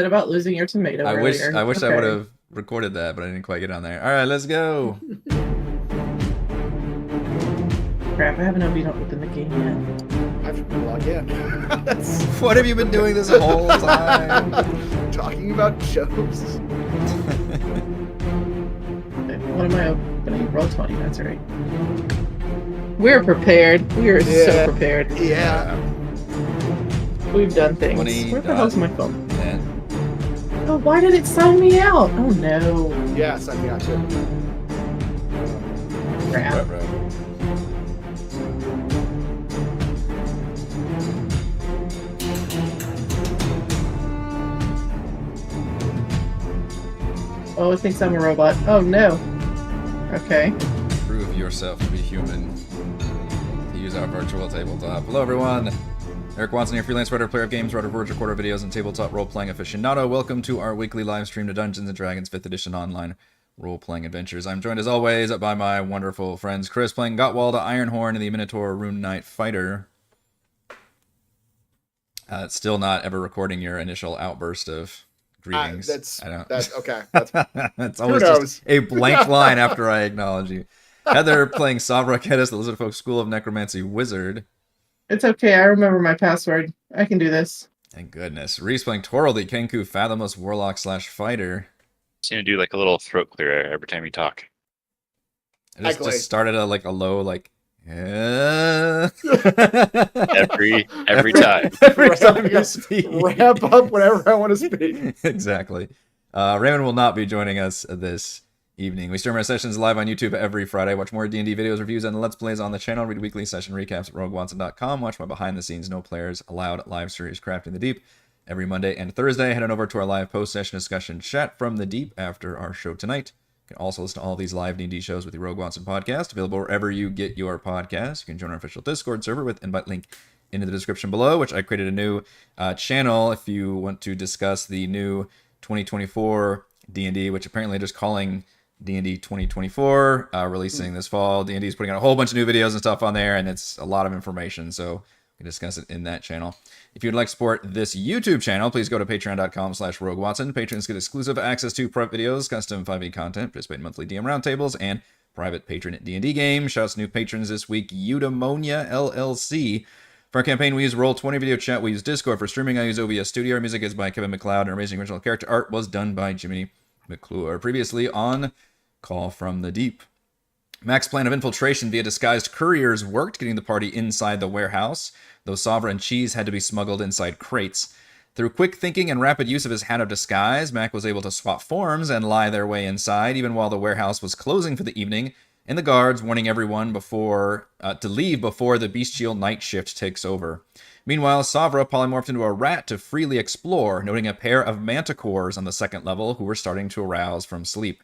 about losing your tomato earlier. I wish I would Okay. have recorded that, but I didn't quite get on there. All right, let's go. Crap, I haven't opened the game yet. I have to log in. What have you been doing this whole time? Talking about shows. What am I opening? Roll 20, that's right. We're prepared. We are so prepared. Yeah. We've done things. 20 Where the hell's my phone? Yeah. Oh, why did it sign me out? Oh no. Yes, I got you. Crap. Bro. Oh, it thinks I'm a robot. Oh no. Okay. Prove yourself to be human. To use our virtual tabletop. Hello, everyone. Eric Watson here, freelance writer, player of games, writer of words, recorder of videos, and tabletop role-playing aficionado. Welcome to our weekly live stream to Dungeons & Dragons 5th Edition online role-playing adventures. I'm joined, as always, by my wonderful friends Chris, playing Gottwald, Ironhorn, and the Minotaur Rune Knight Fighter. Still not ever recording your initial outburst of greetings. That's okay. That's it's always just a blank line after I acknowledge you. Heather playing Savra Kedis, the Lizard Folk School of Necromancy Wizard. It's okay, I remember my password. I can do this. Thank goodness. Reese playing Toril, the Kenku Fathomless Warlock / Fighter. Just gonna do like a little throat clear every time you talk. I just started a low every time. Every time you speak. Ramp up whenever I want to speak. Exactly. Raymond will not be joining us this evening. We stream our sessions live on YouTube every Friday. Watch more D&D videos, reviews, and Let's Plays on the channel. Read weekly session recaps at roguewatson.com. Watch my behind-the-scenes, no players allowed live series Crafting the Deep every Monday and Thursday. Head on over to our live post-session discussion chat from the Deep after our show tonight. You can also listen to all these live D&D shows with the Rogue Watson podcast, available wherever you get your podcasts. You can join our official Discord server with invite link in the description below, which I created a new channel if you want to discuss the new 2024 D&D, which apparently they're just calling D&D 2024, releasing this fall. D&D is putting out a whole bunch of new videos and stuff on there, and it's a lot of information, so we can discuss it in that channel. If you'd like to support this YouTube channel, please go to patreon.com/RogueWatson. Patrons get exclusive access to private videos, custom 5e content, participate in monthly DM roundtables, and private patron D&D games. Shouts to new patrons this week, Eudaimonia LLC. For our campaign, we use Roll20 Video Chat. We use Discord. For streaming, I use OBS Studio. Our music is by Kevin MacLeod. And our amazing original character art was done by Jimmy McClure. Previously on Call from the Deep. Mac's plan of infiltration via disguised couriers worked, getting the party inside the warehouse, though Savra and Cheese had to be smuggled inside crates. Through quick thinking and rapid use of his hat of disguise, Mac was able to swap forms and lie their way inside, even while the warehouse was closing for the evening, and the guards warning everyone to leave before the bestial night shift takes over. Meanwhile, Savra polymorphed into a rat to freely explore, noting a pair of manticores on the second level who were starting to arouse from sleep.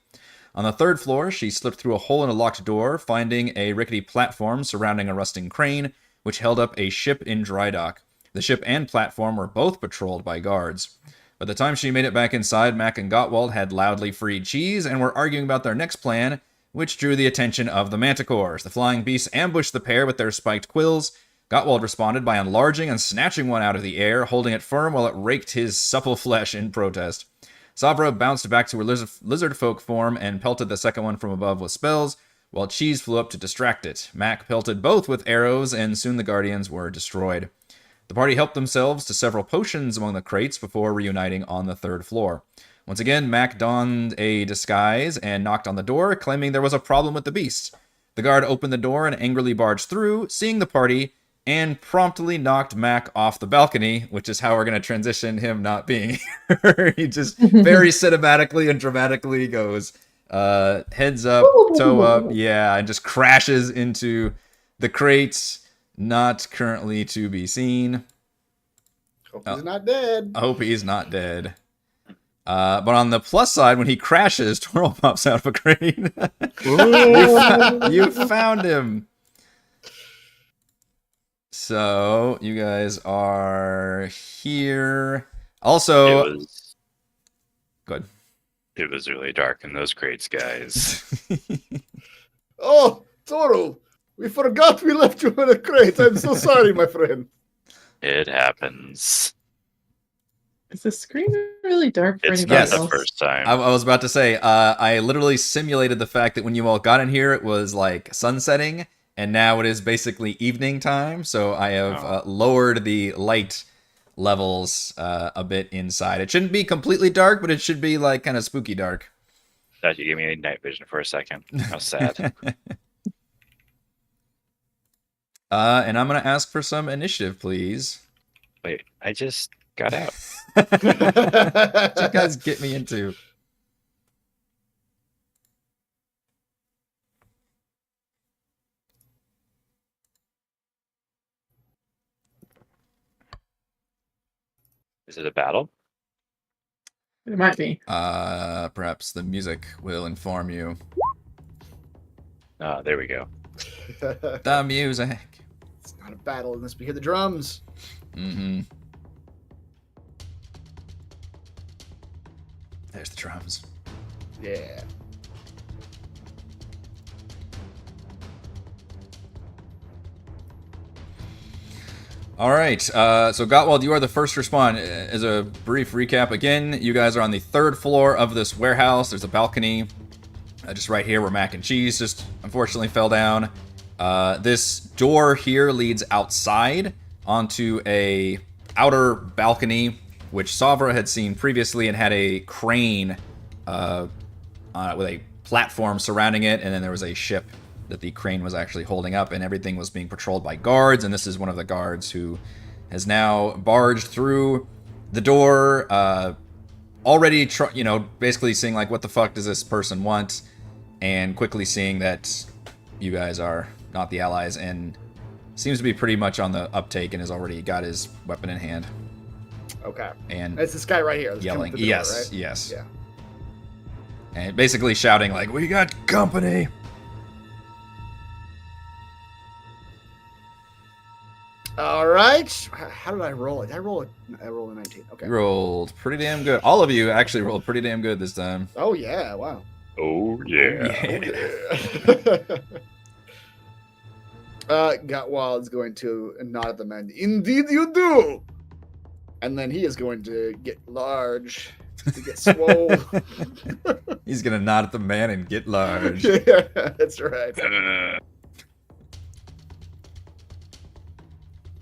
On the third floor, she slipped through a hole in a locked door, finding a rickety platform surrounding a rusting crane, which held up a ship in dry dock. The ship and platform were both patrolled by guards. By the time she made it back inside, Mac and Gottwald had loudly freed Cheese and were arguing about their next plan, which drew the attention of the manticores. The flying beasts ambushed the pair with their spiked quills. Gottwald responded by enlarging and snatching one out of the air, holding it firm while it raked his supple flesh in protest. Savra bounced back to her lizard folk form and pelted the second one from above with spells, while Cheese flew up to distract it. Mac pelted both with arrows, and soon the Guardians were destroyed. The party helped themselves to several potions among the crates before reuniting on the third floor. Once again, Mac donned a disguise and knocked on the door, claiming there was a problem with the beast. The guard opened the door and angrily barged through, seeing the party, and promptly knocked Mac off the balcony, which is how we're going to transition him not being here. He just very cinematically and dramatically goes heads up, toe up, yeah, and just crashes into the crates, not currently to be seen. Hope he's not dead. I hope he's not dead. But on the plus side, when he crashes, Toril pops out of a crane. You found him. So, you guys are here. Also, good. It was really dark in those crates, guys. Oh, Toro, we forgot we left you in a crate. I'm so sorry, my friend. It happens. Is the screen really dark for It's anybody not the else? first time. I was about to say, I literally simulated the fact that when you all got in here, it was like sunsetting, and now it is basically evening time. So I have lowered the light levels a bit inside. It shouldn't be completely dark, but it should be like kind of spooky dark. Thought you gave me night vision for a second. How sad. And I'm gonna ask for some initiative, please. Wait, I just got out. What you guys get me into? Is it a battle? It might be. Perhaps the music will inform you. There we go. The music. It's not a battle unless we hear the drums. Mm-hmm. There's the drums. Yeah. All right, so Gottwald, you are the first to respond. As a brief recap, again, you guys are on the 3rd floor of this warehouse. There's a balcony just right here where Mac and Cheese just unfortunately fell down. This door here leads outside onto a outer balcony, which Savra had seen previously and had a crane with a platform surrounding it, and then there was a ship that the crane was actually holding up, and everything was being patrolled by guards, and this is one of the guards who has now barged through the door, already, basically seeing, like, what the fuck does this person want, and quickly seeing that you guys are not the allies, and seems to be pretty much on the uptake and has already got his weapon in hand. Okay. And it's this guy right here. That's yelling, coming through the door, yes, right? yes. Yeah. And basically shouting, like, we got company! All right. How did I roll it? Did I rolled a 19. Okay. You rolled pretty damn good. All of you actually rolled pretty damn good this time. Oh yeah! Wow. Oh, yeah. Gottwald's going to nod at the men. Indeed, you do. And then he is going to get large, to get swole. He's gonna nod at the man and get large. Yeah, that's right.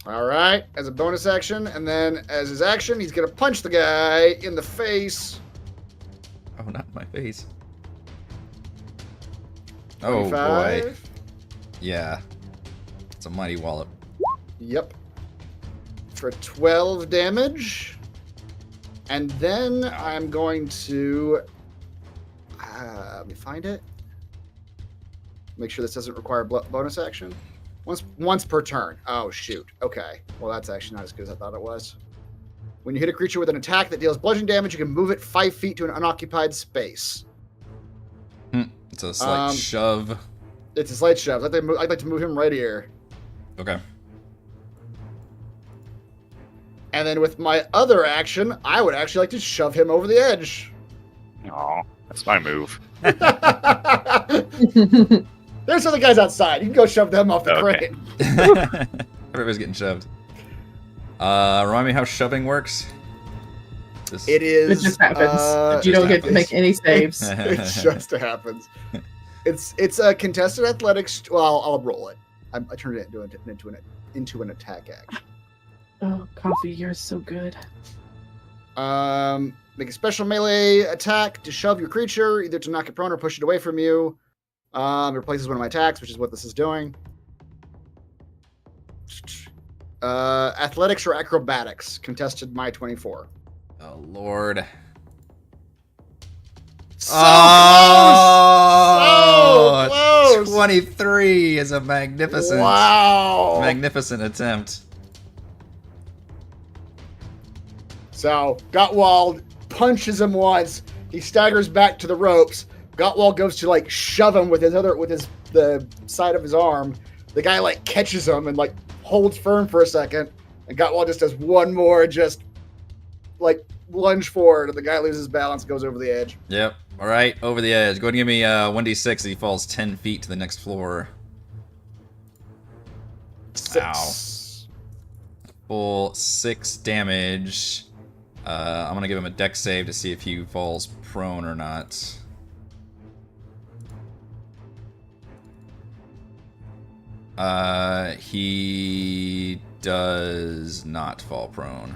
All right, as a bonus action, and then as his action, he's gonna punch the guy in the face. Oh, not in my face. Oh, 25. boy. Yeah. It's a mighty wallop. Yep. For 12 damage. And then I'm going to... let me find it. Make sure this doesn't require bonus action. Once per turn. Oh, shoot. Okay. Well, that's actually not as good as I thought it was. When you hit a creature with an attack that deals bludgeoning damage, you can move it 5 feet to an unoccupied space. It's a slight shove. It's a slight shove. I'd like to move him right here. Okay. And then with my other action, I would actually like to shove him over the edge. Aw, that's my move. There's other guys outside. You can go shove them off the Okay. crane. Everybody's getting shoved. Remind me how shoving works? It is. It just happens. You just don't get to make any saves. It just happens. It's a contested athletics. Well, I'll roll it. I turned it into an attack action. Oh, coffee, you're so good. Make a special melee attack to shove your creature, either to knock it prone or push it away from you. It replaces one of my attacks, which is what this is doing. Athletics or acrobatics, contested my 24. Oh, Lord. So Oh, close! 23 is a magnificent, magnificent attempt. So Gottwald punches him once. He staggers back to the ropes. Gottwald goes to like shove him with the side of his arm. The guy like catches him and like holds firm for a second. And Gottwald just does one more, just like lunge forward, and the guy loses balance, goes over the edge. Yep. All right, over the edge. Go ahead and give me 1d6 as he falls 10 feet to the next floor. 6. Full 6 damage. I'm gonna give him a dex save to see if he falls prone or not. He does not fall prone.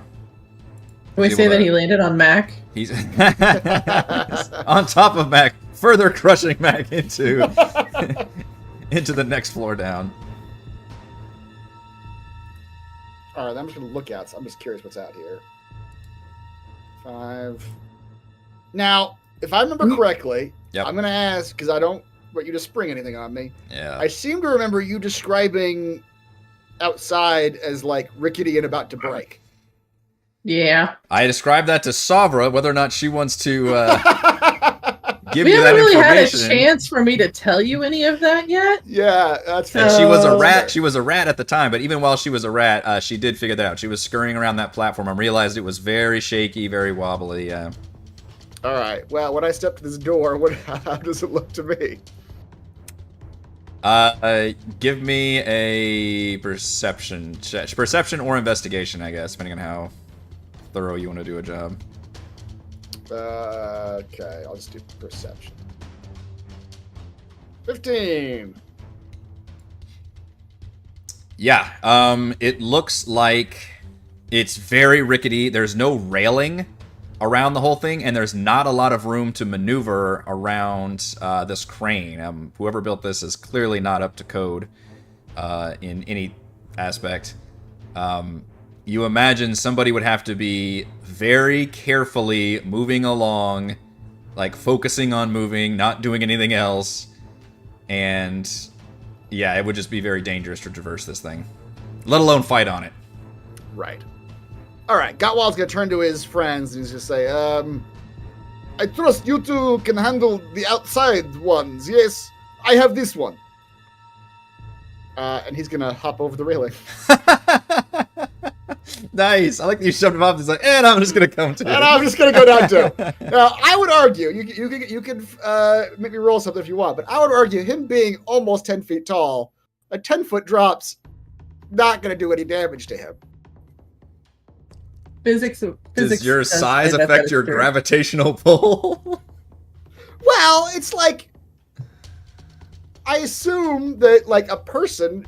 Can we say that he landed on Mac? He's on top of Mac, further crushing Mac into into the next floor down. All right, I'm just gonna look out. So I'm just curious what's out here. 5. Now, if I remember correctly, Yep. I'm gonna ask because I don't want you to spring anything on me. Yeah. I seem to remember you describing outside as like rickety and about to break. Yeah. I described that to Savra, whether or not she wants to give We you that haven't really had a information. chance for me to tell you any of that yet. Yeah, that's And she was a Oh. rat. She was a rat at the time, but even while she was a rat, she did figure that out. She was scurrying around that platform and realized it was very shaky, very wobbly. Yeah. All right. Well, when I step to this door, how does it look to me? Give me a perception check. Perception or investigation, I guess, depending on how thorough you want to do a job. Okay, I'll just do perception. 15. Yeah, it looks like it's very rickety. There's no railing around the whole thing, and there's not a lot of room to maneuver around this crane. Whoever built this is clearly not up to code in any aspect. You imagine somebody would have to be very carefully moving along, like focusing on moving, not doing anything else, and yeah, it would just be very dangerous to traverse this thing, let alone fight on it. Right. All right, Gottwald's gonna turn to his friends and he's gonna say, I trust you two can handle the outside ones. Yes, I have this one. And he's gonna hop over the railing. Nice. I like that you shoved him off. He's like, and I'm just gonna come to it. And I'm just gonna go down too. Now, I would argue you could make me roll something if you want, but I would argue him being almost 10 feet tall, a 10-foot drop's not gonna do any damage to him. Physics Does your does size say that affect is your true. gravitational pull? Well, it's like I assume that like a person.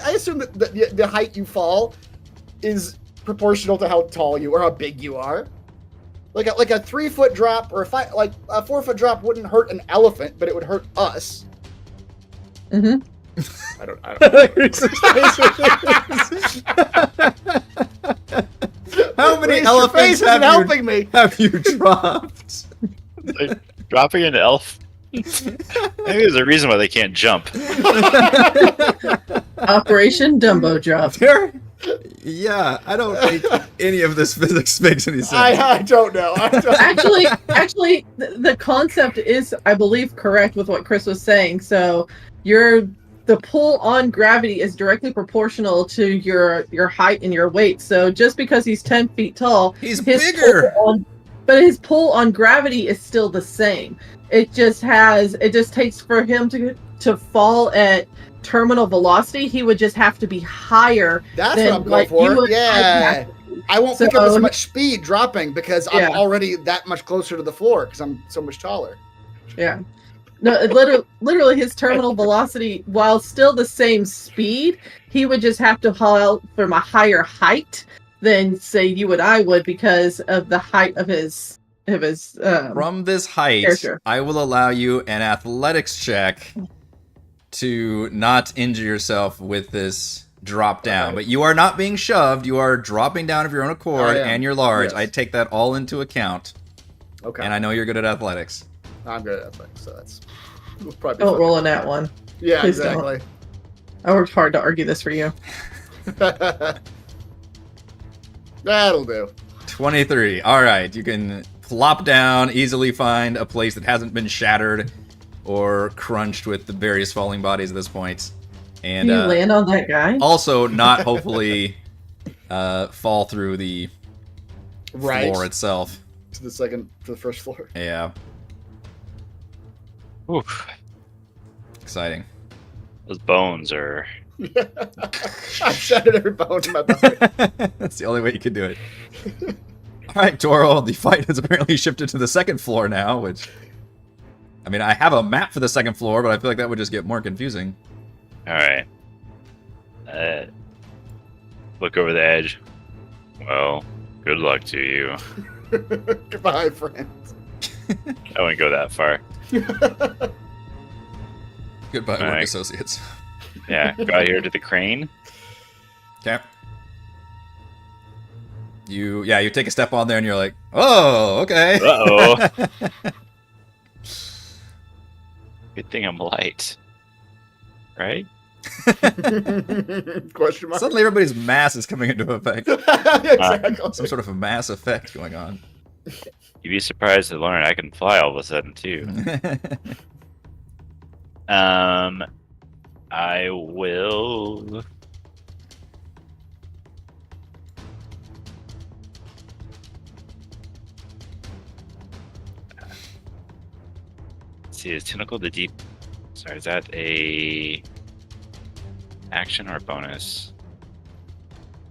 I assume that the height you fall is proportional to how tall you or how big you are. Like a 3-foot drop or a 4-foot drop wouldn't hurt an elephant, but it would hurt us. Mm-hmm. I don't. How many Reese, your elephants face isn't have helping me? you dropped? Like, dropping an elf. Maybe there's a reason why they can't jump. Operation Dumbo Drop. Yeah, I don't think any of this physics makes any sense. I don't know. Actually, the concept is, I believe, correct with what Chris was saying. So the pull on gravity is directly proportional to your height and your weight. So just because he's 10 feet tall, He's his bigger. but his pull on gravity is still the same. It just takes for him to fall at terminal velocity. He would just have to be higher. That's than, what I'm going like, for. you would Yeah. have to be. I won't pick up as So- much speed dropping because I'm Yeah. already that much closer to the floor because I'm so much taller. Yeah. No, literally his terminal velocity, while still the same speed, he would just have to haul out from a higher height than say you and I would because of the height of his From this height, character. I will allow you an athletics check to not injure yourself with this drop down. Alright. But you are not being shoved. You are dropping down of your own accord, I am. and you're large. Yes. I take that all into account, Okay. and I know you're good at athletics. I'm good at that, so that's we'll probably be Don't fine. roll on that one. Yeah, Please don't. exactly. I worked hard to argue this for you. That'll do. 23. All right, you can plop down, easily find a place that hasn't been shattered or crunched with the various falling bodies at this point. And Do you land on that guy? also not hopefully fall through the Right floor itself. to the first floor. Yeah, Oof, exciting. those bones are. I've shattered every bone in my body. That's the only way you can do it. All right, Toro, the fight has apparently shifted to the second floor now, which... I mean, I have a map for the second floor, but I feel like that would just get more confusing. Alright. Look over the edge. Well, good luck to you. Goodbye, friends. I wouldn't go that far. Goodbye, work Alright. associates. Yeah, go out here to the crane. Okay. You take a step on there and you're like, oh, okay. Uh-oh. Good thing I'm light. Right? Question mark. Suddenly everybody's mass is coming into effect. Exactly. Some sort of a mass effect going on. You'd be surprised to learn I can fly all of a sudden, too. I will... Let's see, is Tentacle the Deep... Sorry, is that a... action or a bonus?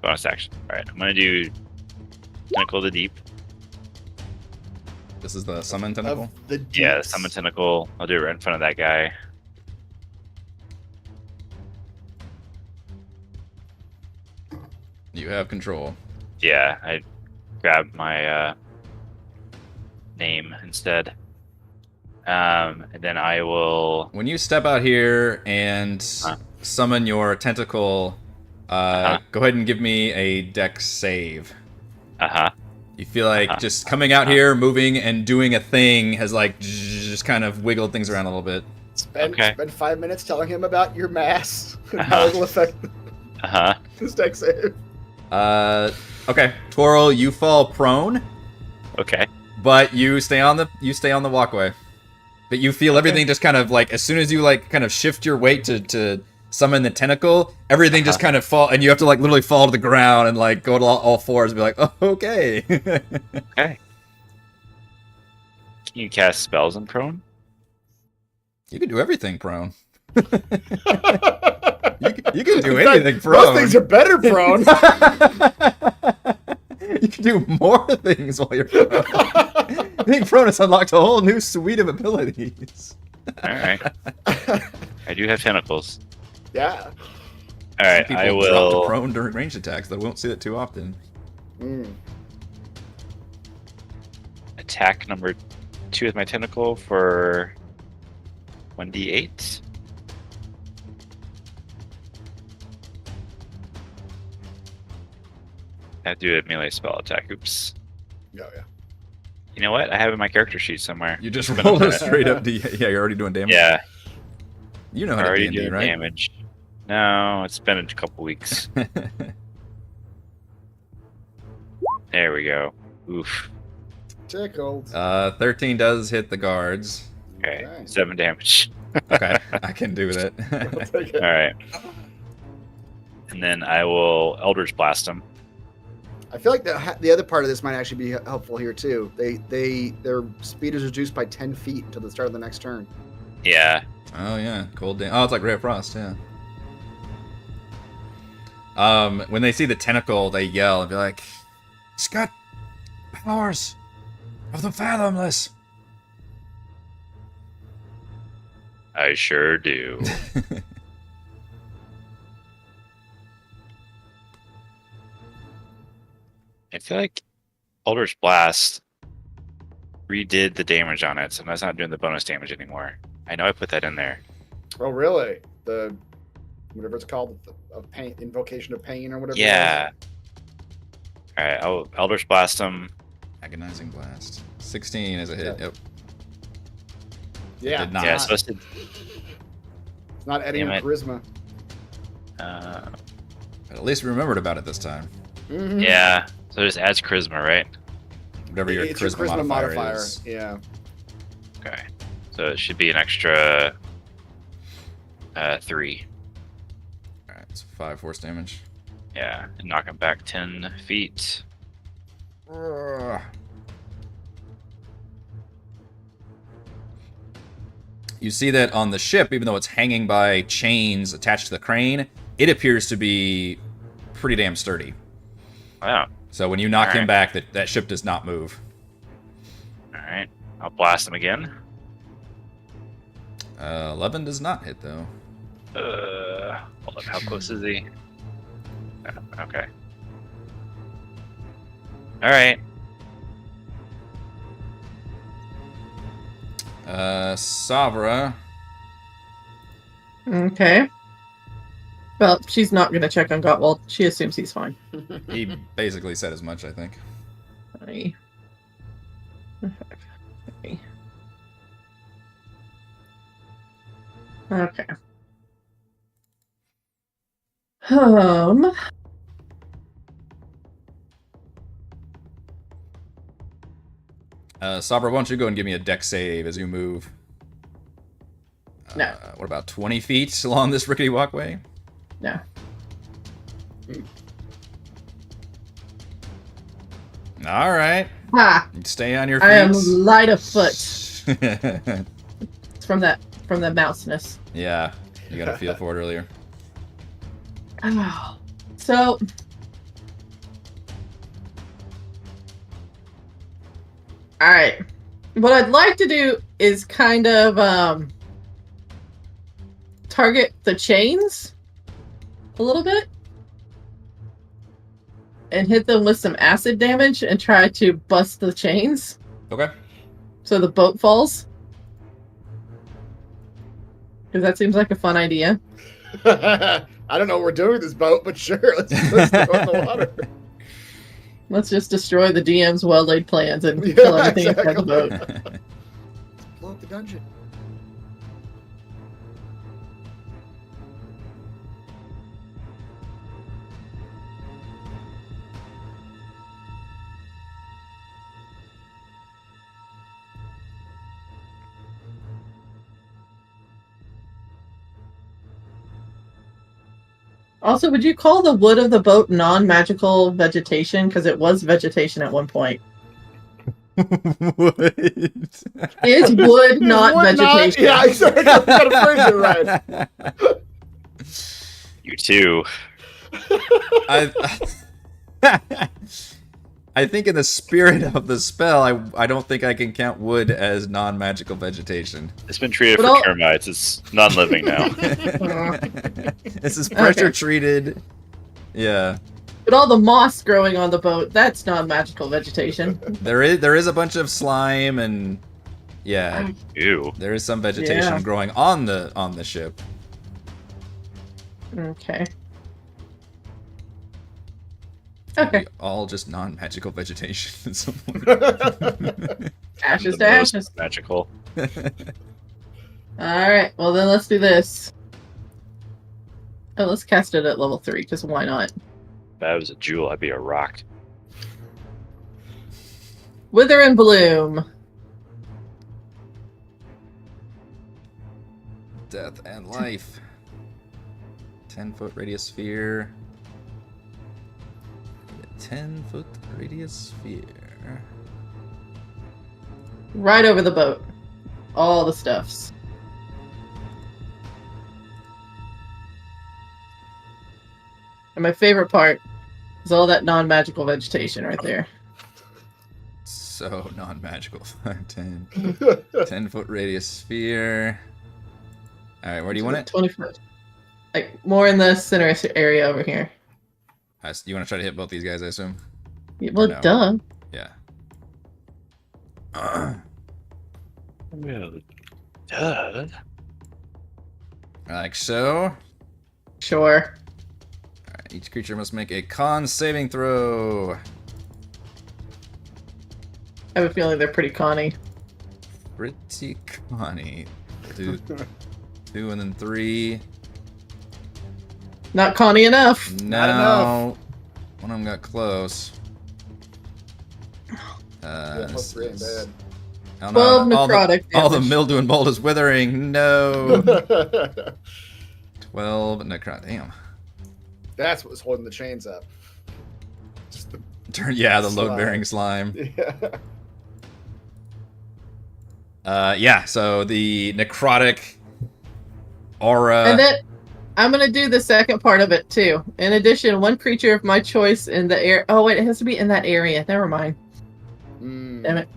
Bonus action. Alright, I'm gonna do Tentacle the Deep. This is the summon tentacle? Of the Yeah, deeps. Summon Tentacle. I'll do it right in front of that guy. You have control. Yeah, I grabbed my name instead. And then I will... When you step out here and summon your tentacle, go ahead and give me a dex save. Uh-huh. You feel like just coming out here, moving, and doing a thing has like just kind of wiggled things around a little bit. Spend Okay. 5 minutes telling him about your mass and Uh-huh. how it will affect Uh-huh. his deck save. Okay, Toro, you fall prone, Okay. but you stay on the walkway. But you feel everything just kind of like as soon as you like kind of shift your weight to summon the tentacle, everything just kind of fall, and you have to like literally fall to the ground and like go to all fours and be like, oh, okay. Okay. Can you cast spells in prone? You can do everything prone. You can do In fact, anything prone. Most things are better prone. You can do more things while you're prone. Being prone has unlocked a whole new suite of abilities. Alright. I do have tentacles. Yeah. Alright, People I drop will... to prone during ranged attacks. They won't see it too often. Mm. attack number 2 with my tentacle for 1d8. I have to do a melee spell attack. Oops. Oh, yeah. You know what? I have it in my character sheet somewhere. You just Been roll on a that. straight up D. Yeah, you're already doing damage. Yeah, You know how to already D&D, doing right? damage. No, it's been a couple weeks. There we go. Oof. Tickled. 13 does hit the guards. Okay, Okay. 7 damage. Okay, I can do that. I'll take it. All right. And then I will Eldritch Blast him. I feel like the other part of this might actually be helpful here too. Their speed is reduced by 10 feet until the start of the next turn. Yeah. Oh yeah, cold damage. Oh, it's like Ray of Frost, yeah. When they see the tentacle, they yell and be like, "It's got powers of the fathomless." I sure do. I feel like Eldritch Blast redid the damage on it, so that's not doing the bonus damage anymore. I know I put that in there. Oh, really? The whatever it's called, of pain, invocation of pain, or whatever. Yeah. All right, I'll Eldritch Blast him. Agonizing blast. 16 is a hit. Yeah. Yep. Yeah. Did not. Yeah, it's supposed to. It's not Eddie Damn or it. charisma. But at least we remembered about it this time. Mhm. Yeah. So it just adds charisma, right? Whatever your It's charisma, modifier is. Yeah. Okay. So it should be an extra 3. Alright, it's 5 force damage. Yeah, and knock him back 10 feet. Ugh. You see that on the ship, even though it's hanging by chains attached to the crane, it appears to be pretty damn sturdy. Wow. So when you knock him Alright. back, that ship does not move. Alright. I'll blast him again. 11 does not hit, though. Hold up. How close is he? Okay. Alright. Savra. Okay. Well, she's not going to check on Gottwald. She assumes he's fine. He basically said as much, I think. Three. Okay. Sabra, why don't you go and give me a deck save as you move? No. What about 20 feet along this rickety walkway? No. All right. Ha! Stay on your feet. I am light of foot. It's from the mouseness. Yeah, you got a feel for it earlier. Oh. So alright. What I'd like to do is kind of target the chains a little bit. And hit them with some acid damage and try to bust the chains. Okay. So the boat falls. Because that seems like a fun idea. I don't know what we're doing with this boat, but sure, let's throw it in the water. Let's just destroy the DM's well-laid plans and kill everything inside the boat. Blow up the dungeon. Also, would you call the wood of the boat non-magical vegetation? Because it was vegetation at one point. What? Is wood not Wood vegetation? yeah, exactly. I gotta phrase it right. You too. I think in the spirit of the spell, I don't think I can count wood as non-magical vegetation. It's been treated But for all- termites. It's non-living now. This is pressure treated. Yeah. But all the moss growing on the boat, that's non-magical vegetation. There is a bunch of slime and yeah, Ew. there is some vegetation Yeah. growing on the ship. Okay. Okay. All just non-magical vegetation. Ashes The to most ashes. Magical. Alright, well then let's do this. Oh, let's cast it at level 3, because why not? If I was a jewel, I'd be a rock. Wither and Bloom. Death and life. 10-foot radius sphere. 10-foot radius sphere. Right over the boat. All the stuffs. And my favorite part is all that non-magical vegetation right there. So non-magical. 10-foot radius sphere. Alright, where do you want it? 20 foot. Like, more in the center area over here. You want to try to hit both these guys, I assume? Yeah, well, No. duh. Yeah. Well, duh. Like so. Sure. Alright, each creature must make a con saving throw. I have a feeling they're pretty conny. Pretty conny. 2 and then 3. Not conny enough. Not No. One of them got close. Plus 3 ain't bad. Oh, 12 necrotic all the damage. mildew and mold is withering. No. 12 necrotic. Damn. That's what was holding the chains up. Just the, Yeah, the Slime. load-bearing slime. yeah. Yeah, so the necrotic aura. And then I'm gonna do the second part of it too. In addition, one creature of my choice in the air. Oh wait, it has to be in that area. Never mind. Damn it.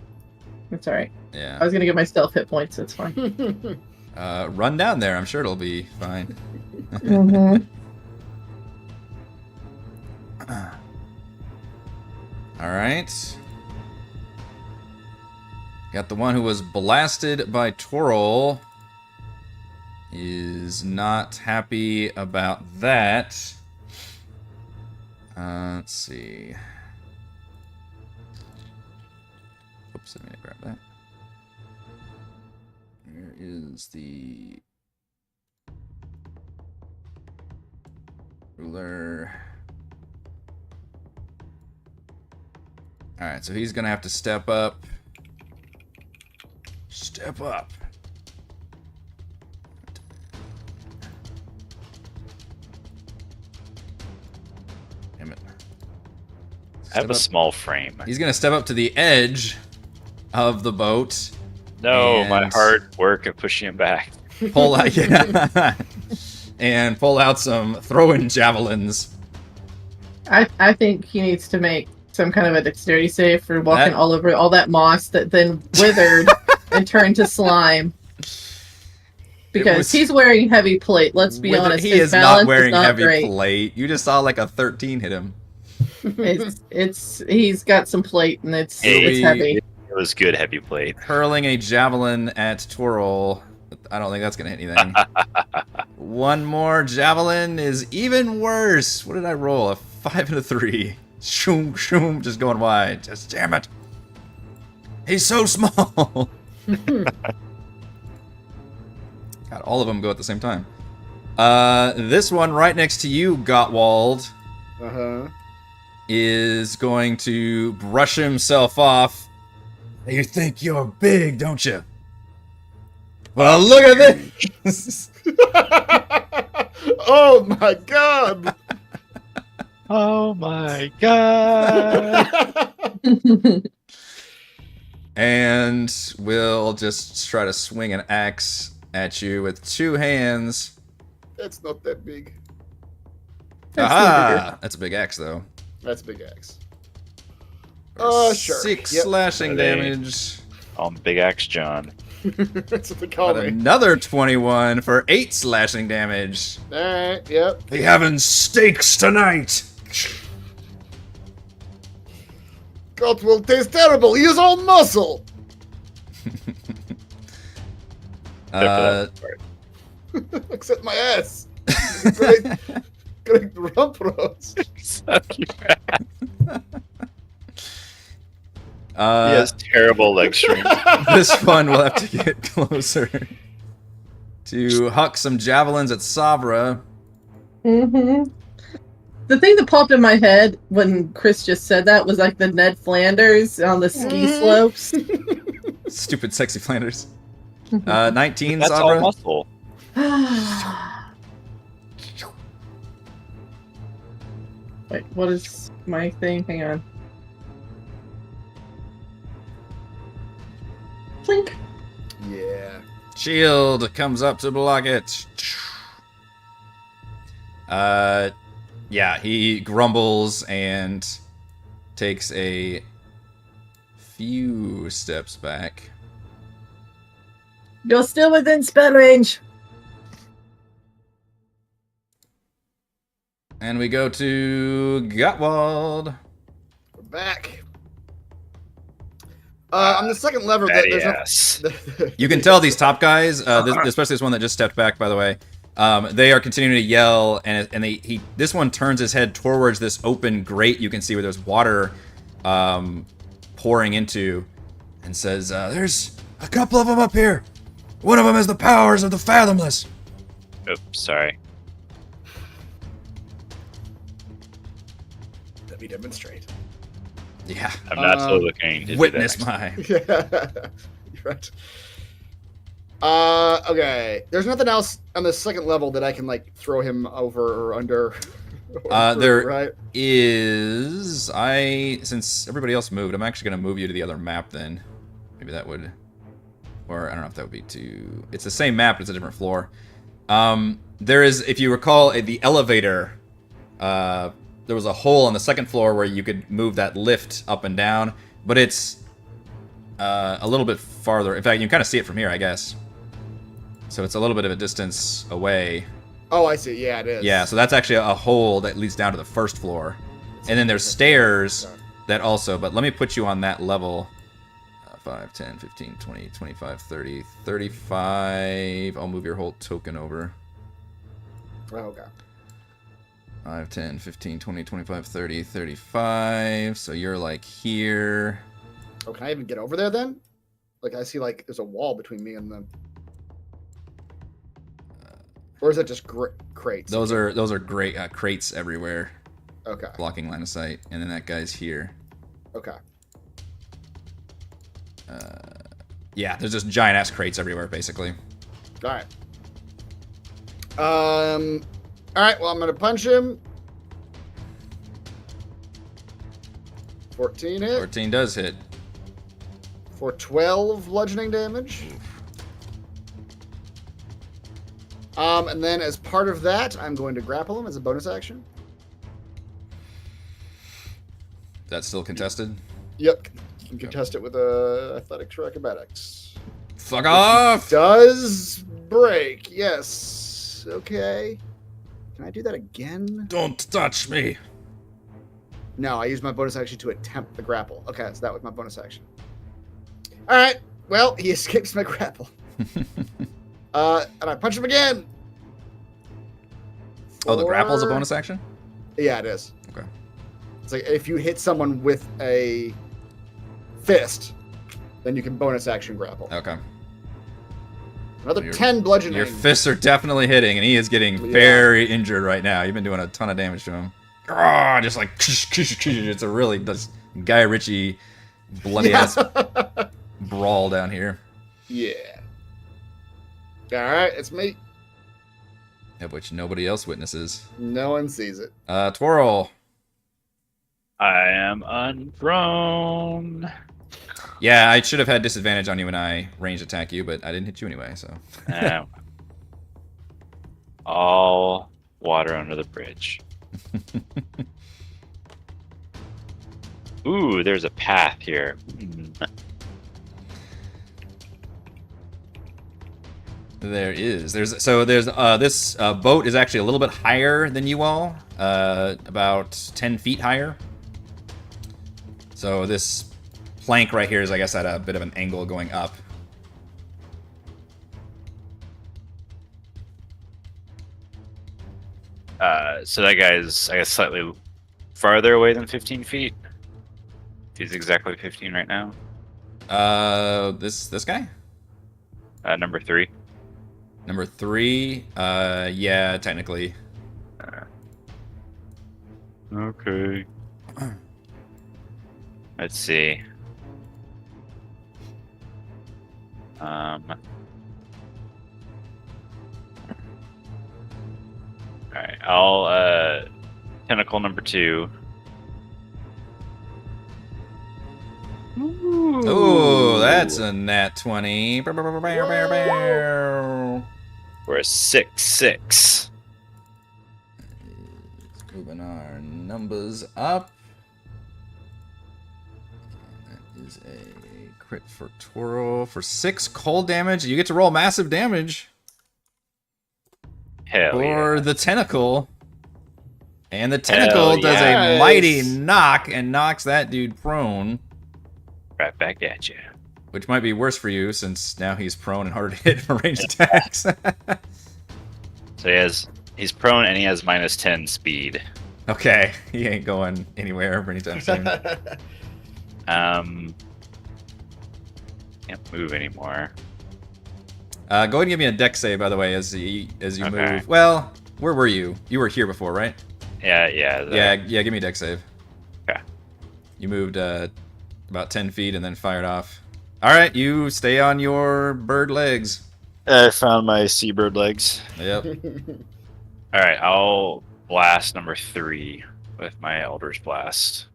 It's all right. Yeah. I was gonna get my stealth hit points. It's fine. Run down there. I'm sure it'll be fine. Mm-hmm. All right. Got the one who was blasted by Torol. Is not happy about that. Let's see. Oops, I need to grab that. Where is the ruler? Alright, so he's gonna have to step up. Step up. Damn it. I have a small frame. He's gonna step up to the edge of the boat. No, and my hard work of pushing him back. Pull out, yeah, and pull out some throwing javelins. I think he needs to make some kind of a dexterity save for walking all over all that moss that then withered and turned to slime. Because he's wearing heavy plate. Let's be honest. He his is not balance wearing not heavy great. plate. You just saw like a 13 hit him. He's got some plate and it's heavy. It was good heavy plate. Hurling a javelin at Torol. I don't think that's gonna hit anything. One more javelin is even worse. What did I roll? A 5 and a 3. Shoom, shoom, just going wide. Just damn it. He's so small. God, all of them go at the same time. This one right next to you, Gottwald, is going to brush himself off. You think you're big, don't you? Well, look at this. Oh my god. Oh my god. And we'll just try to swing an axe at you with 2 hands. That's not that big. Aha! That's a big axe, though. That's a big axe. For Sure. 6 Yep. slashing Are they- damage. Big Axe John. That's what they call But me. another 21 for 8 slashing damage. Alright, yep. They having steaks tonight. God will taste terrible. He is all muscle. Except my ass. Great rump roast. He has terrible leg strength. This one will have to get closer to huck some javelins at Sabra. Mm-hmm. The thing that popped in my head when Chris just said that was like the Ned Flanders on the ski slopes. Stupid sexy Flanders. 19, That's Sabra. all muscle. Wait, what is my thing? Hang on. Plink. Yeah. Shield comes up to block it. Yeah, he grumbles and takes a few steps back. You're still within spell range. And we go to Gottwald. We're back. On the second lever, there's Yes. You can tell these top guys, especially this one that just stepped back, by the way, they are continuing to yell, and this one turns his head towards this open grate you can see where there's water pouring into, and says, there's a couple of them up here. One of them has the powers of the Fathomless. Oops, sorry. Let me demonstrate. Yeah. I'm not so looking to Witness do that. my... Yeah. You're right. Okay. There's nothing else on the second level that I can like throw him over or under. There right? is... Since everybody else moved, I'm actually going to move you to the other map then. Maybe that would... Or I don't know if that would be too... It's the same map, but it's a different floor. there is, if you recall, the elevator. There was a hole on the second floor where you could move that lift up and down, but it's a little bit farther. In fact, you can kind of see it from here, I guess. So it's a little bit of a distance away. Oh, I see. Yeah, it is. Yeah, so that's actually a hole that leads down to the first floor. And then there's stairs that also, but let me put you on that level. 5, 10, 15, 20, 25, 30, 35. I'll move your whole token over. Oh, okay. 5, 10, 15, 20, 25, 30, 35. So you're like here. Oh, can I even get over there then? Like, I see, like, there's a wall between me and them. Or is that just crates? Those are great crates everywhere. Okay. Blocking line of sight. And then that guy's here. Okay. Yeah, there's just giant ass crates everywhere, basically. All right. All right. Well, I'm gonna punch him. 14 hit 14 does hit. for 12 bludgeoning damage. And then as part of that, I'm going to grapple him as a bonus action. That's still contested. Yep. You can contest it with athletics or acrobatics. Fuck off! Does break. Yes. Okay. Can I do that again? Don't touch me. No, I used my bonus action to attempt the grapple. Okay, so that was my bonus action. All right. Well, he escapes my grapple. And I punch him again. Oh, the grapple's a For- bonus action? Yeah, it is. Okay. It's like if you hit someone with a fist, then you can bonus action grapple. Okay. Another Your- 10 bludgeoning. Your fists are definitely hitting, and he is getting Yeah. very injured right now. You've been doing a ton of damage to him. Ah, just like it's a really Guy Ritchie bloody ass brawl down here. Yeah. All right, it's me. Of which nobody else witnesses. No one sees it. Twirl. I am unthrown. Yeah, I should have had disadvantage on you when I ranged attack you, but I didn't hit you anyway, so. All water under the bridge. Ooh, there's a path here. There is. There's this boat is actually a little bit higher than you all, about 10 feet higher. So this plank right here is, I guess, at a bit of an angle going up. So that guy's, I guess, slightly farther away than 15 feet. He's exactly 15 right now. This guy? Number 3. Number 3? Yeah, technically. Okay. Let's see. Alright, I'll tentacle number 2. Ooh, that's a nat 20. For a 6/6. Moving our numbers up. That is a crit for Toro. For 6 cold damage, you get to roll massive damage Hell for yeah. the tentacle. And the tentacle does yes. a mighty knock and knocks that dude prone. Right back at you. Which might be worse for you since now he's prone and harder to hit for ranged attacks. So he's prone and he has -10 speed. Okay, he ain't going anywhere anytime soon. Can't move anymore. Go ahead and give me a dex save, by the way, as you Okay. move. Well, where were you? You were here before, right? Yeah. Yeah, give me a dex save. Okay. You moved about 10 feet and then fired off. All right, you stay on your bird legs. I found my seabird legs. Yep. All right, I'll blast number 3 with my Eldritch Blast.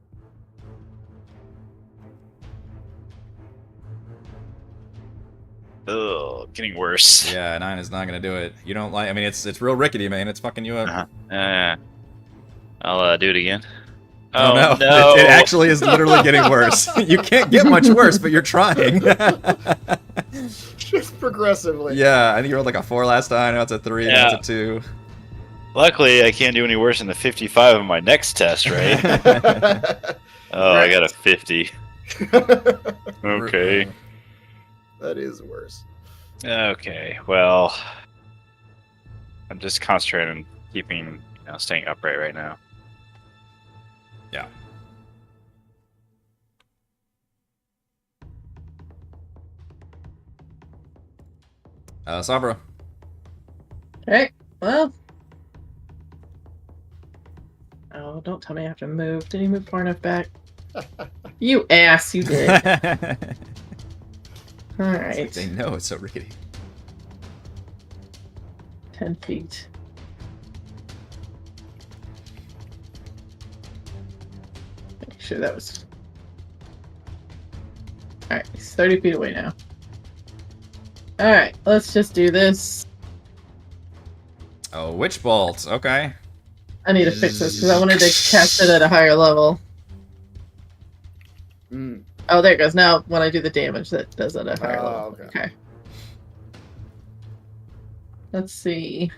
Ugh, getting worse. Yeah, 9 is not gonna do it. You don't like. I mean, it's real rickety, man. It's fucking you up. I'll do it again. Oh, no. no. It actually is literally getting worse. You can't get much worse, but you're trying. Just progressively. Yeah, I think you rolled like a 4 last time. Now it's a 3. Now it's a 2. Luckily, I can't do any worse than the 55 on my next test, right? Oh, I got a 50. Okay. That is worse. Okay, well, I'm just concentrating on keeping, staying upright right now. Yeah. Sabra. Okay, well. Oh, don't tell me I have to move. Did he move far enough back? You ass, you did. Alright. They know it's so rickety. 10 feet. Make sure that was... Alright, he's 30 feet away now. Alright, let's just do this. Oh, Witch Bolt. Okay. I need to fix this because I wanted to cast it at a higher level. Mm. Oh, there it goes. Now, when I do the damage, that does it at a higher level. Okay. Let's see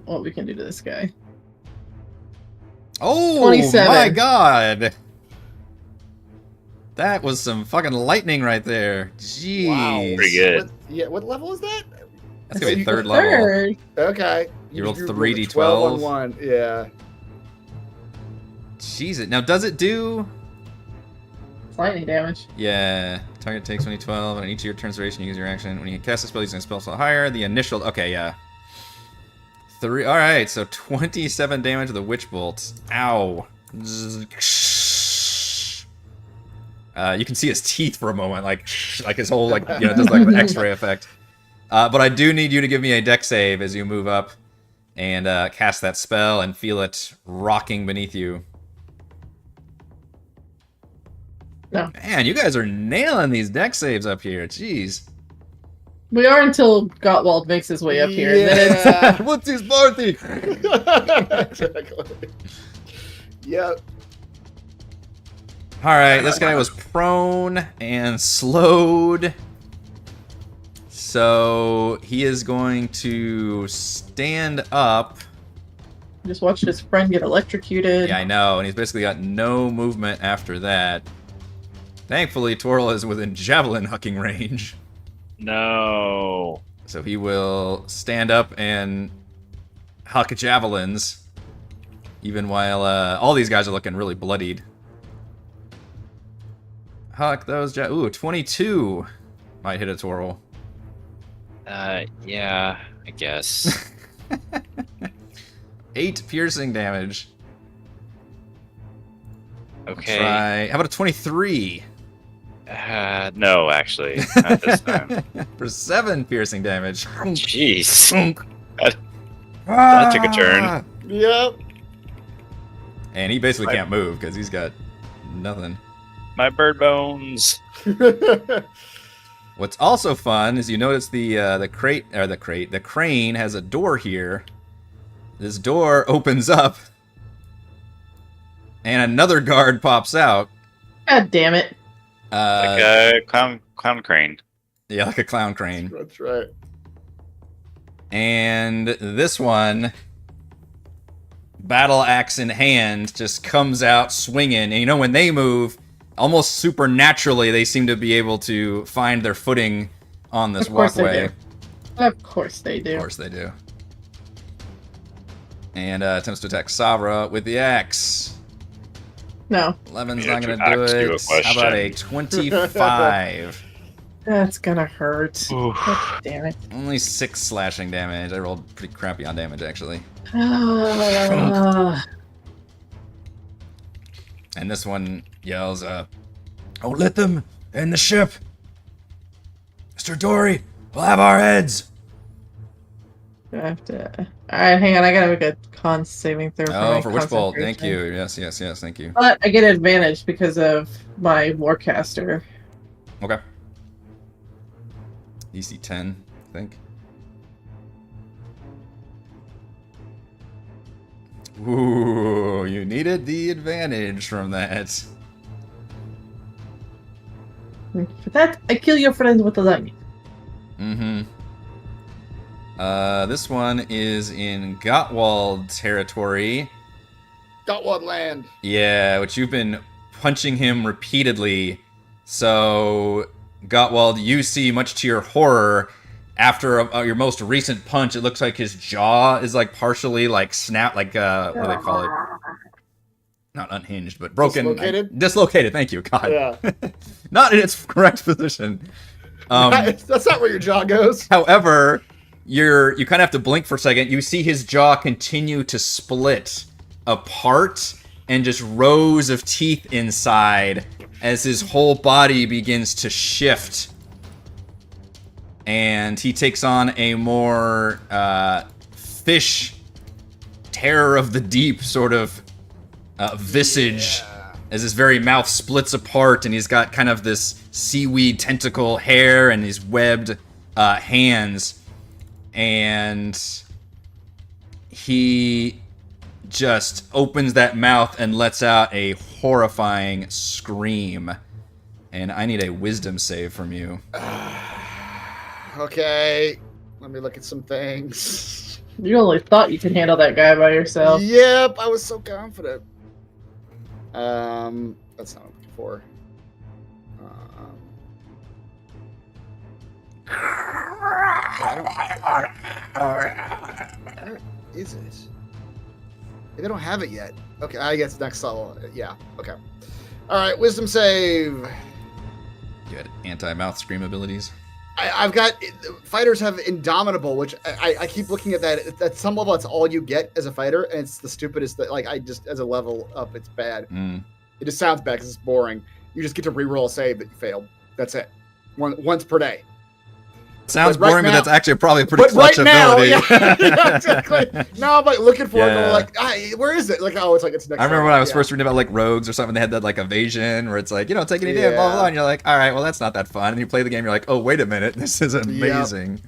what we can do to this guy. Oh, 27. my God. That was some fucking lightning right there. Jeez. Wow. Pretty good. What level is that? That's gonna be The third level. third. Okay. You rolled rolled a 3d12. 12 on 1. Yeah. Jeez. Now, does it do... Lightning damage. Yeah. Target takes 2012, and on each of your turns duration, you use your action. When you cast a spell using a spell slot higher, the initial... Okay, yeah. 3... Alright, so 27 damage with the Witch Bolt. Ow. You can see his teeth for a moment, like his whole, does like the X-ray effect. But I do need you to give me a dex save as you move up and cast that spell and feel it rocking beneath you. No. Man, you guys are nailing these dex saves up here. Jeez. We are until Gottwald makes his way up here. And then it's, Yeah. What's this party? Exactly. Yep. Alright, this guy was prone and slowed. So he is going to stand up. just watched his friend get electrocuted. Yeah, I know, and he's basically got no movement after that. Thankfully, Twirl is within javelin hucking range. No. So he will stand up and huck javelins, even while all these guys are looking really bloodied. Huck those ooh, 22 might hit a Twirl. Yeah, I guess. 8 piercing damage. Okay. Try. How about a 23? No, actually, not this time. For 7 piercing damage. Jeez. That took a turn. Yep. And he basically can't move because he's got nothing. My bird bones. What's also fun is you notice the crane has a door here. This door opens up, and another guard pops out. God damn it. Like a clown crane. Yeah, like a clown crane. That's right. And this one, battle axe in hand, just comes out swinging. And when they move, almost supernaturally, they seem to be able to find their footing on this walkway. Of course they do. Of course they do. And attempts to attack Savra with the axe. No. 11's Yeah, not going to to do axe you a it. How about a question. 25? That's gonna hurt. Oof. God damn it. Only 6 slashing damage. I rolled pretty crappy on damage, actually. Ah. And this one yells, "Oh, let them in the ship! Mr. Dory, we'll have our heads!" I have to. Alright, hang on. I gotta make a con saving throw. Oh, for my Witch Bolt. Thank you. concentration. Yes, thank you. But I get advantage because of my Warcaster. Okay. DC 10, I think. Ooh, you needed the advantage from that. For that, I kill your friend with the lightning. Mm-hmm. This one is in Gottwald territory. Gottwald land. Yeah, which you've been punching him repeatedly. So, Gottwald, you see, much to your horror, after your most recent punch, it looks like his jaw is like partially like snapped, like what do they call it? Not unhinged, but broken. Dislocated? Dislocated, thank you, God. Yeah. Not in its correct position. That's not where your jaw goes. However, you kind of have to blink for a second. You see his jaw continue to split apart and just rows of teeth inside as his whole body begins to shift. And he takes on a more fish, terror of the deep sort of visage as his very mouth splits apart, and he's got kind of this seaweed tentacle hair and his webbed hands. And he just opens that mouth and lets out a horrifying scream. And I need a wisdom save from you. Okay. Let me look at some things. You only thought you could handle that guy by yourself. Yep, I was so confident. That's not what I'm looking for. Where is it? They don't have it yet. Okay, I guess next level. Yeah, okay. Alright, wisdom save. You had anti-mouth scream abilities. I've got... Fighters have Indomitable, which I keep looking at that. At some level, that's all you get as a fighter, and it's the stupidest... Like, I just... As a level up, it's bad. It just sounds bad because it's boring. You just get to reroll a save that you failed. That's it. once per day. Sounds right boring, now, but that's actually probably a pretty clutch right now, ability. yeah, exactly. Now I'm like looking for it, and I'm like, where is it? Like, oh, it's like it's next. I remember level. when I was first reading about like rogues or something, they had that like evasion where it's like, you don't take any damage, blah, blah, blah, and you're like, all right, well, that's not that fun. And you play the game, you're like, oh, wait a minute, this is amazing.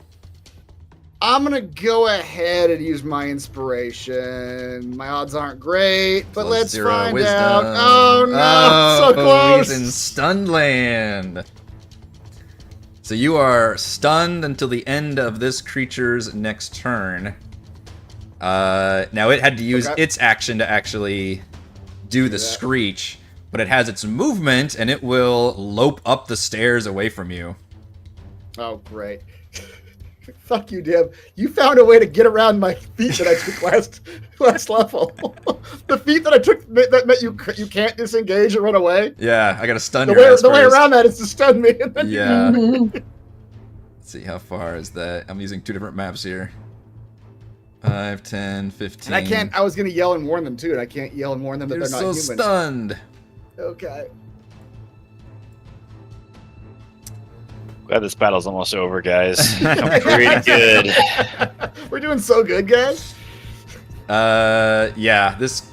I'm going to go ahead and use my inspiration. My odds aren't great, but let's find wisdom. out. Oh, no, so close. He's in stunned land. So you are stunned until the end of this creature's next turn. Now it had to use its action to actually do the screech, but it has its movement, and it will lope up the stairs away from you. Oh, great. Fuck you, Dib. You found a way to get around my feat that I took last level. The feat that I took that meant you can't disengage or run away. Yeah, I got to stun the your ass way first. around that is to stun me. And then Yeah. Let's see, how far is that? I'm using 2 different maps here. 5, 10, 15. And I can't. I was gonna yell and warn them too, and I can't yell and warn them that You're they're not so human. stunned. Okay. Glad this battle's almost over, guys. I'm pretty good. We're doing so good, guys. Yeah, this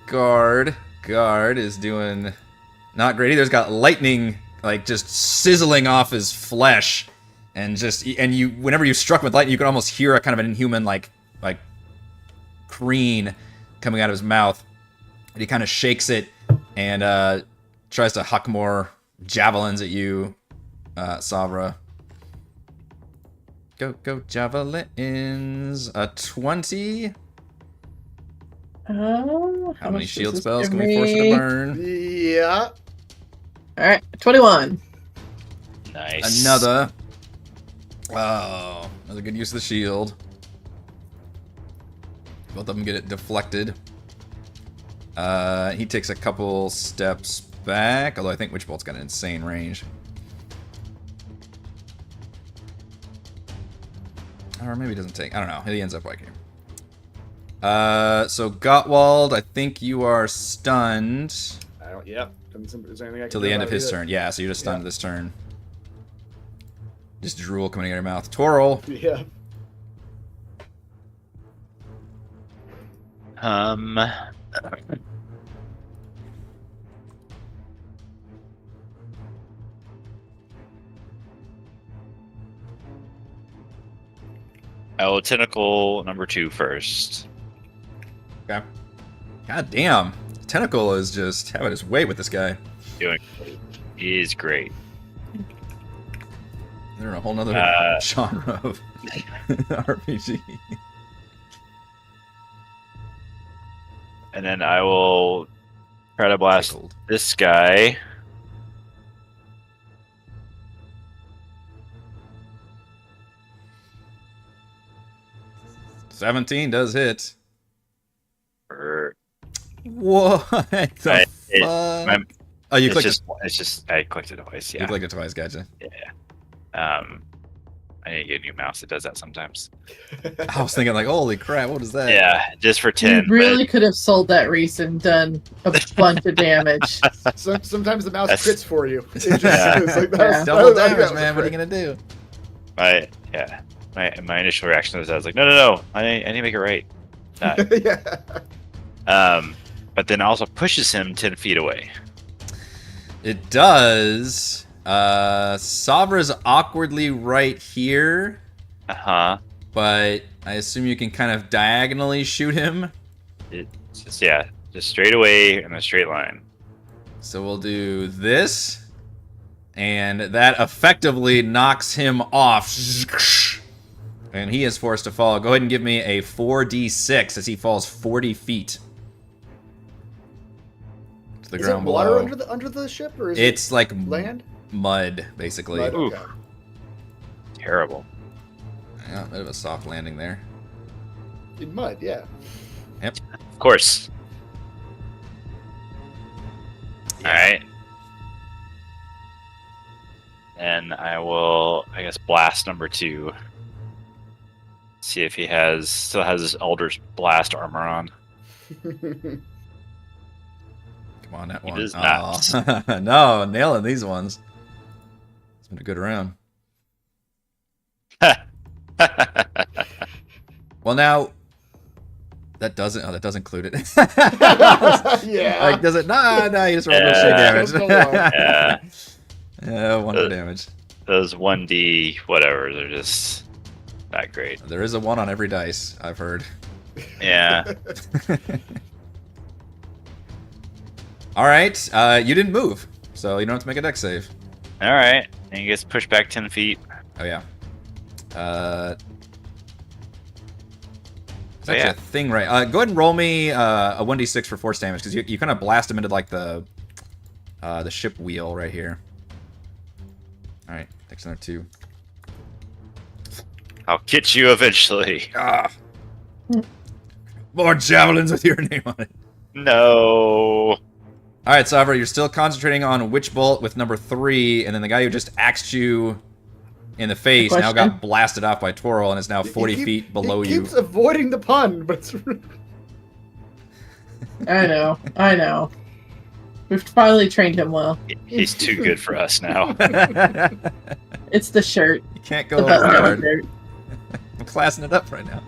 guard is doing not great either. He's got lightning like just sizzling off his flesh, and you whenever you struck him with lightning, you could almost hear a kind of an inhuman like creen coming out of his mouth. And he kind of shakes it and tries to huck more javelins at you, Savra. Go javelins. A 20. How How many shield spells can we force you to burn? Yeah. All right, 21. Nice. Another. Oh, another good use of the shield. Both of them get it deflected. He takes a couple steps back, although I think Witchbolt's got an insane range. Or maybe he doesn't take. I don't know. He ends up like here. So Gottwald, I think you are stunned. I don't. Yep. Is there anything I can Till do the end about of his either? turn. Yeah, so you're just stunned this turn. Just drool coming out of your mouth. Toril. Yeah. I will tentacle number 2 first. Okay. God damn. Tentacle is just having his way with this guy. Doing great. He is great. They're in a whole nother genre of RPG. And then I will try to blast Tickled. this guy. $17 does hit. Or What the fuck? Oh, you clicked it. it's just I clicked it twice. You Yeah. clicked it twice, gotcha. I need to get a new mouse. It does that sometimes. I was thinking like, holy crap, what is that? Yeah, just for 10. You really could have sold that Reese and done a bunch of damage. Sometimes the mouse That's- crits for you. It just, Yeah. it's like, Yeah. Double that damage, was man. What are you crit. gonna do? My initial reaction was I was like, no, I need to make it right. Yeah. But then also pushes him 10 feet away. It does. Savra's awkwardly right here, but I assume you can kind of diagonally shoot him. It's just straight away in a straight line. So we'll do this, and that effectively knocks him off. And he is forced to fall. Go ahead and give me a 4d6 as he falls 40 feet to the Is ground it water below. under the ship, or is It's like it land? mud, basically. Mud? Oof. Okay. Terrible. Yeah, bit of a soft landing there. In mud, yeah. Of course. Alright. And I will, I guess, blast number 2. See if he still has his Elder's Blast armor on. Come on, that He one. does not. Aw. No, nailing these ones. It's been a good round. Well, now that doesn't include it. Yeah. Like, does it? Nah, you just rolled those Yeah. shit damage. Yeah. Yeah, 1 for damage. Those 1D whatever, they're just not great. There is a 1 on every dice, I've heard. Yeah. All right, you didn't move, so you don't have to make a dex save. Alright. And he gets pushed back 10 feet. Oh yeah. It's Oh, actually yeah. a thing, right? Go ahead and roll me a 1d6 for force damage, because you kind of blast him into like the ship wheel right here. All right, takes another 2. I'll get you eventually. Ah. More javelins with your name on it. No. All right, Savra, you're still concentrating on Witch Bolt with number 3, and then the guy who just axed you in the face now Question? got blasted off by Toril and is now 40 feet below he you. keeps avoiding the pun, but it's... I know. We've finally trained him well. He's too good for us now. It's the shirt. You can't go The button down hard. shirt. I'm classing it up right now.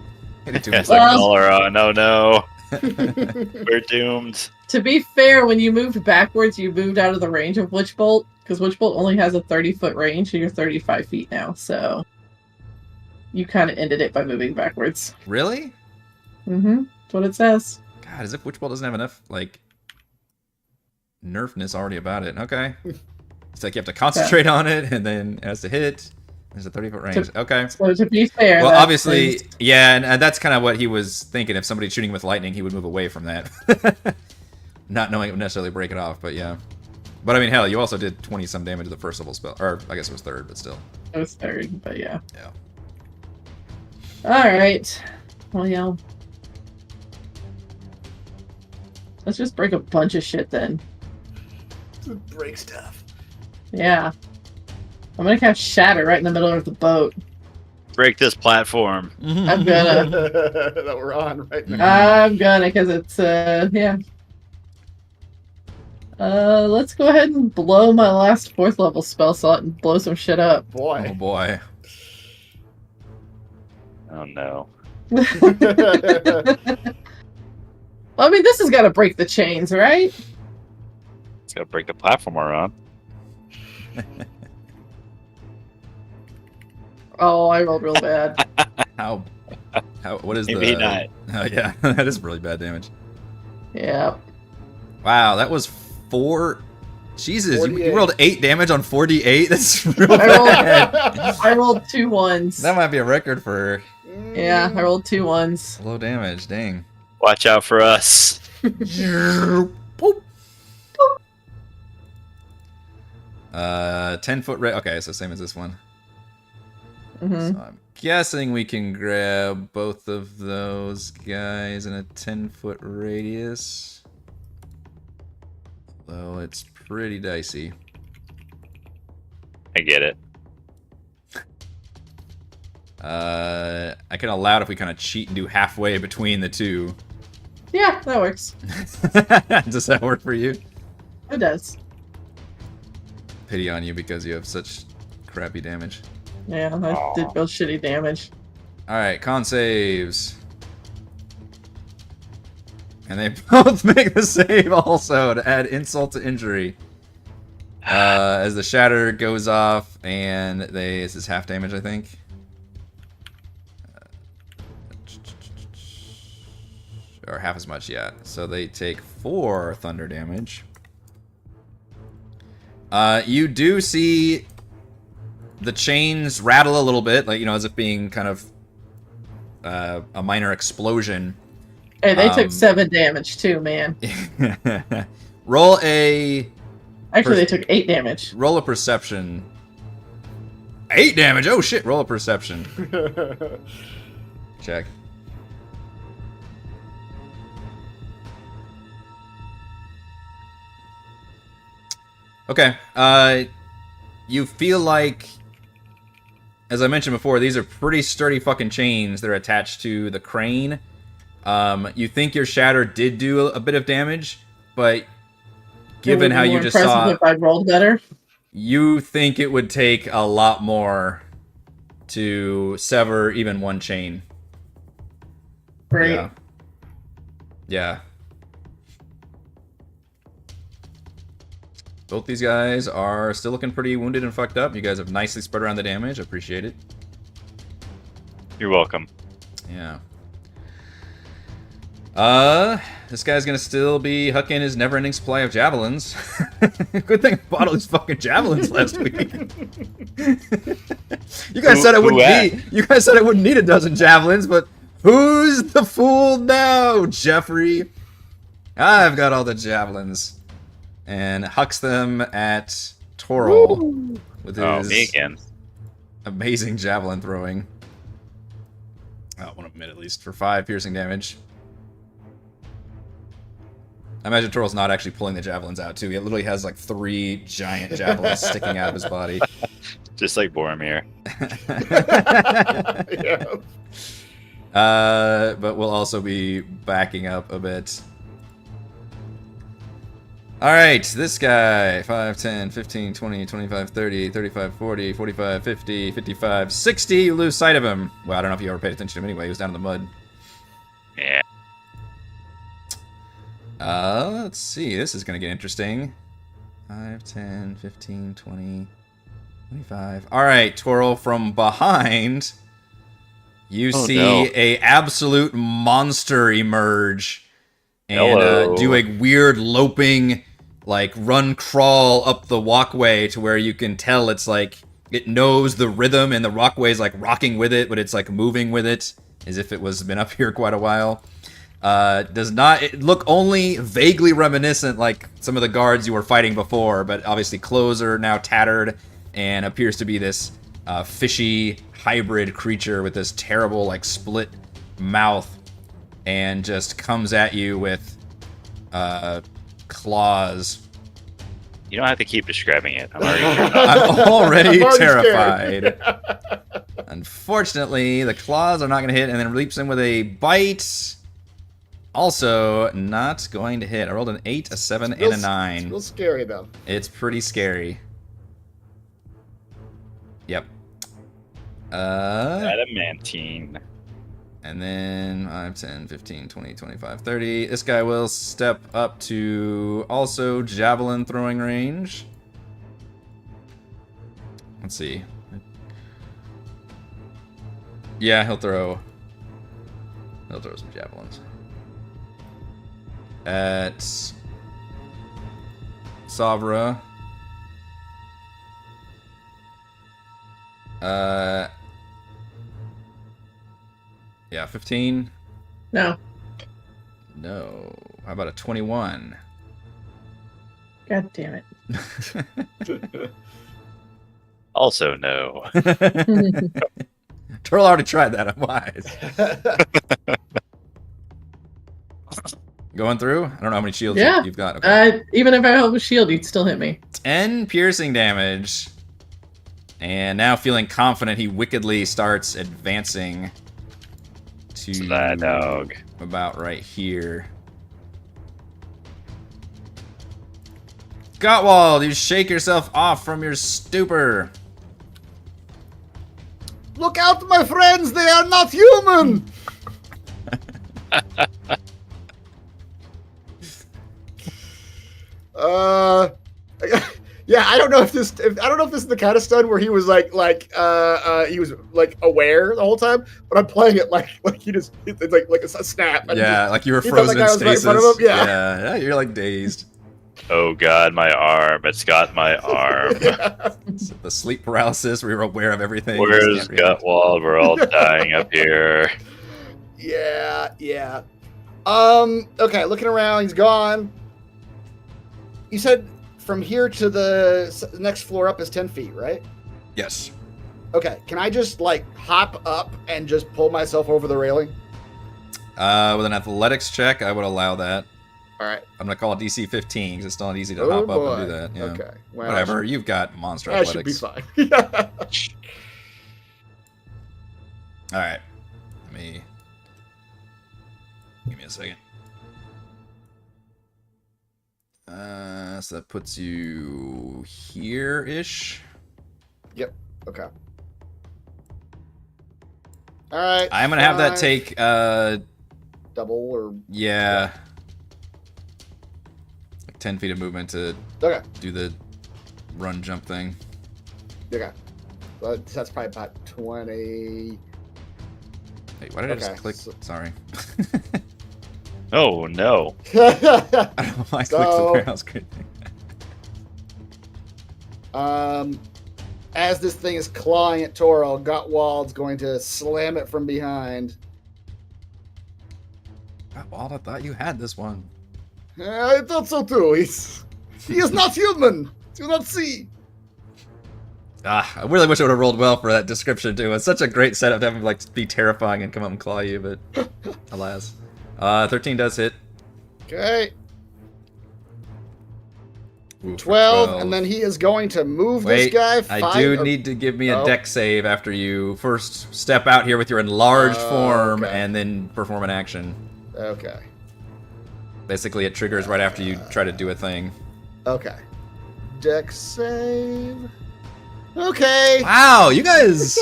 Hit it Yes, too much. like collar on. No. We're doomed. To be fair, when you moved backwards, you moved out of the range of Witch Bolt, because Witch Bolt only has a 30-foot range, and you're 35 feet now, so you kind of ended it by moving backwards. Really? Mm-hmm. That's what it says. God, as if Witch Bolt doesn't have enough, like, nerfness already about it. Okay. It's like you have to concentrate on it, and then it has to hit. There's a 30-foot range. Okay. So to be fair, Well, that obviously, is- yeah, and that's kind of what he was thinking. If somebody's shooting with lightning, he would move away from that. Not knowing it would necessarily break it off, but yeah. But I mean, hell, you also did 20-some damage to the first level spell. Or, I guess it was 3rd, but still. it was 3rd, but yeah. Yeah. Alright. Well, yeah. Let's just break a bunch of shit then. break stuff. Yeah. I'm gonna cast Shatter right in the middle of the boat. Break this platform. I'm gonna. That we're on right now. I'm gonna, because it's, yeah. Let's go ahead and blow my last 4th level spell slot and blow some shit up. Oh, Boy. boy. Oh no. I mean, this has got to break the chains, right? It's gonna break the platform we're on. Oh, I rolled real bad. How What is Maybe the... not. Oh, yeah, that is really bad damage. Yeah. Wow, that was 4... Jesus, you 48. rolled 8 damage on 4d8? That's real I rolled- bad. I rolled 2 1s. That might be a record for Yeah, I rolled 2 1s. low damage. Dang. Watch out for us. Boop. 10-foot radius. Okay, so same as this one. Mm-hmm. So I'm guessing we can grab both of those guys in a 10-foot radius. Though it's pretty dicey. I get it. I can allow it if we kind of cheat and do halfway between the two. Yeah, that works. Does that work for you? It does. Pity on you because you have such crappy damage. Yeah, I did both shitty damage. Alright, con saves. And they both make the save also to add insult to injury. As the shatter goes off and this is half damage, I think. Or half as much, yeah. So they take 4 thunder damage. You do see the chains rattle a little bit, like, you know, as if being kind of a minor explosion. Hey, they took 7 damage too, man. Roll a... Actually, they took 8 damage. Roll a perception. 8 damage? Oh shit, roll a perception. Check. Okay, you feel like, as I mentioned before, these are pretty sturdy fucking chains that are attached to the crane. You think your shatter did do a bit of damage, but given how you just saw, if I rolled better, you think it would take a lot more to sever even one chain. Great. Yeah. Yeah. Both these guys are still looking pretty wounded and fucked up. You guys have nicely spread around the damage. Appreciate it. You're welcome. Yeah. This guy's gonna still be hucking his never-ending supply of javelins. Good thing I bought all these fucking javelins last week. You guys said I wouldn't need. You guys said I wouldn't need a dozen javelins, but who's the fool now, Jeffrey? I've got all the javelins, and hucks them at Toril with his me again. amazing javelin throwing. One of them at least for 5 piercing damage. I imagine Toril's not actually pulling the javelins out, too. He literally has, like, 3 giant javelins sticking out of his body. Just like Boromir. Yeah. But we'll also be backing up a bit. Alright, this guy. 5, 10, 15, 20, 25, 30, 35, 40, 45, 50, 55, 60. You lose sight of him. Well, I don't know if you ever paid attention to him anyway. He was down in the mud. Yeah. Let's see. This is going to get interesting. 5, 10, 15, 20, 25. Alright, Toril, from behind, you see a absolute monster emerge and do a weird loping, like, run crawl up the walkway to where you can tell it's like it knows the rhythm and the walkway's like rocking with it, but it's like moving with it as if it was been up here quite a while. Does not look only vaguely reminiscent like some of the guards you were fighting before, but obviously clothes are now tattered and appears to be this fishy hybrid creature with this terrible like split mouth, and just comes at you with claws. You don't have to keep describing it. I'm I'm already already I'm already terrified. Unfortunately, the claws are not going to hit, and then leaps in with a bite. Also, not going to hit. I rolled an 8, a 7, and a 9. It's real scary, though. It's pretty scary. Yep. Adamantine. And then 5, 10, 15, 20, 25, 30. This guy will step up to also javelin throwing range. Let's see. Yeah, he'll throw He'll throw some javelins. At Savra. Yeah, 15. No. No. How about a 21? God damn it. Also, no. Turtle already tried that. I'm wise. Going through? I don't know how many shields Yeah. you've got. Okay. Even if I hold a shield, you'd still hit me. 10 piercing damage. And now feeling confident, he wickedly starts advancing to That dog. about right here. Gottwald, you shake yourself off from your stupor. Look out, my friends! They are not human. Yeah, I don't know if this is the kind of stun where he was he was like aware the whole time, but I'm playing it like he just it's like a snap. And Yeah, like you were he thought frozen that in guy was right in stasis. front of him, yeah. Yeah, you're like dazed. Oh god, my arm. It's got my arm. It's the sleep paralysis where you're aware of everything. You just Where's can't react. Gutwald? We're all dying up here. Yeah. Okay, looking around, he's gone. You said from here to the next floor up is 10 feet, right? Yes. Okay, can I just like hop up and just pull myself over the railing? With an athletics check, I would allow that. All right. I'm gonna call it DC 15 because it's not easy to Oh, hop boy. up and do that. Yeah. Okay. Well, Whatever. You've got monster I should be athletics. fine. All right. Give me a second. So that puts you here-ish. Yep. Okay. All right. I'm gonna have that 5, take. double or Yeah. Like 10 feet of movement to okay. do the run jump thing. Okay. Well, that's probably about 20. Wait, why did I just Okay, click? so- Sorry. Oh no. I don't know why I clicked So- the warehouse grid thing. As this thing is clawing at Toro, Gottwald's going to slam it from behind. Wald, I thought you had this one. I thought so too. He is not human. Do not see. I really wish I would have rolled well for that description too. It's such a great setup to have him like be terrifying and come up and claw you, but alas. 13 does hit. Okay. Ooh, 12, and then he is going to move Wait, this guy. I do need to give me a Oh. deck save after you first step out here with your enlarged form okay. and then perform an action. Okay. Basically, it triggers right after you try to do a thing. Okay. Deck save. Okay. Wow, you guys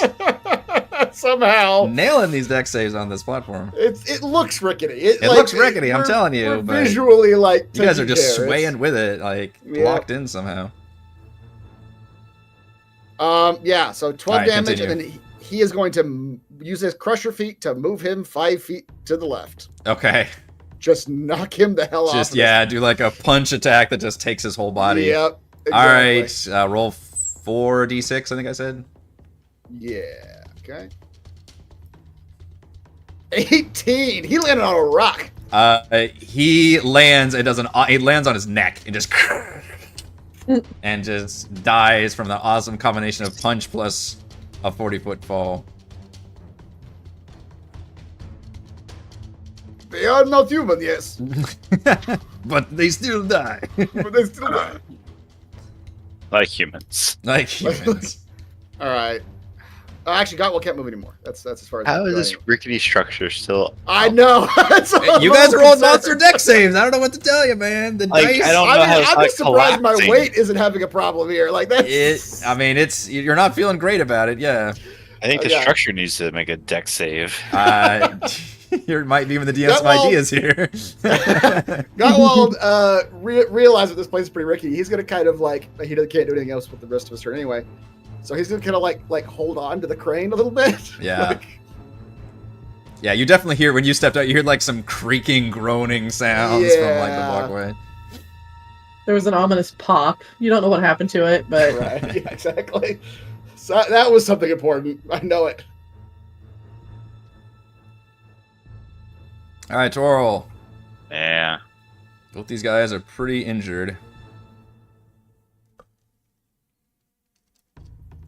Somehow. nailing these deck saves on this platform. It looks rickety. It looks rickety, I'm we're- telling you, we're but visually like You guys are taking just care. swaying with it, like Yeah. locked in somehow. Yeah. So 12 Alright, damage, continue. and then he is going to use his crusher feet to move him 5 feet to the left. Okay. Just knock him the hell off. Just of yeah, do like a punch attack that just takes his whole this. body. Yep. All exactly. right, roll 4d6. I think I said. Yeah. Okay. 18. He landed on a rock. He lands and it lands on his neck and just and just dies from the awesome combination of punch plus a 40-foot fall. They are not human, yes, But they still die. but they still die. Like humans. Like humans. All right. Actually, Gotwell can't move anymore. That's as far as. How is going. this rickety structure still? I know. That's what I'm You guys a are rolling little monster concerned. deck saves. I don't know what to tell you, man. The Like, dice. I don't know I how mean, it's I'm not just surprised my collapsing. weight isn't having a problem here. Like that. I mean, you're not feeling great about it. Yeah. I think the Yeah. structure needs to make a deck save. You might be giving the DM some Gotwald- ideas here. Gotwald realized that this place is pretty rickety. He's gonna kind of like can't do anything else with the rest of his turn anyway. So he's gonna kind of like hold on to the crane a little bit. Yeah. Like, Yeah, you definitely hear, when you stepped out, you heard like some creaking, groaning sounds from like the Yeah. walkway. There was an ominous pop. You don't know what happened to it, but Right, yeah, exactly. So that was something important. I know it. Alright, Torl. Yeah. Both these guys are pretty injured.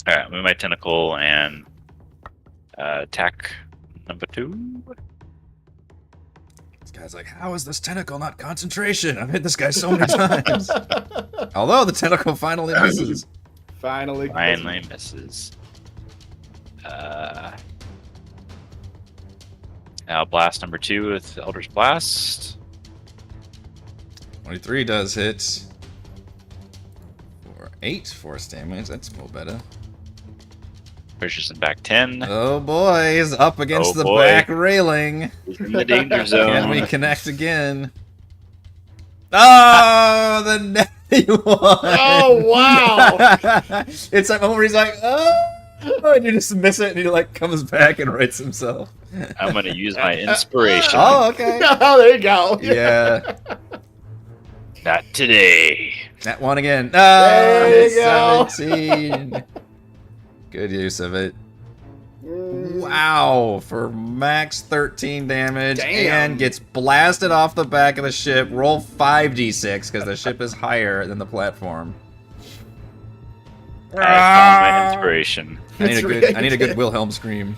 Alright, move my tentacle and attack number 2. This guy's like, how is this tentacle not concentration? I've hit this guy so many times. Although the tentacle finally misses. Finally Misses. Now blast number 2 with Elder's Blast. 23 does hit. For 8 force damage. That's a little better. Pushes him back 10. Oh boy, he's up against Oh, the boy. back railing. He's in the danger Can zone. we connect again? Oh, the natty one! Oh, wow! It's that moment where he's like, oh, and you just miss it, and he like comes back and writes himself. I'm gonna use my inspiration. Oh, okay. Oh, there you go. Yeah, Not today. that one again. There you go. 17. Good use of it. Mm. Wow, for max 13 damage, Damn. and gets blasted off the back of the ship. Roll 5d6 because the ship is higher than the platform. I found my inspiration. I need a That's good. right. I need a good Wilhelm scream.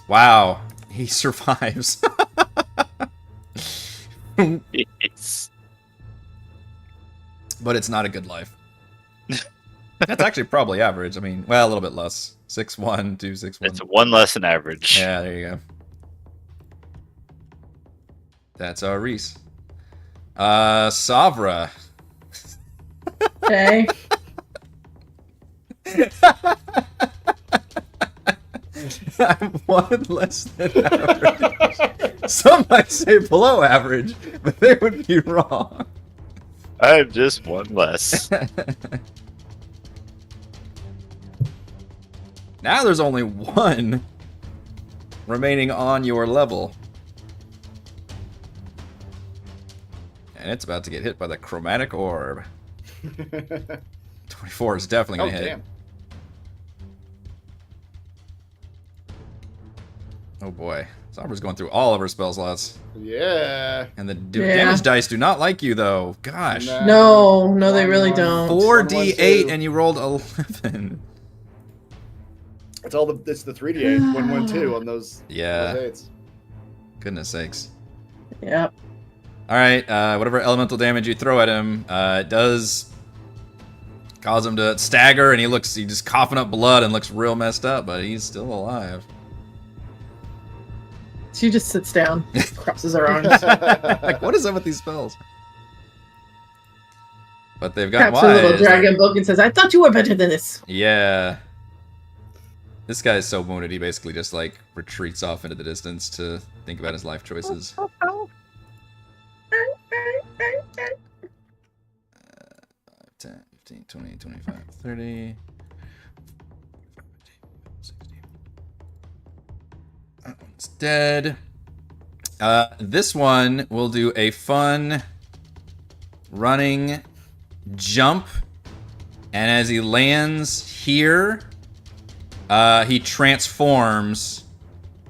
Wow, he survives. It's But it's not a good life. That's actually probably average. I mean, well, a little bit less. 6-1, 2-6-1. it's 1 less than average. Yeah, there you go. That's our Reese. Savra. okay. I'm 1 less than average. Some might say below average, but they would be wrong. I'm just 1 less. Now there's only 1 remaining on your level. And it's about to get hit by the chromatic orb. 24 is definitely Oh, going to hit. damn. Oh boy. Sombra's going through all of her spell slots. Yeah. And the Yeah. damage dice do not like you, though. Gosh. No, they really don't. 4d8 and you rolled 11. It's all the. It's the 3d8, 1, 1, 2 on those. Yeah. Those eights. Goodness sakes. Yep. Alright, whatever elemental damage you throw at him, it does cause him to stagger, and he's just coughing up blood and looks real messed up, but he's still alive. She just sits down, crosses her arms. Like, what is up with these spells? But they've got Grabs her little wise. dragon book and says, "I thought you were better than this." Yeah. This guy is so wounded, he basically just, like, retreats off into the distance to think about his life choices. 10, 15, 20, 25, 30. 60. That one's dead. This one will do a fun running jump. And as he lands here, he transforms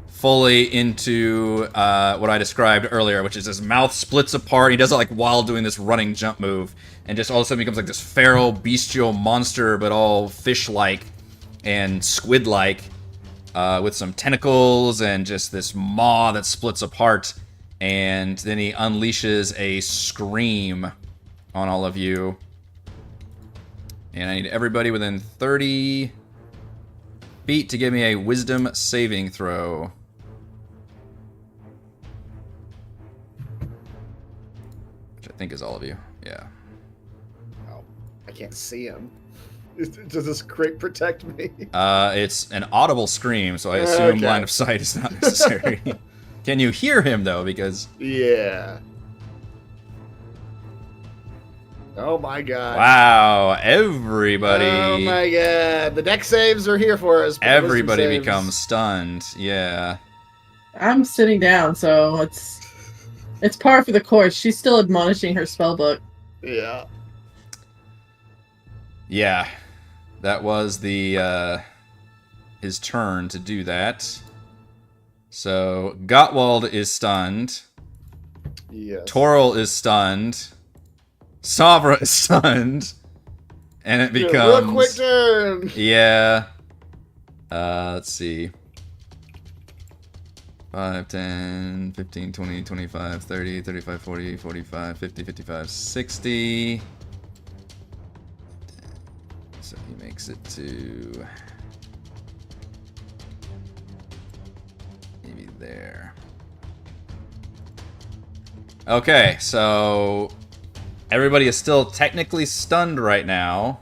fully into what I described earlier, which is his mouth splits apart. He does it like while doing this running jump move, and just all of a sudden becomes like this feral, bestial monster, but all fish-like and squid-like, with some tentacles and just this maw that splits apart. And then he unleashes a scream on all of you. And I need everybody within 30 feet to give me a wisdom saving throw. Which I think is all of you. Yeah. Oh, I can't see him. Does this crate protect me? It's an audible scream, so I assume Okay. line of sight is not necessary. Can you hear him, though? Because... Yeah. Oh my god. Wow, everybody. Oh my god. The deck saves are here for us. but the wisdom Everybody saves- becomes stunned. Yeah. I'm sitting down, so it's par for the course. She's still admonishing her spellbook. Yeah. Yeah. That was the his turn to do that. So Gottwald is stunned. Yes. Toril is stunned. Savra is stunned. And it Yeah, becomes... real quick turn. Yeah. Let's see. 5, 10, 15, 20, 25, 30, 35, 40, 45, 50, 55, 60. So he makes it to... maybe there. Okay, so... everybody is still technically stunned right now.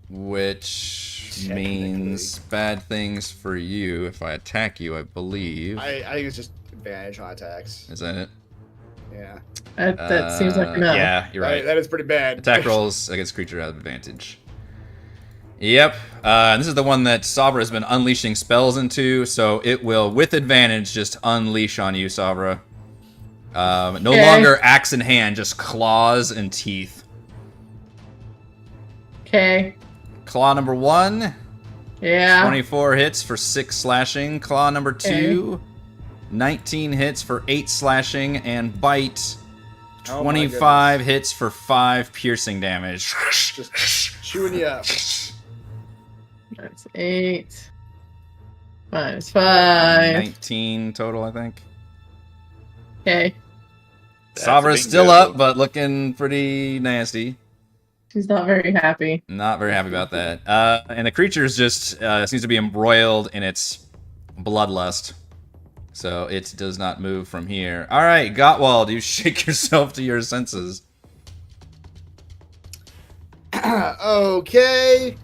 Which means bad things for you if I attack you, I believe. I think it's just advantage on attacks. Is that it? Yeah. That seems like no. Yeah, you're right. That is pretty bad. Attack rolls against creature have advantage. Yep. And this is the one that Savra has been unleashing spells into, so it will, with advantage, just unleash on you, Savra. No longer axe in hand, just claws and teeth. Okay. Claw number 1. Yeah. 24 hits for 6 slashing. Claw number 2. 19 hits for 8 slashing. And bite. Oh my 25 hits for 5 piercing damage. Just chewing you up. That's 8. Minus 5. 19 total, I think. Okay. That's a Savra's big still total. up, but looking pretty nasty. She's not very happy. Not very happy about that. And the creature's just seems to be embroiled in its bloodlust. So it does not move from here. All right, Gottwald, you shake yourself to your senses. Okay.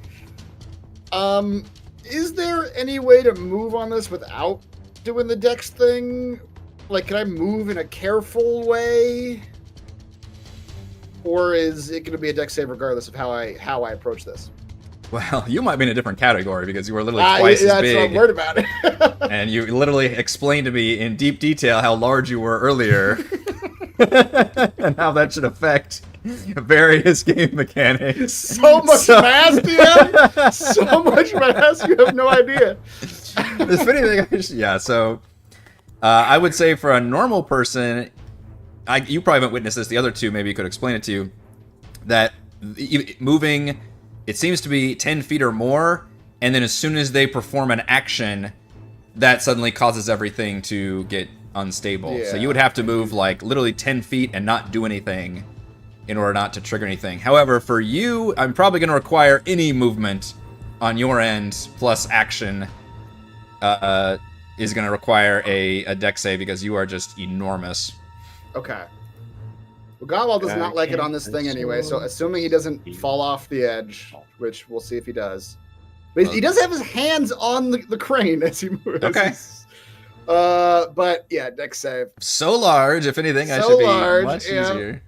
Is there any way to move on this without doing the dex thing? Like, can I move in a careful way? Or is it going to be a dex save regardless of how I approach this? Well, you might be in a different category because you were literally twice as that's big. what I'm worried about it. And you literally explained to me in deep detail how large you were earlier. And how that should affect various game mechanics. So much mass, DM! So much mass, you have no idea. The funny thing, yeah, so I would say for a normal person, you probably haven't witnessed this, the other two maybe could explain it to you, that moving, it seems to be 10 feet or more, and then as soon as they perform an action, that suddenly causes everything to get unstable. So Yeah. you would have to move like literally 10 feet and not do anything in order not to trigger anything. However, for you, I'm probably going to require any movement on your end plus action is going to require a dex save because you are just enormous. Okay. Well, Godwall does not like it on this thing anyway, so assuming he doesn't fall off the edge, which we'll see if he does. But he does have his hands on the crane as he moves. Okay. But yeah, dex save. So large, if anything, I So should be large, much yeah. easier.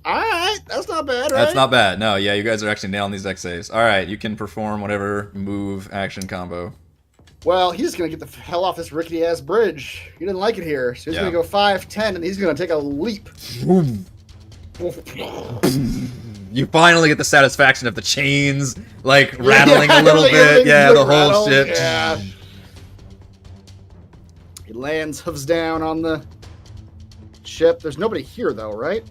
All right, that's not bad, right? That's not bad. No, yeah, you guys are actually nailing these dex saves. All right, you can perform whatever move action combo. Well, he's gonna get the hell off this rickety ass bridge. He didn't like it here, so he's Yeah. gonna go 5, 10, and he's gonna take a leap. You finally get the satisfaction of the chains, like, rattling a little like, bit. everything's, Yeah, like, the whole rattled, ship. Yeah. He lands, hooves down on the ship. There's nobody here, though, right?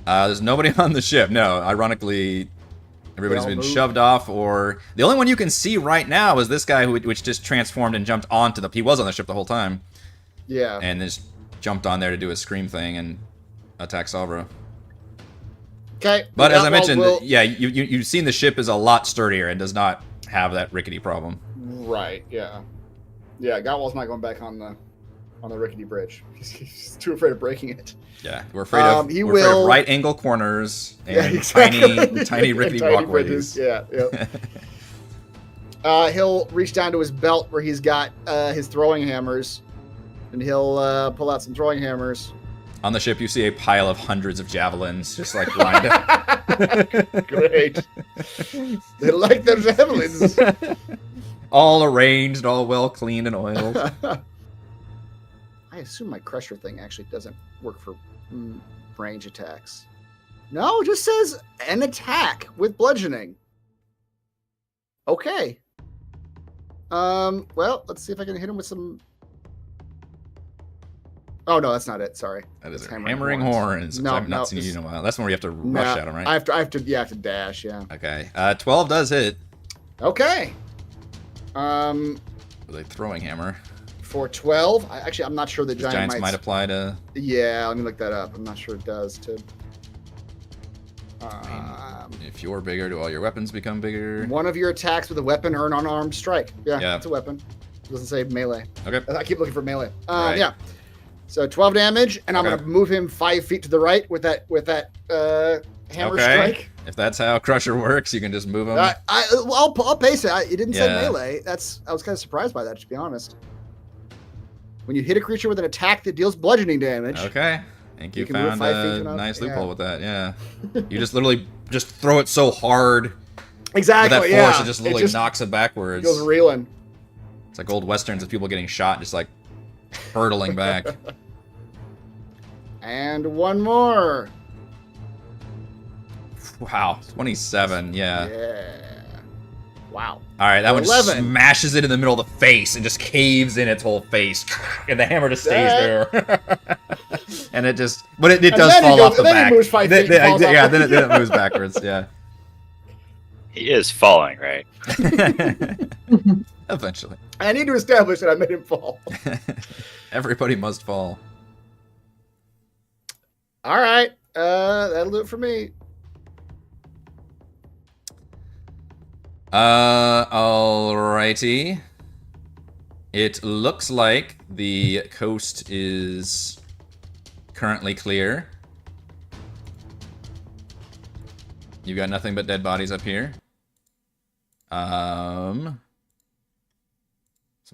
There's nobody on the ship. No, ironically, everybody's They all been moved. shoved off, or... The only one you can see right now is this guy which just transformed and jumped onto the... He was on the ship the whole time, Yeah. and just jumped on there to do his scream thing and attack Salvra. Okay. But as I Outlaw mentioned, will- yeah, you've seen the ship is a lot sturdier and does not have that rickety problem. Right. Yeah. Yeah. Gotwall's not going back on the rickety bridge. He's too afraid of breaking it. Yeah, we're afraid of He we're afraid will- of right angle corners and Yeah, exactly. tiny rickety Tiny walkways. bridges, yeah. Yep. He'll reach down to his belt where he's got his throwing hammers, and he'll pull out some throwing hammers. On the ship, you see a pile of hundreds of javelins just like lined up. Great. They like their javelins. All arranged, all well cleaned and oiled. I assume my crusher thing actually doesn't work for range attacks. No, it just says an attack with bludgeoning. Okay. Well, let's see if I can hit him with some. Oh no, that's not it. Sorry. That is It's hammering horns. No, I've not seen you in a while. That's when where you have to rush at him, right? I have to dash. Yeah. Okay. 12 does hit Okay. with a throwing hammer. For 12, I'm not sure the Does giant might apply to. Yeah, let me look that up. I'm not sure it does to. If you're bigger, do all your weapons become bigger? One of your attacks with a weapon earn unarmed strike. Yeah, it's a weapon. It doesn't say melee. Okay. I keep looking for melee. Right. Yeah. So 12 damage, and I'm Okay. gonna move him 5 feet to the right with that hammer strike. If that's how Crusher works, you can just move him. I'll pace it. It didn't say Yeah. melee. I was kind of surprised by that, to be honest. When you hit a creature with an attack that deals bludgeoning damage. Okay. I think you You can move found 5 feet a to another- nice yeah. loophole with that. Yeah. You just literally just throw it so hard Exactly. with that force, Yeah. it just literally knocks it backwards. Goes reeling. It's like old westerns of people getting shot, just like hurtling back. And one more. Wow, 27. Yeah. Yeah. Wow. All right, that one 11. smashes it in the middle of the face and just caves in its whole face, and the hammer just stays there. And it just, but it does then it fall goes- off the then it back. moves 5 feet and falls off. Yeah, then it moves backwards. Yeah. He is falling, right? Eventually, I need to establish that I made him fall. everybody must fall. All right. That'll do it for me. Alrighty. It looks like the coast is currently clear. You've got nothing but dead bodies up here. So I'm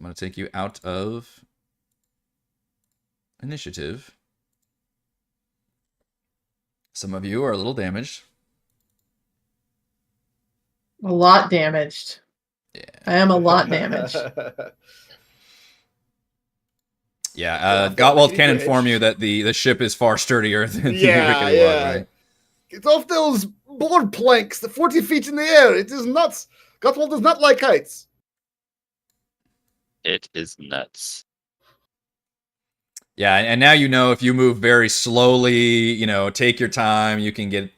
going to take you out of initiative. Some of you are a little damaged. A lot damaged. Yeah. I am a lot damaged. Yeah, Gottwald can inform you that the ship is far sturdier than the rickety one, right? Get off those board planks, the 40 feet in the air. It is nuts. Gottwald does not like heights. It is nuts. Yeah, and now you know if you move very slowly, take your time, you can get,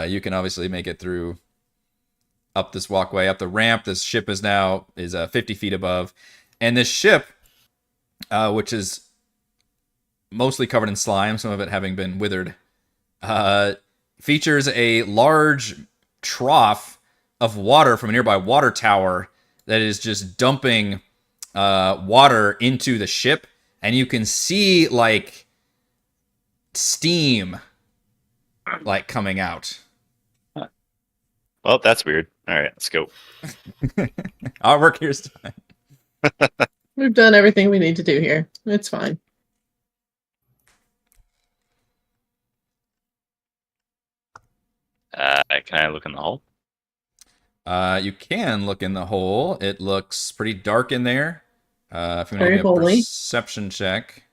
you can obviously make it through up this walkway, up the ramp. This ship is 50 feet above. And this ship, which is mostly covered in slime, some of it having been withered, features a large trough of water from a nearby water tower that is just dumping water into the ship. And you can see, like, steam, like, coming out. Well, that's weird. All right, let's go. Our work here's done. We've done everything we need to do here. It's fine. Can I look in the hole? You can look in the hole. It looks pretty dark in there. If you want Very to make a holy. perception check.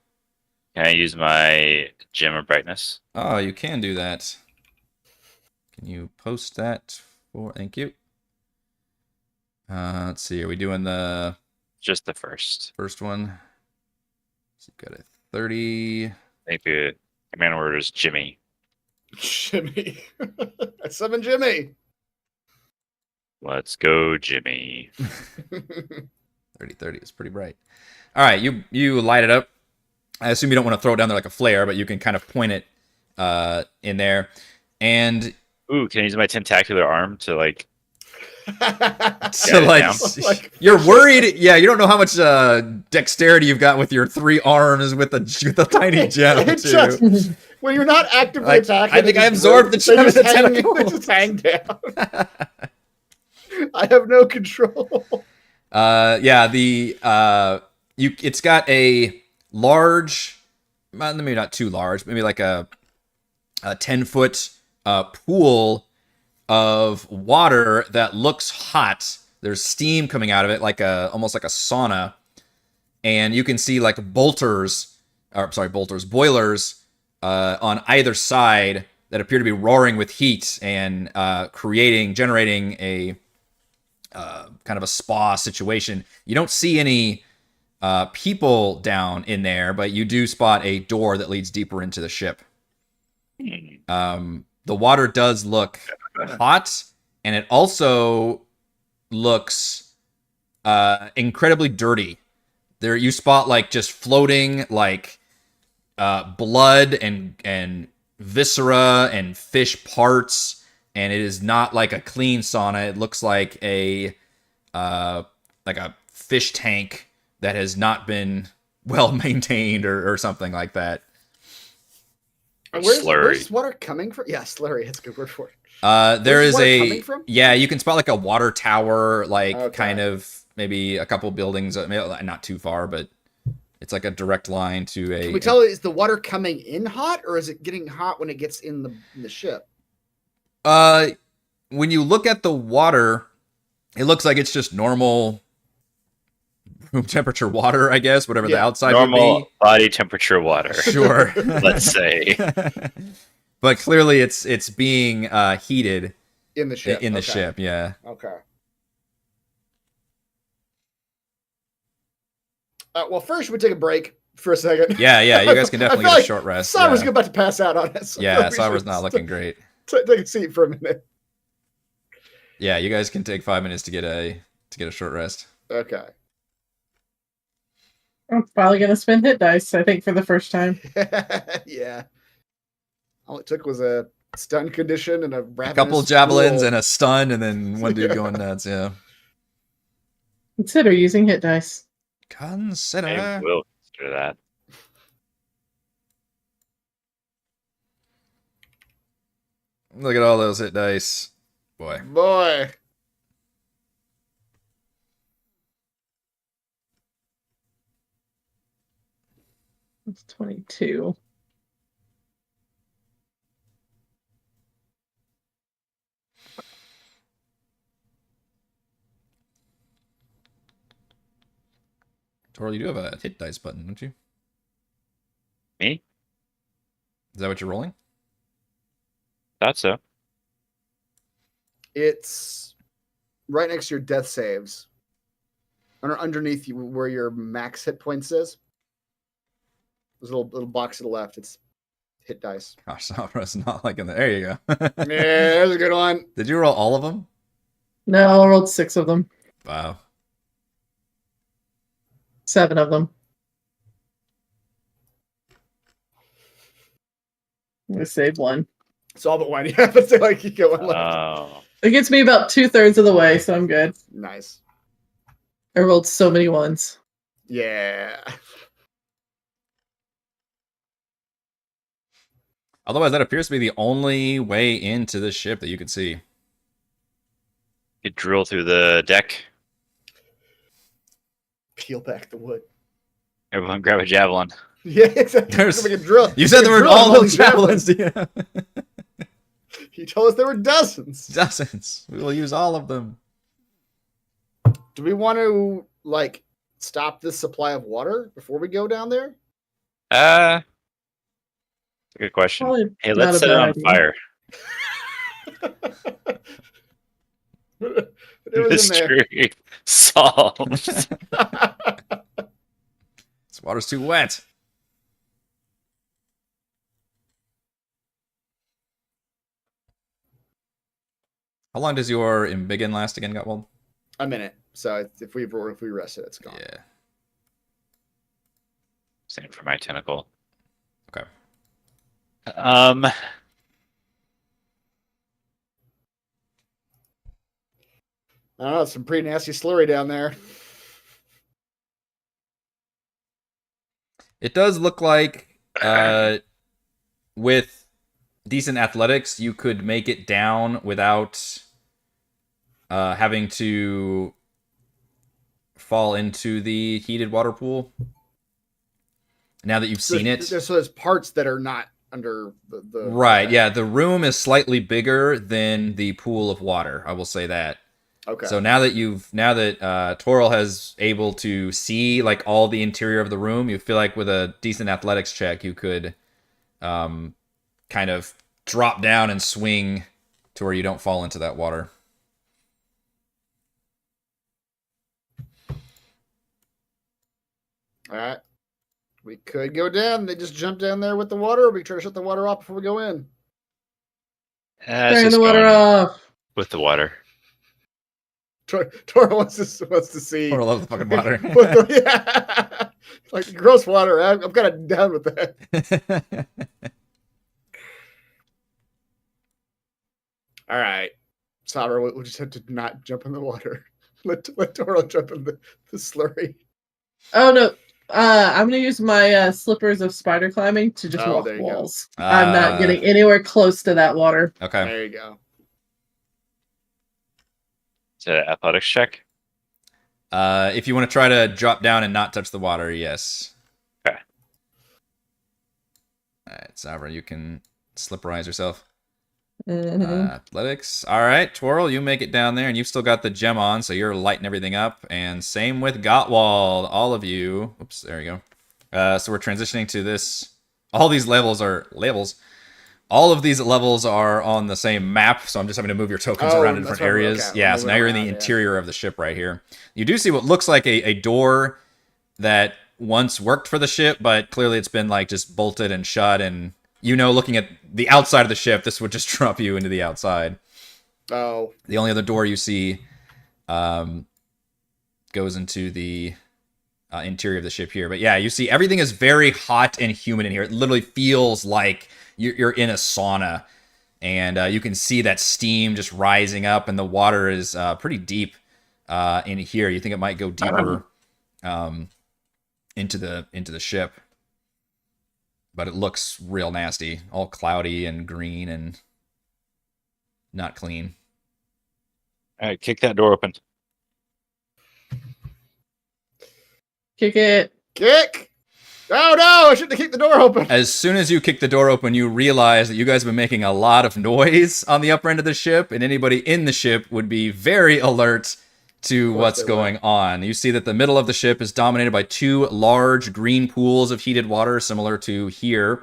Can I use my gem of brightness? Oh, you can do that. Can you post that for? Thank you. Let's see. Are we doing the Just the first. first one? So you've got a 30. I think the command word is Jimmy. Jimmy. I summon Jimmy. Let's go, Jimmy. 30 is pretty bright. All right, you light it up. I assume you don't want to throw it down there like a flare, but you can kind of point it in there. And Ooh, can I use my tentacular arm to like? so, it like, down. you're worried. Yeah, you don't know how much dexterity you've got with your 3 arms with the tiny gem It too. just- when you're not actively Like, attacking, I think they I just- absorbed the they gem just in the hang- tentacle. They just hang down. I have no control. Yeah, it's got a large maybe not too large, maybe like a 10-foot pool of water that looks hot. There's steam coming out of it, like almost like a sauna, and you can see like boilers on either side that appear to be roaring with heat and generating a kind of a spa situation. You don't see any people down in there, but you do spot a door that leads deeper into the ship. The water does look hot, and it also looks incredibly dirty. There, you spot like just floating like blood and viscera and fish parts, and it is not like a clean sauna. It looks like a fish tank that has not been well maintained or something like that. Where's Slurry. this water coming from? Yeah, slurry. That's a good word for it. There Where's is water a coming from? yeah. You can spot like a water tower, like Okay. kind of maybe a couple buildings, maybe not too far, but it's like a direct line to a. Can we tell, is the water coming in hot, or is it getting hot when it gets in the ship? When you look at the water, it looks like it's just normal room temperature water, I guess, whatever the Yeah, outside Normal would body temperature water. be. Sure. Let's say. But clearly it's being heated In the ship. in the Okay. ship, yeah. Okay. Well, first we take a break for a second. Yeah, you guys can I definitely feel get a like short rest. Cyber's Yeah, about to pass out on us. yeah, Cyber's not looking great. Take a seat for a minute. Yeah, you guys can take 5 minutes to get a short rest. Okay. I'm probably gonna spend hit dice, I think, for the first time. Yeah. All it took was a stun condition and a A couple ravenous javelins drool. and a stun, and then one dude Yeah. going nuts. Yeah. Consider using hit dice. Consider. I will consider that. Look at all those hit dice, boy. Boy. It's 22. Dory, you do have a hit dice button, don't you? Me? Is that what you're rolling? Thought so. It's right next to your death saves. Underneath you, where your max hit points is. There's a little box to the left. It's hit dice. Gosh, it's not like in the. There you go. Yeah, there's a good one. Did you roll all of them? No, I rolled 6 of them. Wow. 7 of them. I saved one. It's all but one. Yeah, but still, like you get one left. Oh. It gets me about 2/3 of the way, so I'm good. Nice. I rolled so many ones. Yeah. Otherwise, that appears to be the only way into the ship that you can see. You drill through the deck. Peel back the wood. Everyone grab a javelin. Yeah, exactly. There's- We can drill. You said we there can were drill all them those javelins. Yeah. He told us there were dozens. Dozens. We will use all of them. Do we want to like stop this supply of water before we go down there? Good question. Probably Hey, not let's a set it bad on idea. fire. Whatever's in there. Mystery solved. This water's too wet. How long does your embiggen last again, Gottwald? A minute. So if we rest it, it's gone. Yeah. Same for my tentacle. Okay. I don't know. It's some pretty nasty slurry down there. It does look like with decent athletics, you could make it down without having to fall into the heated water pool. Now that you've seen it. So there's parts that are not under the Right, okay. yeah. The room is slightly bigger than the pool of water. I will say that. Okay. So now that Toril has able to see like all the interior of the room, you feel like with a decent athletics check, you could kind of drop down and swing to where you don't fall into that water. All right. We could go down. They just jump down there with the water. Or we try to shut the water off before we go in. It's Turn just the water going off. with the water. Tora wants to see. Toril loves the fucking water. Yeah. Like gross water. I'm kind of down with that. All right. Sabra, we'll just have to not jump in the water. Let Tora jump in the slurry. Oh no. I'm gonna use my slippers of spider climbing to just walk there you walls. go. I'm not getting anywhere close to that water. Okay. There you go. Is it an athletics check? If you want to try to drop down and not touch the water, yes. Okay. All right, Sabra, you can slipperize yourself. Mhm. Athletics. All right, Twirl, you make it down there, and you've still got the gem on, so you're lighting everything up. And same with Gottwald, all of you. Oops, there you go. So we're transitioning to this. All these levels are levels. All of these levels are on the same map, so I'm just having to move your tokens around in different areas. Okay. Yeah, so now you're in the interior of the ship right here. You do see what looks like a door that once worked for the ship, but clearly it's been like just bolted and shut, and you know, looking at the outside of the ship, this would just drop you into the outside. Oh. The only other door you see goes into the interior of the ship here. But yeah, you see everything is very hot and humid in here. It literally feels like you're in a sauna. And you can see that steam just rising up, and the water is pretty deep in here. You think it might go deeper into the ship. But it looks real nasty, all cloudy and green and not clean. All right, kick that door open. Kick it. Kick! Oh no! I shouldn't have kicked the door open. As soon as you kick the door open, you realize that you guys have been making a lot of noise on the upper end of the ship, and anybody in the ship would be very alert to what's going on. You see that the middle of the ship is dominated by two large green pools of heated water, similar to here.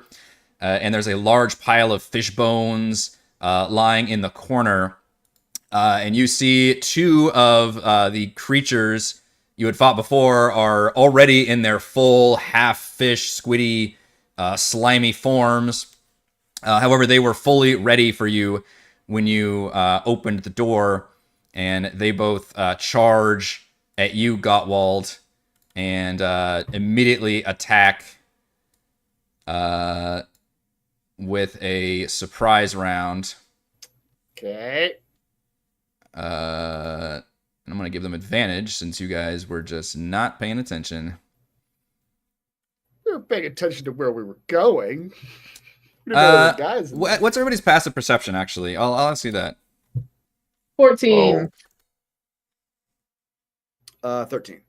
And there's a large pile of fish bones lying in the corner. And you see two of the creatures you had fought before are already in their full half fish, squiddy, slimy forms. However, they were fully ready for you when you opened the door. And they both charge at you, Gottwald, and immediately attack with a surprise round. Okay. And I'm going to give them advantage since you guys were just not paying attention. We were paying attention to where we were going. We didn't know there were guys in there. What's everybody's passive perception, actually? I'll ask you that. 14. 13.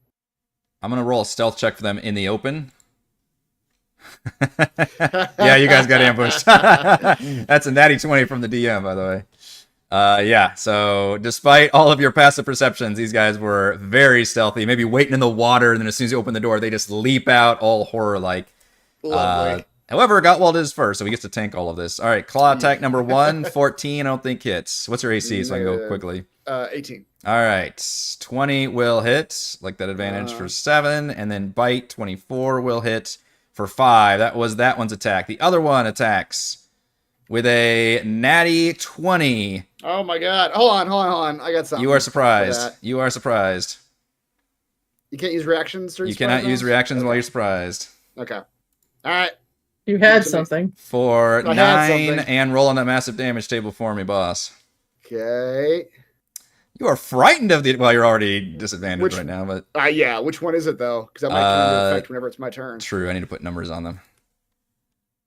I'm going to roll a stealth check for them in the open. Yeah, you guys got ambushed. That's a natty 20 from the DM, by the way. Yeah, so despite all of your passive perceptions, these guys were very stealthy, maybe waiting in the water, and then as soon as you open the door, they just leap out all horror-like. Lovely. However, Gottwald is first, so he gets to tank all of this. All right, claw attack number 1, 14, I don't think hits. What's your AC, so I can go quickly? 18. All right, 20 will hit, like that advantage for 7, and then bite, 24 will hit for 5. That was that one's attack. The other one attacks with a natty 20. Oh my god. Hold on. I got something. You are surprised. You are surprised. You can't use reactions during You cannot use reactions while you're surprised. Okay. All right. You had something. For I 9 had something. and roll on that massive damage table for me, boss. Okay. You are frightened of the... Well, you're already disadvantaged right now, but... Yeah. Which one is it, though? Because that might come into effect whenever it's my turn. True, I need to put numbers on them.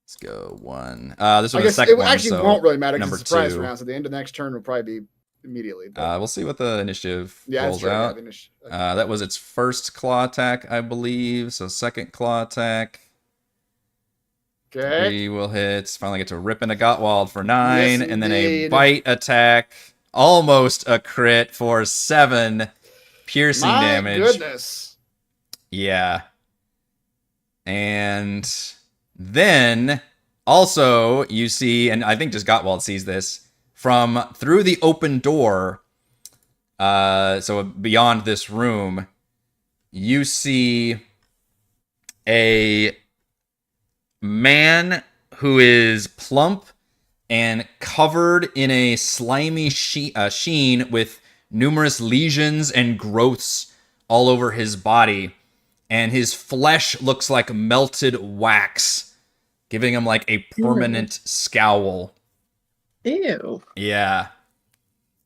Let's go 1. This was I the guess second it one, actually so won't really matter number because it's a surprise 2. round, so the end of the next turn will probably be immediately. But... We'll see what the initiative yeah, rolls true. out. Yeah, That was its first claw attack, I believe. So second claw attack. Okay. 3 will hit. Finally get to rip into Gottwald for 9. Yes, And then a indeed. bite attack. Almost a crit for 7 piercing My damage. goodness. Yeah. And then also you see, and I think just Gottwald sees this, from through the open door, so beyond this room, you see a man who is plump and covered in a slimy sheen with numerous lesions and growths all over his body. And his flesh looks like melted wax, giving him like a permanent scowl. Ew. Yeah.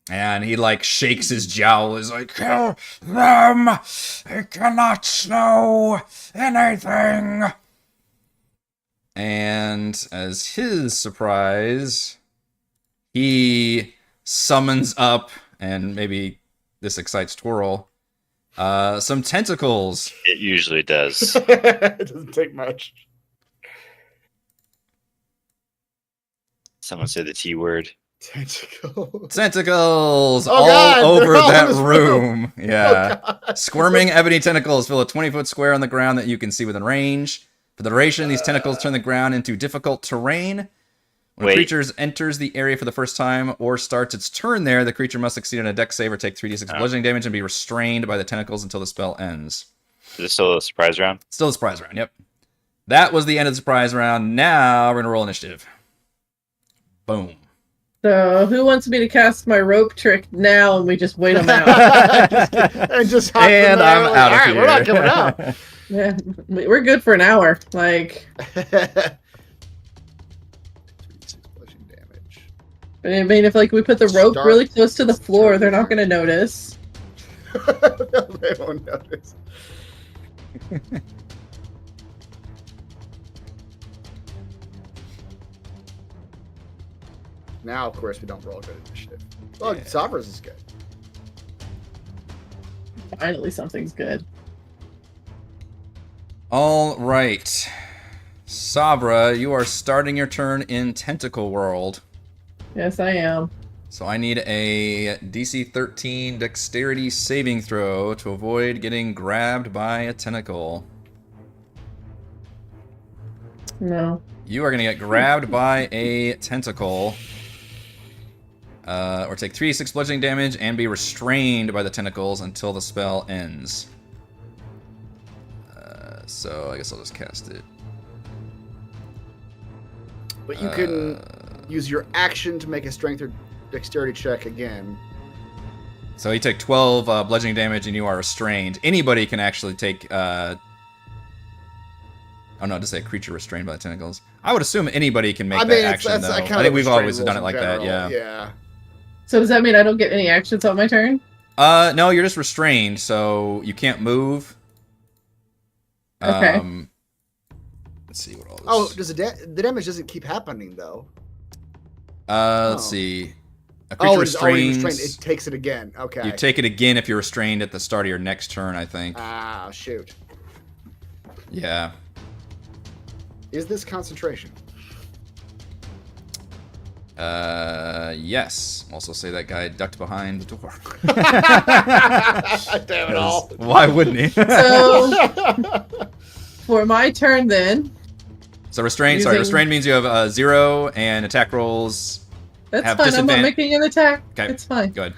And he like shakes his jowl. He's like, kill them! They cannot know anything! And as his surprise, he summons up, and maybe this excites Twirl, some tentacles. It usually does. It doesn't take much. Someone said the T word. Tentacle. Tentacles Oh, all God, they're over all in that this room. Oh, Yeah. God. Squirming ebony tentacles fill a 20-foot square on the ground that you can see within range. For the duration, these tentacles turn the ground into difficult terrain. When a Wait. creature enters the area for the first time or starts its turn there, the creature must succeed on a dex save or take 3d6 bludgeoning damage and be restrained by the tentacles until the spell ends. Is this still a surprise round? Still a surprise round, yep. That was the end of the surprise round. Now we're going to roll initiative. Boom. So who wants me to cast my rope trick now and we just wait them out? And just hop in And there, I'm like, out of "All right, here. we're not coming out." Yeah, we're good for an hour. Like, 3d6 bludgeoning damage. I mean, if like we put the rope Start really close to the this floor, turn. they're not going to notice. They won't notice. Now, of course, we don't roll good initiative. Well, Yeah. Savra's is good. Finally, something's good. All right. Sabra, you are starting your turn in Tentacle World. Yes, I am. So I need a DC 13 dexterity saving throw to avoid getting grabbed by a tentacle. No. You are going to get grabbed by a tentacle. Or take 3d6 bludgeoning damage and be restrained by the tentacles until the spell ends. So I guess I'll just cast it. But you can use your action to make a strength or dexterity check again. So you take 12 bludgeoning damage and you are restrained. Anybody can actually take... Oh no, just say a creature restrained by the tentacles. I would assume anybody can make that action, though. kind I of think we've restraint always rules done it in like general. that, yeah. Yeah. So does that mean I don't get any actions on my turn? No, you're just restrained, so you can't move. Okay. Let's see what all this... Oh, does the damage doesn't keep happening though? Let's see. A creature It's already restrains... restrained. It takes it again. Okay. You take it again if you're restrained at the start of your next turn, I think. Ah, shoot. Yeah. Is this concentration? Yes. Also say that guy ducked behind the door. Damn it all. Why wouldn't he? So for my turn then, So restrained. Sorry, Using- restrained means you have 0 and attack rolls. that's Have fine. I'm not disadvantage- making an attack. Okay. It's fine. Good.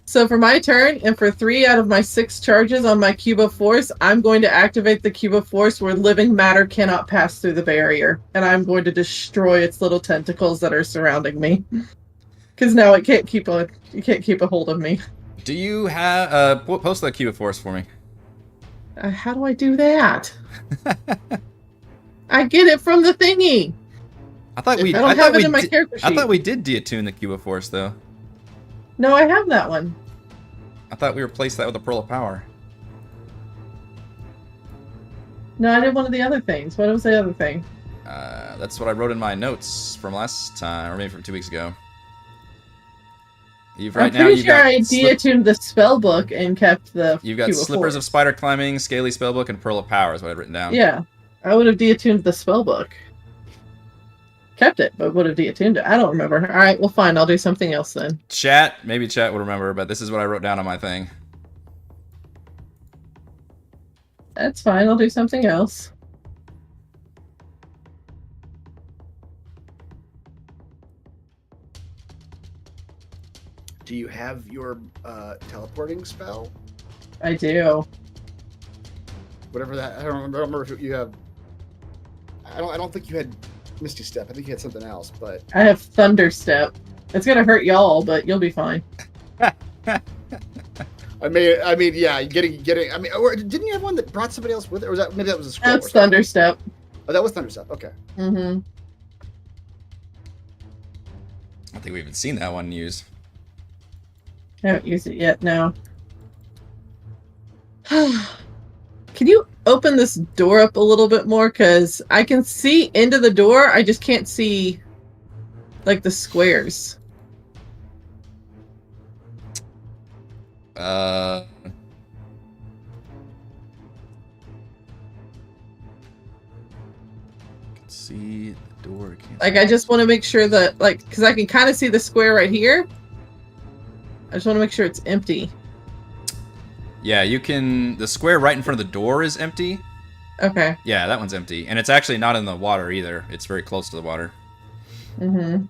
So for my turn, and for 3 out of my 6 charges on my cube of force, I'm going to activate the cube of force where living matter cannot pass through the barrier, and I'm going to destroy its little tentacles that are surrounding me. Because now it can't keep a hold of me. Do you have post that cube of force for me? How do I do that? I get it from the thingy. I thought we. I don't I have thought it we. in my Di- character sheet. I thought we did deattune the cube of force though. No, I have that one. I thought we replaced that with a pearl of power. No, I did one of the other things. What was the other thing? That's what I wrote in my notes from last time, or maybe from 2 weeks ago. You've I'm right now. pretty You've sure got I deattuned the spell book and kept the. You've got cube of slippers force. of spider climbing, scaly spellbook, and pearl of power is what I've written down. Yeah, I would have deattuned the spell book. kept it, but would have deattuned it. I don't remember. All right, well, fine. I'll do something else then. Maybe chat will remember, but this is what I wrote down on my thing. That's fine. I'll do something else. Do you have your teleporting spell? I do. Whatever that. I don't remember if you have. I don't think you had Misty Step. I think you had something else, but I have Thunder Step. It's gonna hurt y'all, but you'll be fine. I mean, yeah, getting. I mean, or didn't you have one that brought somebody else with it? Or was that maybe that was a scroll? That's Thunder Step. Oh, that was Thunder Step. Okay. Mm-hmm. I don't think we've even seen that one used. I haven't used it yet. No. Can you open this door up a little bit more? Because I can see into the door. I just can't see, like, the squares. Can see the door. Can't Like, see. I just want to make sure that, like, because I can kind of see the square right here. I just want to make sure it's empty. Yeah, you can. The square right in front of the door is empty. Okay. Yeah, that one's empty, and it's actually not in the water either. It's very close to the water. Mm-hmm.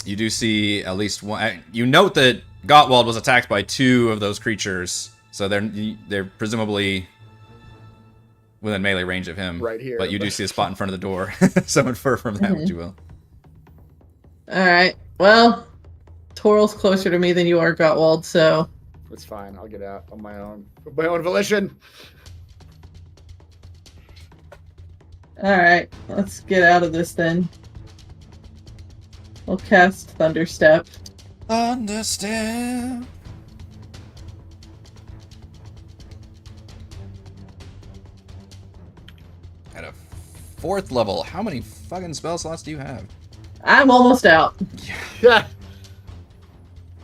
You do see at least one. You note that Gottwald was attacked by 2 of those creatures, so they're presumably within melee range of him. Right here. But you do see a spot in front of the door, so infer from that what you will. All right. Well, Toral's closer to me than you are, Gottwald, so... It's fine. I'll get out on my own volition. All right. Let's get out of this then. We'll cast Thunder Step. Understand. At a 4th level, how many fucking spell slots do you have? I'm almost out. Yeah.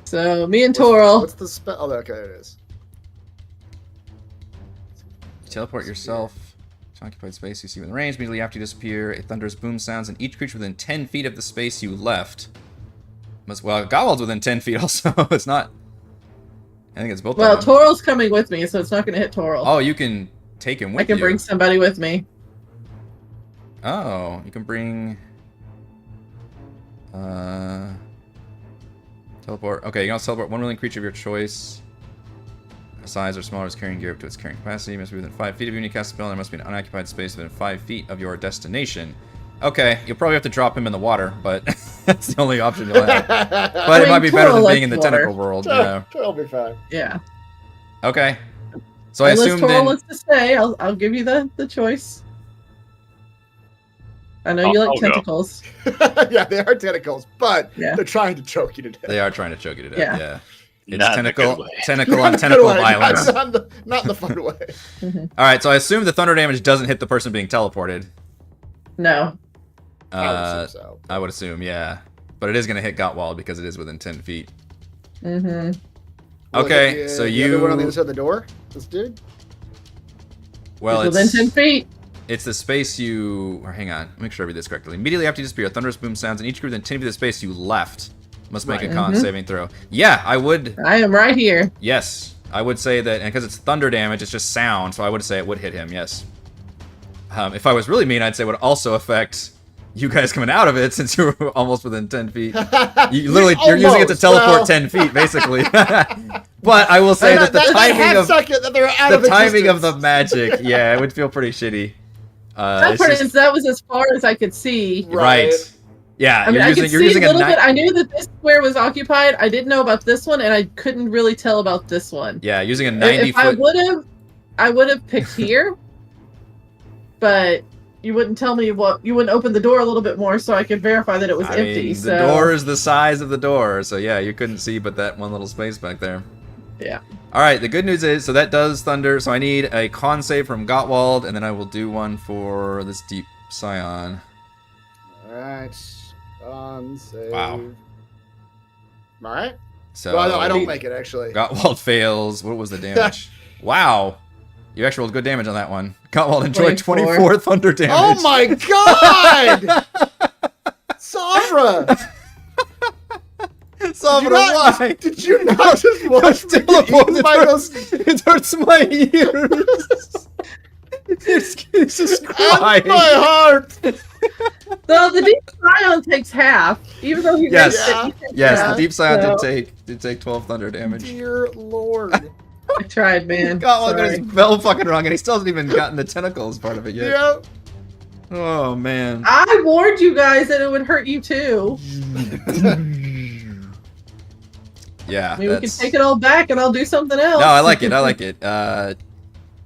So, me and Toral. What's the spell? Oh, okay, there it is. Teleport yourself to occupied space you see within range. Immediately after you disappear, a thunderous boom sounds, and each creature within 10 feet of the space you left well, Gottwald's within 10 feet also. It's not. I think it's both Well, of them. Toral's coming with me, so it's not going to hit Toral. Oh, you can take him with you. I can bring somebody with me. Oh, you can bring. Teleport. Okay, you can also teleport one willing creature of your choice. A size or smaller is carrying gear up to its carrying capacity. It must be within 5 feet of you when you cast a spell, and there must be an unoccupied space within 5 feet of your destination. Okay, you'll probably have to drop him in the water, but that's the only option you'll have. But it might be better than being in the tentacle world. Yeah. That'll be fine. Yeah. Okay. So I Unless assumed Toral then. wants to stay, I'll give you the choice. I know you like I'll go. tentacles. Yeah, they are tentacles, but Yeah. they're trying to choke you to death. They are trying to choke you to death. Yeah. Yeah. It's Not in a good way. tentacle Not on the tentacle good way, violence. not the fun way. All right, so I assume the thunder damage doesn't hit the person being teleported. No. I would assume so. I would assume, yeah. But it is going to hit Gottwald because it is within 10 feet. Mm-hmm. Okay, so the other one on the you... other side of the door. This dude. Well, Within 10 feet. It's the space you... Or hang on, make sure I read this correctly. Immediately after you disappear, a thunderous boom sounds, and each group within 10 feet of the space you left must make Right. a con saving throw. Yeah, I would... I am right here. Yes, I would say that, and because it's thunder damage, it's just sound, so I would say it would hit him, yes. If I was really mean, I'd say it would also affect you guys coming out of it, since you were almost within 10 feet. You're using it to teleport 10 feet, basically. But I will say that the timing of the timing of the magic, yeah, it would feel pretty shitty. That was as far as I could see. Right. Yeah, I mean, I could see a little bit. I knew that this square was occupied. I didn't know about this one, and I couldn't really tell about this one. Yeah, using a 90 If foot. I would have picked here, but you wouldn't tell me what. You wouldn't open the door a little bit more so I could verify that it was empty. Mean, so the door is the size of the door, so yeah, you couldn't see but that one little space back there. Yeah. All right, the good news is, so that does thunder, so I need a con save from Gottwald, and then I will do one for this deep scion. Alright. Con save. Wow. Alright. So Well, no, I don't make it, actually. Gottwald fails. What was the damage? Wow. You actually rolled good damage on that one. Gottwald enjoyed 24. 24 thunder damage. Oh my god! Savra! Savra, why? Did you not just watch me get eaten by those It hurts my ears. Jesus and Christ. my heart? So the deep scion takes half, even though he Yes. raised it, he takes Yes, half, the deep scion so did take 12 thunder damage. Dear Lord. I tried, man. Gottwald got Sorry. his bell fucking wrong, and he still hasn't even gotten the tentacles part of it yet. Yep. Oh man. I warned you guys that it would hurt you too. Yeah. I mean, we can that's... take it all back and I'll do something else. No, I like it. I like it.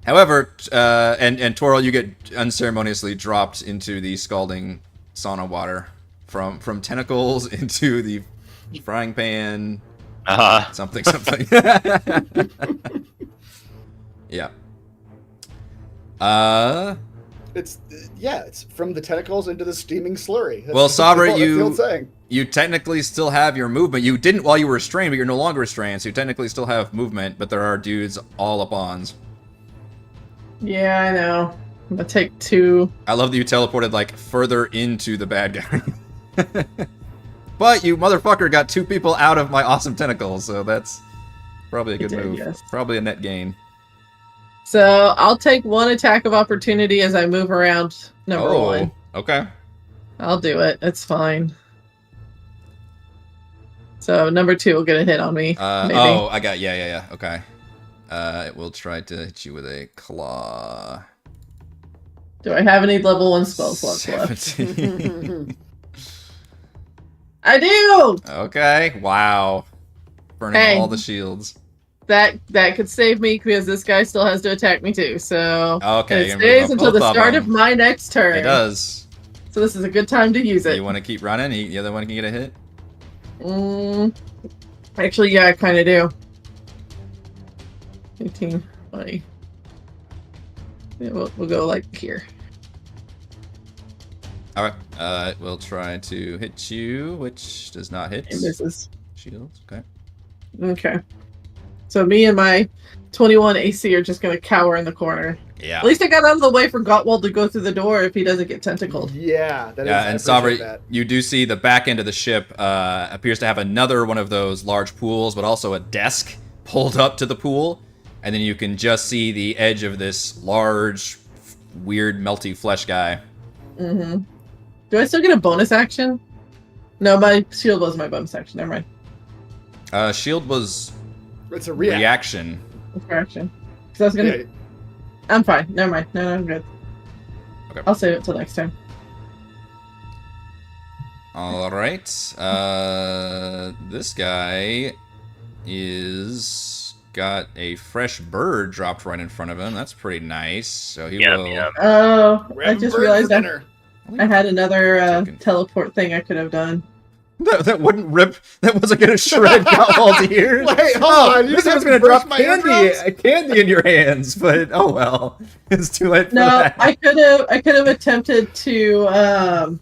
However, and Toril, you get unceremoniously dropped into the scalding sauna water from tentacles into the frying pan. Something. Yeah. It's from the tentacles into the steaming slurry. That's Well, Sabra, that's the old saying. you technically still have your movement. You didn't while you were restrained, but you're no longer restrained, so you technically still have movement, but there are dudes all up ons. Yeah, I know. I'm gonna take 2. I love that you teleported, like, further into the bad guy. But you motherfucker got 2 people out of my awesome tentacles, so that's probably a good did, move. yes. Probably a net gain. So I'll take 1 attack of opportunity as I move around number 1. Okay. I'll do it. It's fine. So number 2 will get a hit on me. Maybe. Oh, I got, yeah. Okay. It will try to hit you with a claw. Do I have any level 1 spell slots left? 17. I do! Okay. Wow. Burning Hey. all the shields. That could save me because this guy still has to attack me too. So Okay. it you can stays move up until the both of start them. of my next turn. It does. So this is a good time to use it. You want to keep running? The other one can get a hit? Actually, yeah, I kind of do. 18, 20. Yeah, we'll go like here. Alright. We'll try to hit you, which does not hit. It misses. Shields. Okay. Okay. So me and my 21 AC are just gonna cower in the corner. Yeah. At least I got out of the way for Gottwald to go through the door if he doesn't get tentacled. Yeah, that is. Yeah, I and appreciate Sabra, that. you do see the back end of the ship appears to have another one of those large pools, but also a desk pulled up to the pool. And then you can just see the edge of this large, weird, melty flesh guy. Mm-hmm. Do I still get a bonus action? No, my shield was my bonus action. Never mind. Shield was It's a reaction. It's for action. Because I was gonna. Yeah. I'm fine. Never mind. No, I'm good. Okay. I'll save it till next time. All right. This guy is got a fresh bird dropped right in front of him. That's pretty nice. So he will. Yum. Oh, I Ram just bird realized for I dinner. had another Fucking- teleport thing I could have done. That wouldn't rip. That wasn't gonna shred Gottwald's ears. Wait, hold on. You This just was have gonna to brush drop my candy, candy in your hands, but oh well, it's too late for No, that. I could have attempted to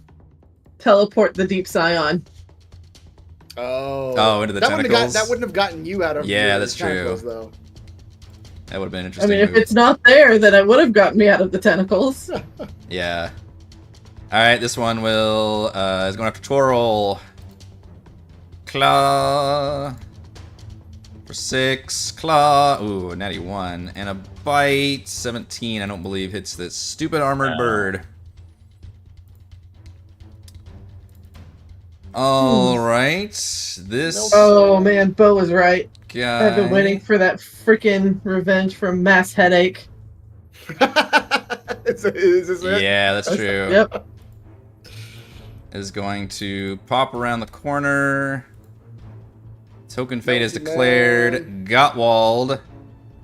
teleport the deep scion. Oh, into the that wouldn't have tentacles? that wouldn't have gotten you out of Yeah, your that's true. tentacles, though. That would have been an I interesting. mean, if move. it's not there, then it would have gotten me out of the tentacles. Yeah. All right, this one will is going after Toril. Claw for 6. Claw. Ooh, a natty 1 and a bite. 17. I don't believe hits this stupid armored bird. All right, this Oh man, Bo was right. guy. I've been waiting for that freaking revenge from Mass Headache. is this it? Yeah, that's true. Yep. Is going to pop around the corner. Token fate is Melty declared. Gottwald.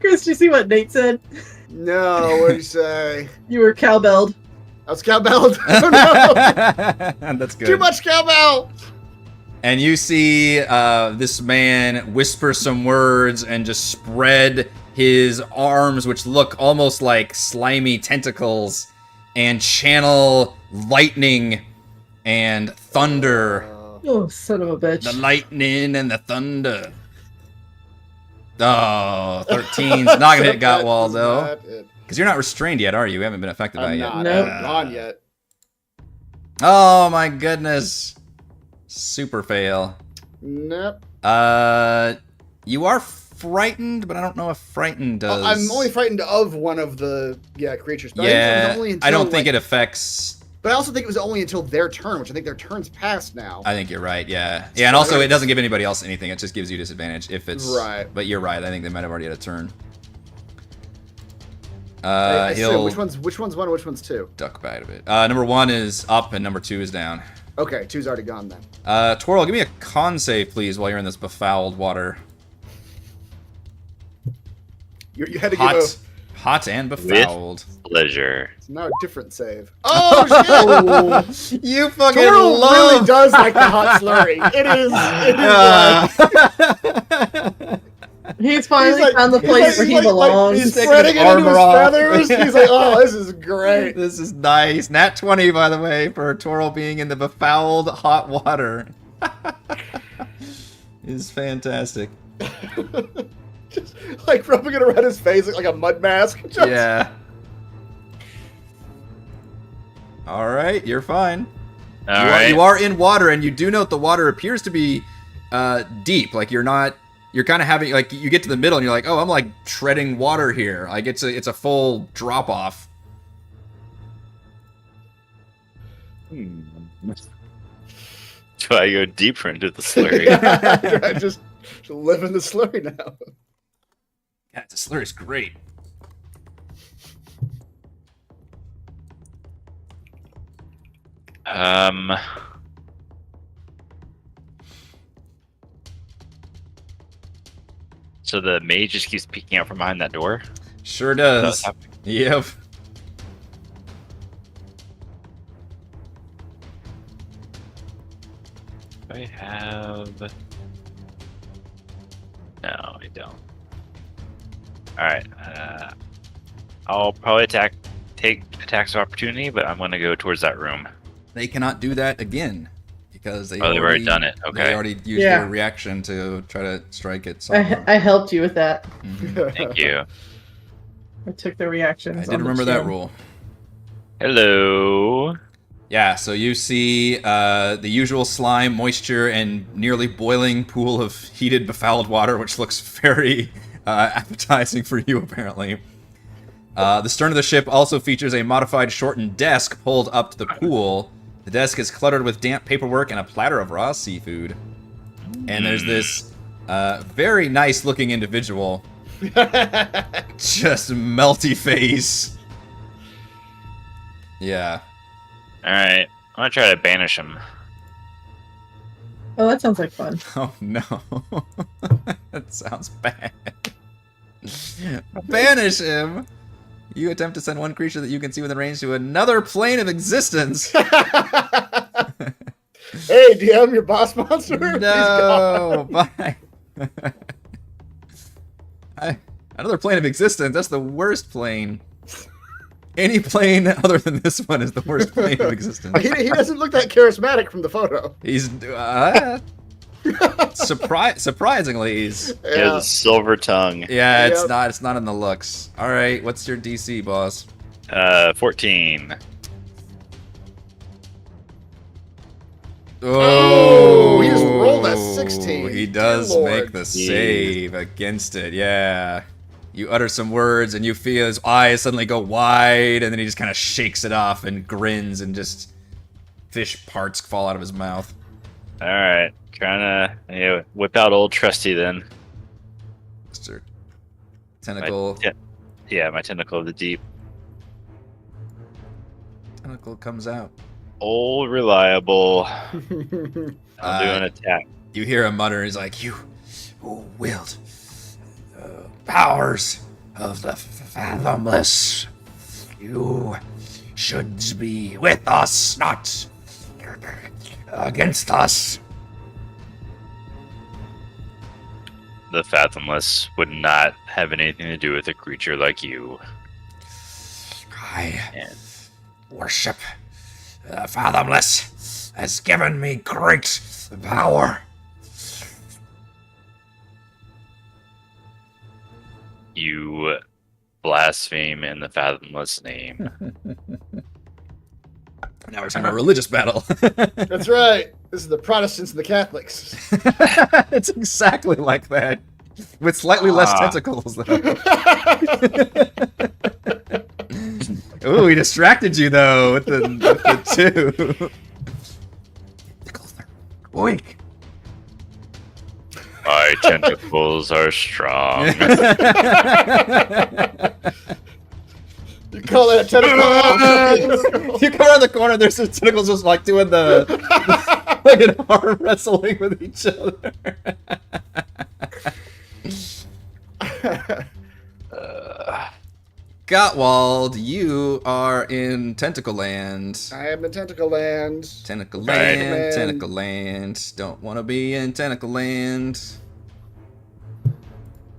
Chris, did you see what Nate said? No, what did you say? You were cowbelled. I was cowbelled. Oh no! That's good. Too much cowbell. And you see this man whisper some words and just spread his arms, which look almost like slimy tentacles, and channel lightning and thunder. Oh, son of a bitch. The lightning and the thunder. Oh, 13's not gonna hit Gottwald That though. is not it. Because you're not restrained yet, are you? You haven't been affected by it I'm yet. not. Nope. I haven't gone yet. Oh my goodness. Super fail. Nope. You are frightened, but I don't know if frightened does. I'm only frightened of one of the creatures. But Yeah, I, think it was only until, I don't think it affects. But I also think it was only until their turn, which I think their turn's passed now. I think you're right. Yeah, yeah, and also it doesn't give anybody else anything. It just gives you disadvantage if it's right. But you're right. I think they might have already had a turn. I assume, He'll which one's one, which one's two? duck back a bit. Number 1 is up and number 2 is down. Okay, 2's already gone then. Twirl, give me a con save, please, while you're in this befouled water. You had to give a... Hot and befouled. Pleasure. It's now a different save. Oh, shit! You fucking Twirl love. really does like the hot slurry. It is like... He's finally like- found the he's place where he belongs. he's Taking spreading his it into his armor off. feathers. He's like, oh, this is great. This is nice. Nat 20, by the way, for Twirl being in the befouled hot water. Is fantastic. Just like rubbing it around his face like a mud mask. Just... Yeah. All right, you're fine. All right. You are in water, and you do note the water appears to be deep. Like you're not. You're kind of having like you get to the middle, and you're like, oh, I'm like treading water here. Like it's a full drop off. Do I go deeper into the slurry? I just live in the slurry now. Yeah, the slurry's great. So the mage just keeps peeking out from behind that door? Sure That's does. happening. Yep. Do I have... No, I don't. Alright, I'll probably take attacks of opportunity, but I'm going to go towards that room. They cannot do that again because they've Oh, they've already done it. They Okay. already used Yeah. their reaction to try to strike it. So I helped you with that. Thank you. I took the reactions. I on did the remember that chin. rule. Hello. Yeah, so you see the usual slime, moisture, and nearly boiling pool of heated, befouled water, which looks very appetizing for you, apparently. The stern of the ship also features a modified shortened desk pulled up to the pool. The desk is cluttered with damp paperwork and a platter of raw seafood. And there's this very nice-looking individual, just melty face. Yeah. Alright, I'm going to try to banish him. Oh, that sounds like fun. Oh no. That sounds bad. Banish him! You attempt to send one creature that you can see within range to another plane of existence. Hey, DM, your boss monster? He's No! gone. Bye. Another plane of existence? That's the worst plane. Any plane other than this one is the worst plane of existence. He doesn't look that charismatic from the photo. He's surprisingly he's He has a silver tongue. yeah, Yep. it's not in the looks. All right, what's your DC, boss? 14. Oh, he just rolled a 16. He does Dear Lord. make the save against it. Yeah. You utter some words and you feel his eyes suddenly go wide, and then he just kind of shakes it off and grins, and just fish parts fall out of his mouth. Alright, trying to whip out old trusty then. Mr. Tentacle. My tentacle of the deep. Tentacle comes out. Old reliable. I'll do an Uh, attack. You hear him mutter. He's like, "You who wield the powers of the fathomless. You should be with us, not against us." The fathomless would not have anything to do with a creature like you. I And worship the fathomless has given me great power. You blaspheme in the fathomless name. Now we're talking about religious battle. That's right. This is the Protestants and the Catholics. It's exactly like that. With slightly less tentacles, though. Ooh, he distracted you, though, with the 2. Tentacles are weak. My tentacles are strong. You call that a tentacle? You come around the corner, there's some tentacles just like doing the like an arm wrestling with each other. Gottwald, you are in Tentacle Land. I am in Tentacle Land. Tentacle Right. Land, Tentacle Land. Don't want to be in Tentacle Land.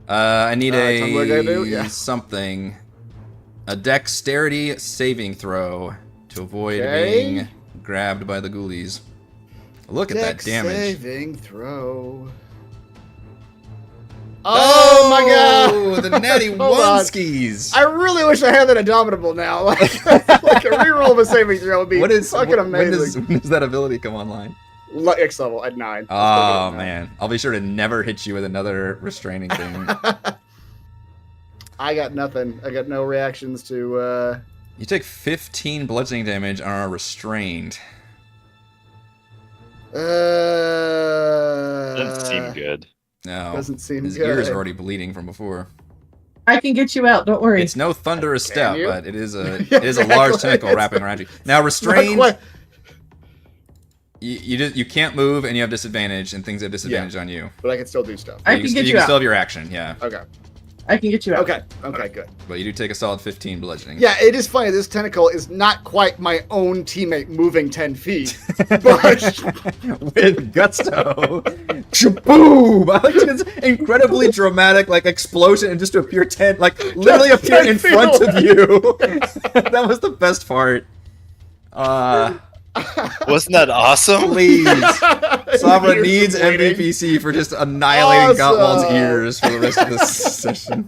I need Tell me what I gotta do? Yeah. something. A dexterity saving throw to avoid Okay. being grabbed by the ghoulies. Look at that damage. Saving throw. Oh my god! The natty Hold on. one-skis. I really wish I had that Indomitable now. Like a reroll of a saving throw would be fucking amazing. When does that ability come online? X level at 9. Oh man, I'll be sure to never hit you with another restraining thing. I got nothing. I got no reactions to. You take 15 bludgeoning damage and are restrained. Doesn't seem good. No, Doesn't seem his good. ears are already bleeding from before. I can get you out. Don't worry. It's no thunderous Can step, you? but it is a Yeah, it is a large exactly. tentacle wrapping around you. Now Not restrained, quite- you can't move and you have disadvantage, and things have disadvantage on you. But I can still do stuff. I you can get you you can out. still have your action, yeah, Okay. I can get you out. Okay. Okay. Good. but you do take a solid 15 bludgeoning. Yeah, it is funny. This tentacle is not quite my own teammate moving 10 feet, but With gusto. Shaboom! I like this incredibly dramatic like explosion and just to appear literally Just appear 10 in feet front away. of you. That was the best part. Wasn't that awesome? Please. Sovereign Ears needs bleeding. MVPC for just annihilating Gottwald's Awesome. ears for the rest of this session.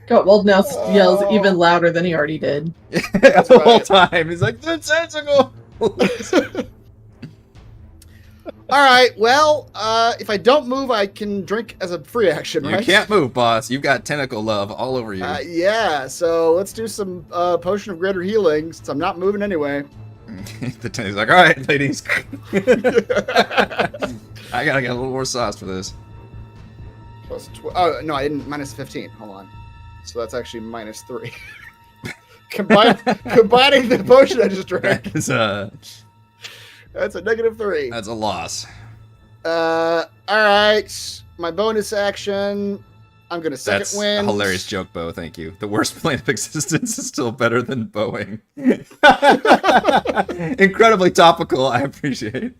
Gottwald now yells even louder than he already did. The whole time. He's like, the tentacle! all right. Well, if I don't move, I can drink as a free action, You right? can't move, boss. You've got tentacle love all over you. Yeah. So let's do some potion of greater healing since I'm not moving anyway. The tentacle's like, alright, ladies. I gotta get a little more sauce for this. Plus oh no, I didn't. Minus 15. Hold on. So that's actually minus 3. Combining the potion I just drank, That's a that's a negative 3. that's a loss. All right. My bonus action. I'm gonna second That's wind. a hilarious joke, Bo. Thank you. The worst plane of existence is still better than Boeing. Incredibly topical. I appreciate.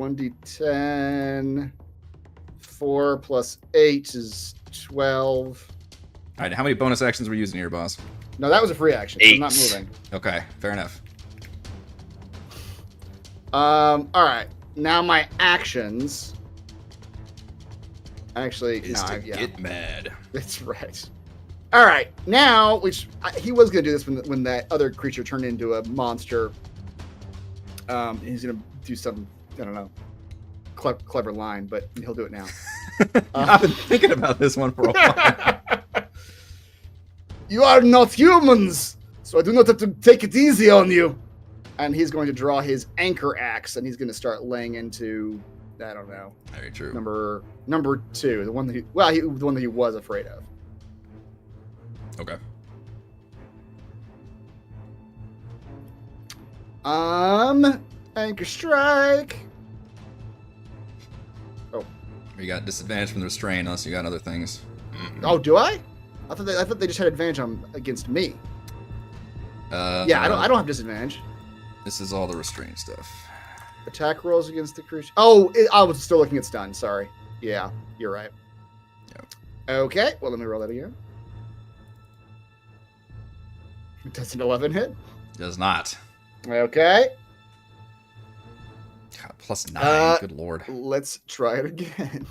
1d10. 4 plus 8 is 12. All right, how many bonus actions were you using here, boss? No, that was a free action. So I'm not 8. moving. Okay, fair enough. All right. Now my actions. Actually, Is no, to yeah, get mad. that's right. All right. Now, he was gonna do this when that other creature turned into a monster. He's gonna do some, I don't know, clever line, but he'll do it now. I've been thinking about this one for a while. You are not humans, so I do not have to take it easy on you. And he's going to draw his anchor axe, and he's going to start laying into, I don't know, Very true. number 2, the one that the one that he was afraid of. Okay. Anchor strike. You got disadvantage from the restraint unless you got other things. Oh, do I? I thought they just had advantage against me. Yeah, I don't have disadvantage. This is all the restraint stuff. Attack rolls against the creature. Oh, I was still looking at stun. Sorry. Yeah, you're right. Yep. Okay, well, let me roll that again. Does an 11 hit? Does not. Okay. God, +9. Good lord. Let's try it again.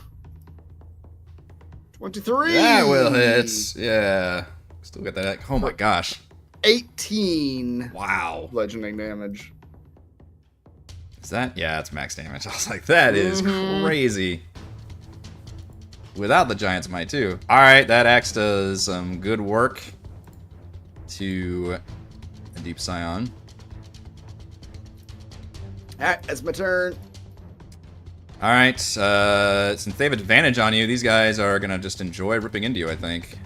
23. That will hit. Yeah. Still got that. Oh my gosh. 18. Wow. Bludgeoning damage. Is that? Yeah, it's max damage. I was like, that is crazy. Without the Giant's Might, too. Alright, that axe does some good work to a Deep Scion. Alright, that's my turn. Alright, since they have advantage on you, these guys are gonna just enjoy ripping into you, I think.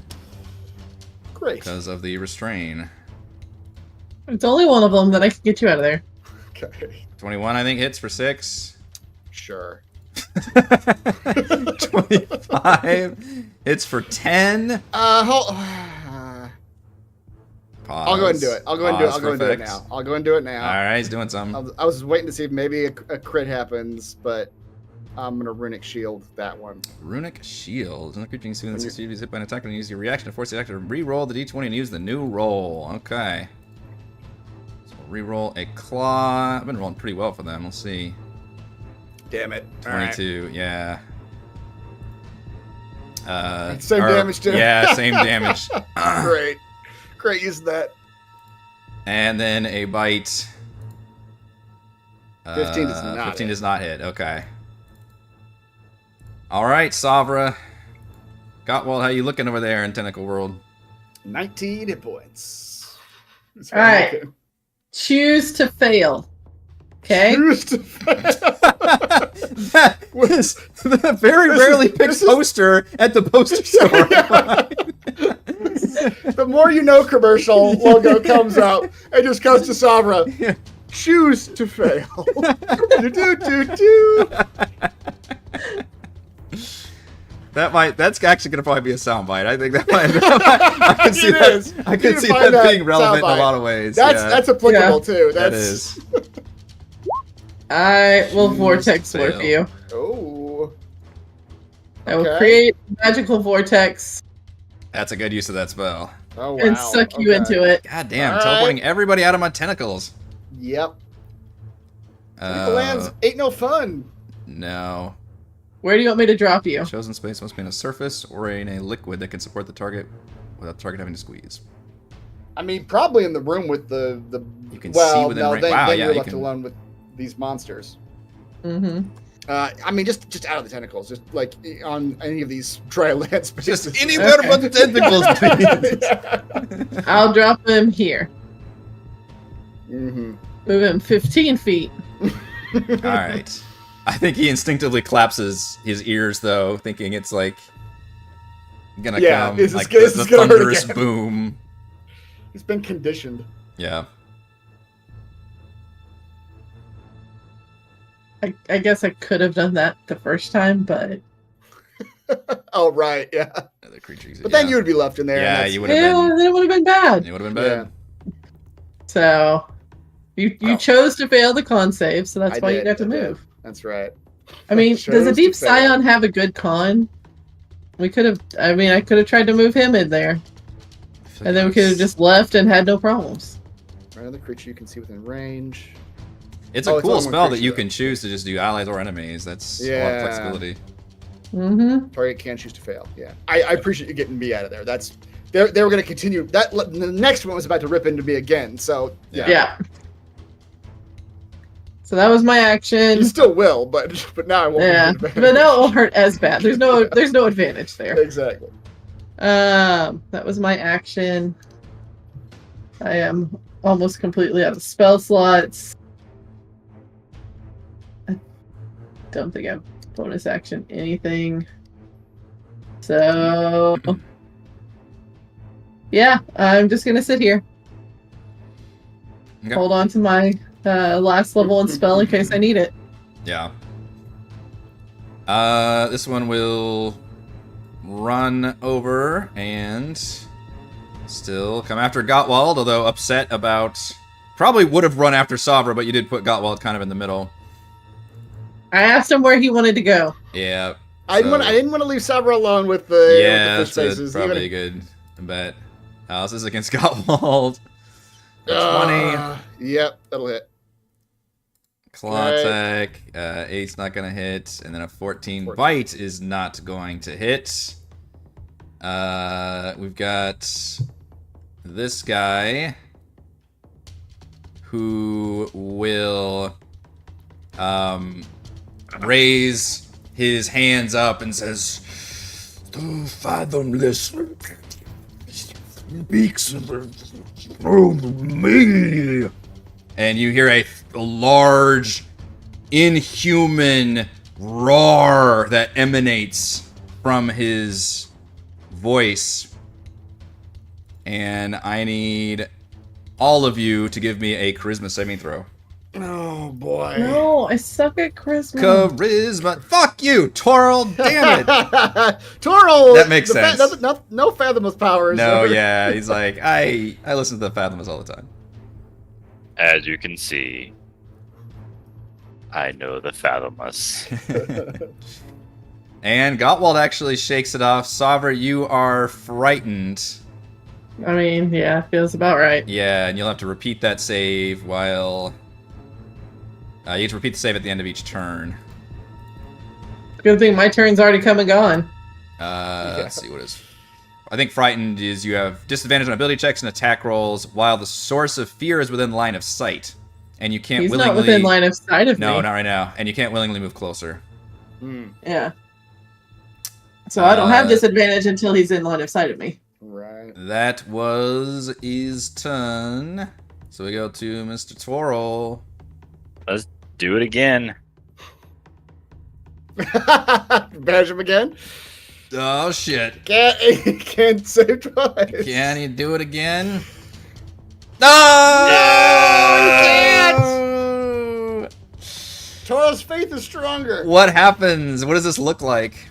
Great. Because of the restrain. It's only one of them that I can get you out of there. Okay. 21, I think, hits for 6. Sure. 25 hits for 10. Pause. Pause. I'll go ahead and do it. I'll go ahead and do it. Pause I'll for go ahead and do it effects. now. I'll go ahead and do it now. Alright, he's doing something. I was waiting to see if maybe a crit happens, but I'm gonna runic shield that one. Runic Shield. When the creature within 60 feet is hit by an attack, and use your reaction to force the attacker to re-roll the d20 and use the new roll. Okay. So we'll re-roll a claw. I've been rolling pretty well for them. We'll see. Damn it. 22, yeah. Same damage too. Yeah, same damage. Great. Great use of that. And then a bite. 15 does not 15 hit. does not hit. Okay. All right, Savra. Gottwald, how you looking over there in Tentacle World? 19 hit points. That's All right. looking. Choose to fail. Okay. Choose to fail. That was the very rarely picked poster at the poster store. The more you know commercial logo comes up and just goes to Savra. Yeah. Choose to fail. Do. That's actually gonna probably be a soundbite. I think that might I can see It that. is. I You can need see to find that that being relevant in a soundbite. lot of ways. That's applicable too. that That's is. I will Choose vortex to warp fail. you. Oh. I will Okay. create a magical vortex That's a good use of that spell. Oh wow. and suck you Okay. into it. God damn, All teleporting everybody out of my tentacles. Yep. Tentacle lands ain't no fun. No. Where do you want me to drop you? Chosen space must be in a surface or in a liquid that can support the target without the target having to squeeze. I mean, probably in the room with the. You can well, see within no, range. then, Wow, then yeah, you're you left can- alone with these monsters. Mm-hmm. I mean, just out of the tentacles, just like on any of these dry land spaces. Just anywhere but the tentacles, please. I'll drop him here. Mm-hmm. Move him 15 feet. All right. I think he instinctively claps his ears, though, thinking it's like gonna Yeah, come this is like good- this the is gonna hurt thunderous again. boom. He's been conditioned. Yeah. I guess I could have done that the first time, but Oh right, yeah. Other creatures. But then you would be left in there. and Yeah, that's- you would have yeah, been. then it would have been bad. It would have been bad. So you Oh. chose to fail the con save, so that's I why you did, got to I did. move. That's right. I mean, does a chose deep to fail. scion have a good con? We could have. I mean, I could have tried to move him in there, I feel like and then we could have it's- just left and had no problems. Another creature you can see within range. It's Oh, a it's cool only one spell that creature, you though. can choose to just do allies or enemies. That's a lot Yeah. of flexibility. Mm-hmm. Target can choose to fail. Yeah, I appreciate you getting me out of there. That's they were going to continue. That the next one was about to rip into me again. So yeah, Yeah. So that was my action. you still will, but now I won't. Yeah, be but now it won't hurt as bad. There's no advantage there. Exactly. That was my action. I am almost completely out of spell slots. I don't think I have bonus action anything. So yeah, I'm just gonna sit here. Okay. Hold on to my last level and spell in case I need it. Yeah. This one will run over and still come after Gottwald, although upset about... Probably would have run after Savra, but you did put Gottwald kind of in the middle. I asked him where he wanted to go. Yeah. I didn't want to leave Sabra alone with the Yeah, with the that's fish faces. probably a good bet. This is against Gottwald. 20. Yep, that'll hit. Claw Okay. attack. 8's not gonna hit, and then a 14 14. bite is not going to hit. We've got this guy who will raise his hands up and says, "The fathomless speaks through me." And you hear a large, inhuman roar that emanates from his voice. And I need all of you to give me a charisma saving throw. Oh boy. No, I suck at charisma. Charisma. Fuck you, Toril. Damn it. Toril. That makes sense. No fathomless powers. No, yeah. He's like, I listen to the Fathomless all the time. As you can see, I know the Fathomless. And Gottwald actually shakes it off. Savra, you are frightened. I mean, yeah, feels about right. Yeah, and you'll have to repeat that save while... you have to repeat the save at the end of each turn. Good thing my turn's already come and gone. Let's see, what is... I think frightened is you have disadvantage on ability checks and attack rolls while the source of fear is within line of sight. And you can't He's willingly... not within line of sight of me. No, not right now. And you can't willingly move closer. Yeah. So I don't have disadvantage until he's in line of sight of me. Right. That was his turn. So we go to Mr. Toril. Let's do it again. Badge him again. Oh, shit. Can't save twice. Can you do it again? No! You can't! Toril's faith is stronger. What happens? What does this look like?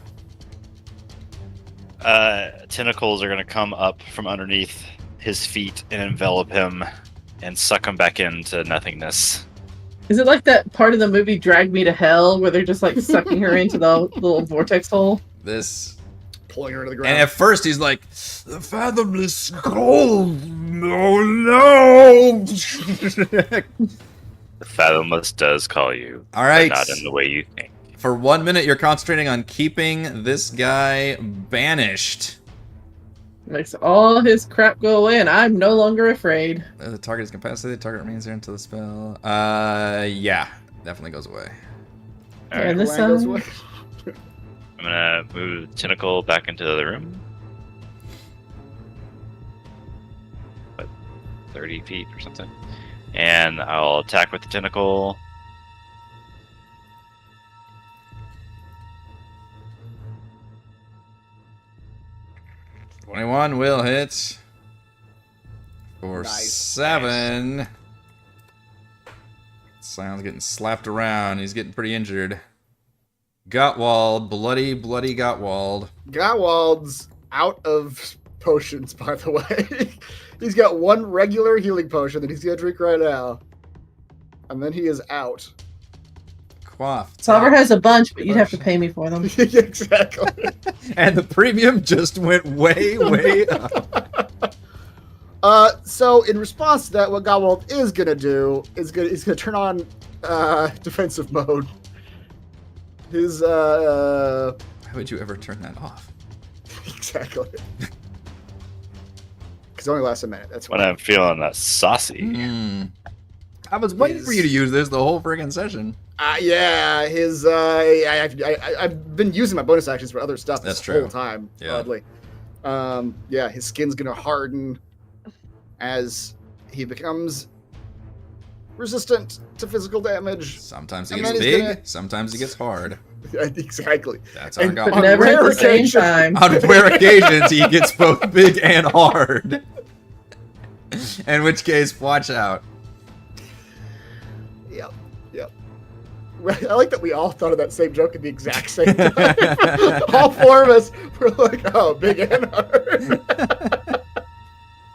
Tentacles are going to come up from underneath his feet and envelop him and suck him back into nothingness. Is it like that part of the movie Drag Me to Hell where they're just like sucking her into the little vortex hole? This... Pulling her to the ground. And at first he's like, the fathomless cold. Oh no! The Fathomless does call you. All right. But not in the way you think. For 1 minute, you're concentrating on keeping this guy banished. Makes all his crap go away, and I'm no longer afraid. The target is incapacitated. Target remains there until the spell. Yeah, definitely goes away. All And right. this Lang goes away. I'm gonna move the tentacle back into the room. What, 30 feet or something? And I'll attack with the tentacle. $21 will hit. For Nice. 7. Sion's getting slapped around. He's getting pretty injured. Gottwald. Bloody Gottwald. Gottwald's out of potions, by the way. He's got one regular healing potion that he's gonna drink right now. And then he is out. Quaff. Salver has a bunch, but you'd have to pay me for them. Exactly. And the premium just went way up. So in response to that, what Gottwald is gonna do is he's gonna turn on defensive mode. His How would you ever turn that off? exactly. Because it only lasts a minute. That's When why. I'm feeling saucy. I was waiting for you to use this the whole friggin' session. Yeah, his I've been using my bonus actions for other stuff That's this true. whole time. Yeah. Oddly, yeah, his skin's gonna harden as he becomes resistant to physical damage. Sometimes he And gets then he's big, gonna- sometimes he gets hard. Exactly. That's our And- But Gottwald. never at rare the same occasion- time. On rare occasions, he gets both big and hard. In which case, watch out. Yep. I like that we all thought of that same joke at the exact same time. All four of us were like, "Oh, big and hard."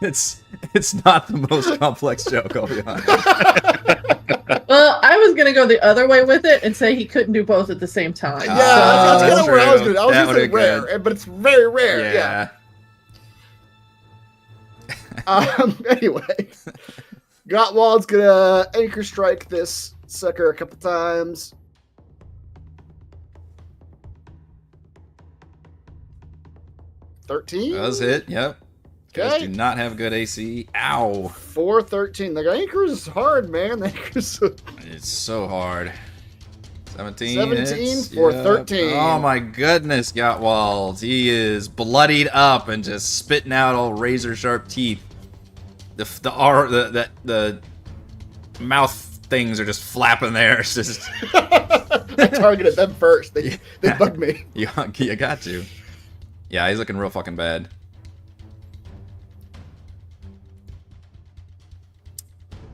It's not the most complex joke, I'll be honest. Well, I was gonna go the other way with it and say he couldn't do both at the same time. Yeah, Oh, that's kind of where I was true. going. I was That going to say would've been rare, but it's very rare. Yeah. Anyway, Gottwald's gonna anchor strike this sucker a couple times. $13. Does hit. Yep. Guys Okay. do not have good AC. Ow. 413. The anchor's hard, man. The anchor's It's so hard. 17. 17 hits. for Yep. 13. Oh my goodness, Gottwald. He is bloodied up and just spitting out all razor sharp teeth. The mouth things are just flapping there. It's just I targeted them first. They bugged me. you got to. Yeah, he's looking real fucking bad.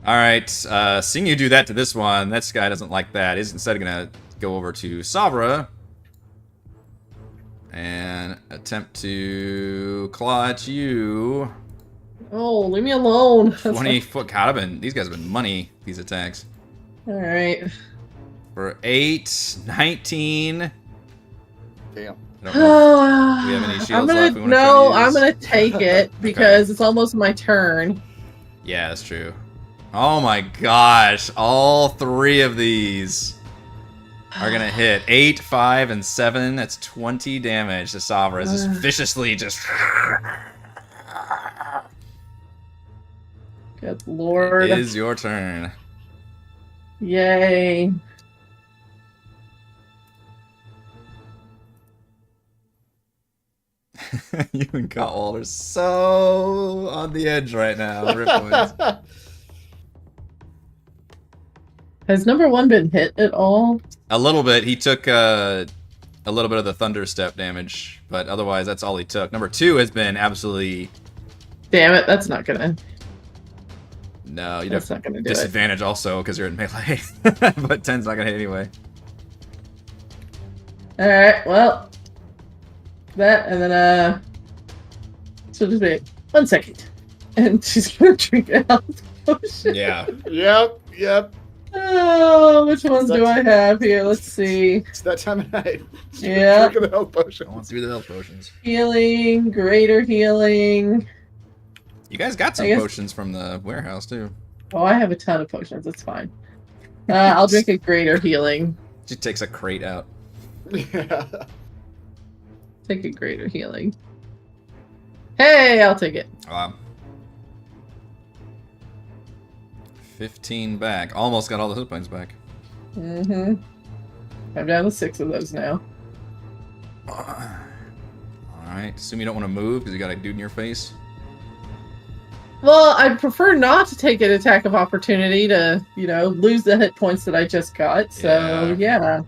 All right, seeing you do that to this one, this guy doesn't like that. He's instead gonna go over to Sabra and attempt to claw at you. Oh, leave me alone. 20-foot. God, these guys have been money, these attacks. All right. For 8, 19. Damn. I don't know if we have any shields left we want to try to use. I'm gonna take it because it's almost my turn. Yeah, that's true. Oh my gosh, all 3 of these are gonna hit. 8, 5, and 7. That's 20 damage to Sabra. It's just viciously just. Good lord. It is your turn. Yay. You and Gottwald are so on the edge right now. Rip points. Has number 1 been hit at all? A little bit. He took a little bit of the thunder step damage, but otherwise that's all he took. Number 2 has been absolutely. Damn it, that's not gonna. No, you That's have not gonna do it. disadvantage also because you're in melee. But 10's not gonna hit anyway. Alright, well. That, and then, so just wait 1 second. And she's gonna drink a health potion. Yeah. Yep. Oh, which ones do I have here? Let's see. It's that time of night. Yeah. Drinking the health potion. I want to do the health potions. Healing, greater healing. You guys got some I guess- potions from the warehouse too. Oh, I have a ton of potions. That's fine. I'll drink a greater healing. She takes a crate out. Yeah. Take a greater healing. Hey, I'll take it. 15 back. Almost got all the hit points back. Mm-hmm. I'm down to 6 of those now. Alright. Assume you don't want to move because you got a dude in your face. Well, I prefer not to take an attack of opportunity to, lose the hit points that I just got. So, yeah.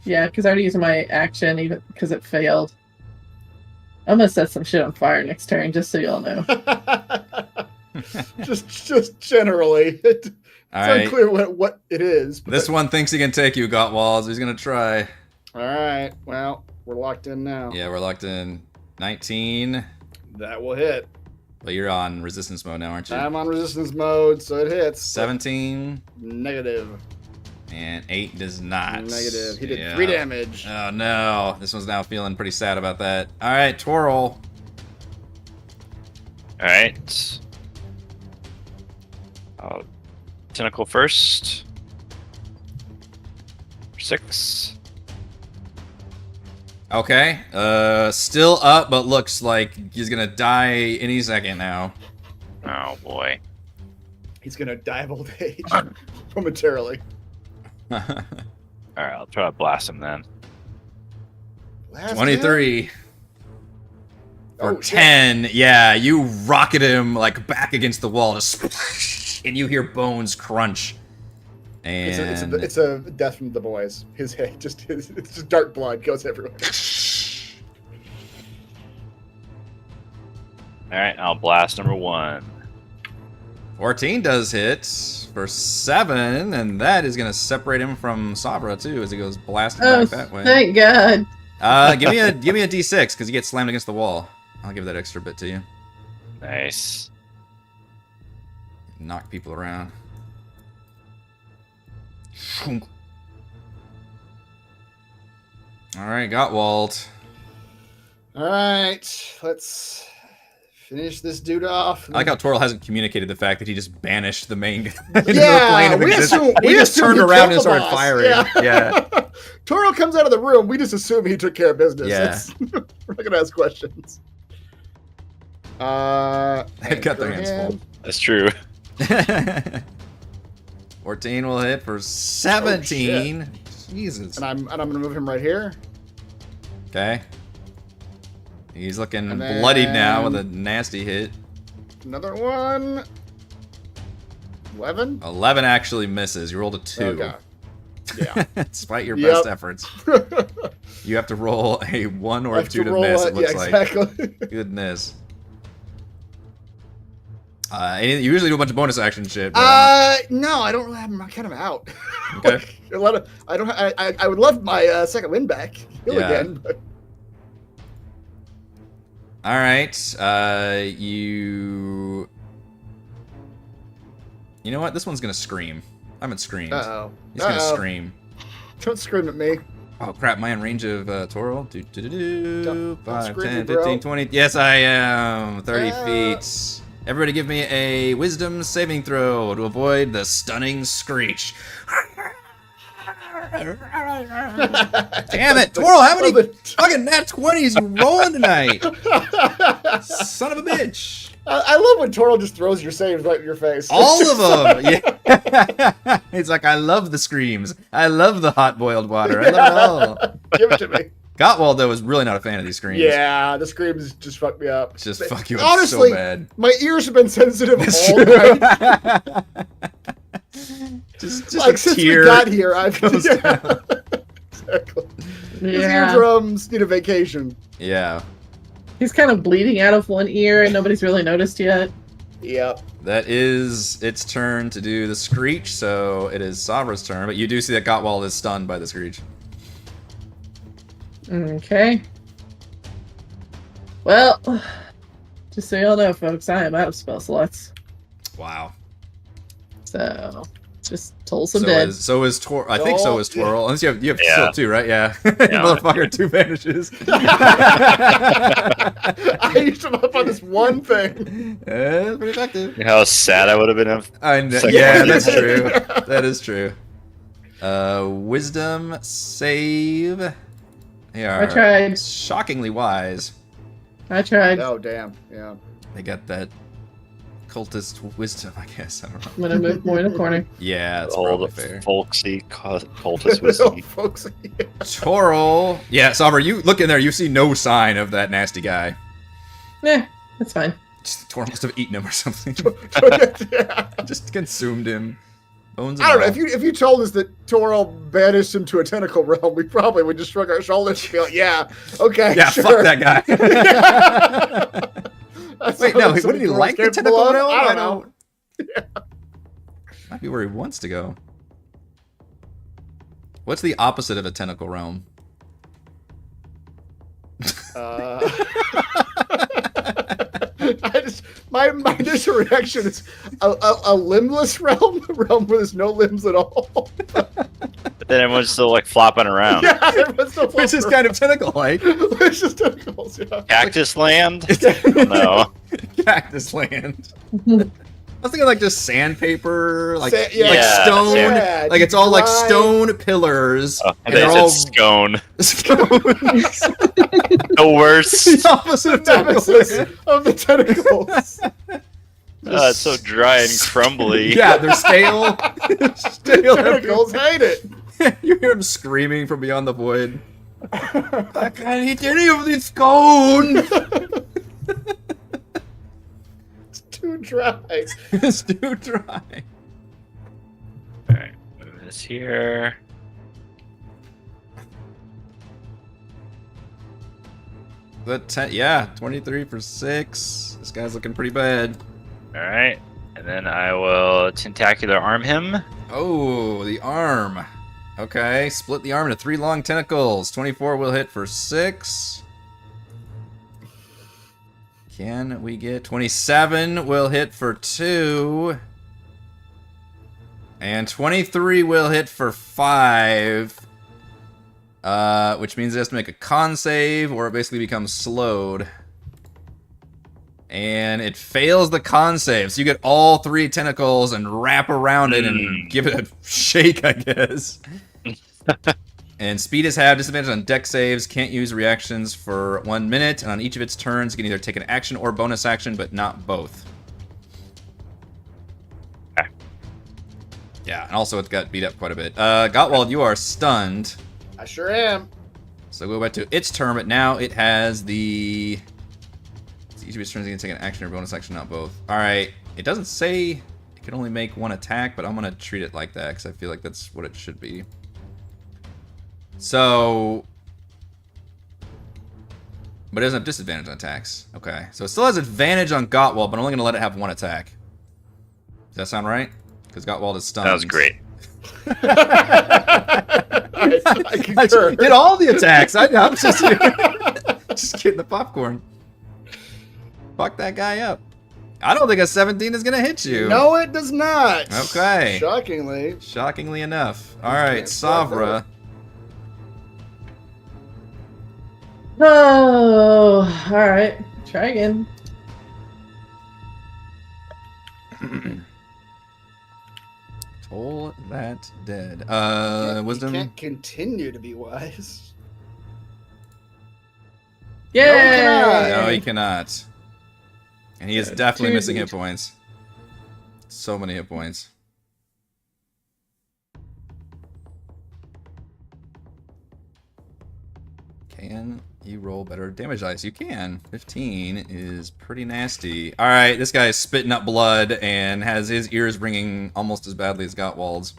Yeah, because I already used my action even because it failed. I'm gonna set some shit on fire next turn, just so y'all know. just generally. It's Alright. unclear what it is. But... This one thinks he can take you, Gottwald. He's gonna try. Alright, well, we're locked in now. Yeah, we're locked in. 19. That will hit. But you're on resistance mode now, aren't you? I'm on resistance mode, so it hits. 17. Negative. And 8 does not. Negative. He did 3 damage. Oh no. This one's now feeling pretty sad about that. Alright, twirl. Alright. Tentacle first. 6. Okay. Still up, but looks like he's gonna die any second now. Oh boy. He's gonna die of old age momentarily. Alright, I'll try to blast him then. Last 23. hit? Or Oh, 10. Yeah, you rocket him like back against the wall, just and you hear bones crunch. And It's a death from the boys. His head, it's just dark blood goes everywhere. Alright, I'll blast number 1. 14 does hit for 7, and that is gonna separate him from Sabra too as he goes blasting Oh, back that way. thank God. Give me a D6 because you get slammed against the wall. I'll give that extra bit to you. Nice. Knock people around. All right, Gottwald. All right, let's Finish this dude off. I like how Toril hasn't communicated the fact that he just banished the main guy into Yeah, the plane of we existence. assume- He we just assume turned he around killed and the started boss. firing. Yeah. Yeah. Toro comes out of the room. We just assume he took care of business. Yeah. We're not gonna ask questions. They've got their hands full. That's true. 14 will hit for 17. Jesus. And I'm gonna move him right here. Okay. He's looking And then- bloodied now with a nasty hit. Another one. 11. 11 actually misses. You rolled a 2. Okay. Yeah. Despite your Yep. best efforts. You have to roll a 1 or I a have 2 to roll miss, it. it looks Yeah, like. exactly. Goodness. You usually do a bunch of bonus action shit. But, No, I don't really have him. I kind of out. Okay. A lot of, I don't. I would love my second win back. Heal Yeah. again. But all right. You know what? This one's going to scream. I haven't screamed. uh-oh. He's going to Uh-oh. scream. Don't scream at me. Oh, crap. Am I in range of Toril? Don't 5, scream 10, at me, 15, bro. 20. Yes, I am. 30 Ah. feet. Everybody give me a wisdom saving throw to avoid the stunning screech. Damn it, Toril, how many fucking nat 20s you rolling tonight? Son of a bitch. I love when Toro just throws your saves right in your face. All of them. Yeah. It's like, I love the screams. I love the hot boiled water. I love it all. Give it to me. Gottwald, though, is really not a fan of these screams. Yeah, the screams just fuck me up. Just But fuck you up honestly, so bad. my ears have been sensitive That's all true. night. just Like a since tear we got here, I've goes yeah, down. exactly. His Yeah. eardrums need a vacation. Yeah, He's kind of bleeding out of one ear and nobody's really noticed yet. Yep. that is its turn to do the screech, so it is Savra's turn, but you do see that Gottwald is stunned by the screech. Okay. Well, just so y'all know, folks, I am out of spell slots. Wow. So, just Tulsa So dead. is Tor. I think so is Yeah. Twirl. Unless you have Yeah. still 2, right? Yeah. Motherfucker, 2 vanishes. I used him up on this one thing. It's pretty effective. You know how sad I would have been if Second Yeah, one. that's true. That is true. Wisdom save. They are I tried. shockingly wise. I tried. Oh damn. Yeah. They got that cultist wisdom, I guess. I don't know. I'm gonna move more in the corner. Yeah, that's all probably the fair. folksy cultist Little whiskey. folks. Toril. Yeah, Sabra, you look in there. You see no sign of that nasty guy. Yeah, that's fine. Just, Toril must have eaten him or something. Yeah. Just consumed him. Bones and I don't know. all. If you told us that Toro banished him to a tentacle realm, we probably would just shrug our shoulders and be like, "Yeah, okay, Yeah, sure." fuck that guy. That Wait, sounds no, like wouldn't he something like the Toro's tentacle capable of. realm? I don't know. Might be where he wants to go. What's the opposite of a tentacle realm? My initial reaction is a limbless realm, a realm where there's no limbs at all. But then everyone's still like flopping around. Yeah, everyone's still Which is kind of tentacle-like. It's just tentacles, yeah. Cactus land? No. Cactus land. I was thinking like just sandpaper, like, Yeah. like Yeah, stone, yeah, like it's all like dry. stone pillars, Oh, and they they're said all scone. scones. The worst. The opposite of tentacle Nemesis land. of the tentacles. It's so dry and crumbly. Yeah, they're stale. Stale. Tentacles hate it. You hear him screaming from beyond the void. I can't eat any of these scones. It's too dry. It's too dry. Alright, move this here. Yeah, 23 for 6. This guy's looking pretty bad. Alright. And then I will tentacular arm him. Oh, the arm. Okay, split the arm into 3 long tentacles. 24 will hit for 6. Can we get 27 will hit for 2. And 23 will hit for 5. Which means it has to make a con save, or it basically becomes slowed. And it fails the con save. So you get all 3 tentacles and wrap around it and give it a shake, I guess. And speed is halved. Disadvantage on deck saves. Can't use reactions for 1 minute. And on each of its turns, it can either take an action or bonus action, but not both. Okay. Yeah, and also it got beat up quite a bit. Gottwald, you are stunned. I sure am. So go back to its turn, but now it has the... Each of its turns, it can take an action or bonus action, not both. Alright, it doesn't say it can only make 1 attack, but I'm going to treat it like that, because I feel like that's what it should be. So... But it doesn't have disadvantage on attacks. Okay, so it still has advantage on Gottwald, but I'm only going to let it have 1 attack. Does that sound right? Because Gottwald is stunned. That was great. I concur. did all the attacks. I'm just just getting the popcorn. Fuck that guy up. I don't think a 17 is gonna hit you. No, it does not. Okay. Shockingly. Shockingly enough. All right, Can't fuck Savra. Oh, all right. Try again. Toll that dead. You Wisdom. can't continue to be wise. Yay! No, he cannot. And he is definitely Two missing hit each. points. So many hit points. Can you roll better damage dice? You can. 15 is pretty nasty. All right, this guy is spitting up blood and has his ears ringing almost as badly as Gottwald's.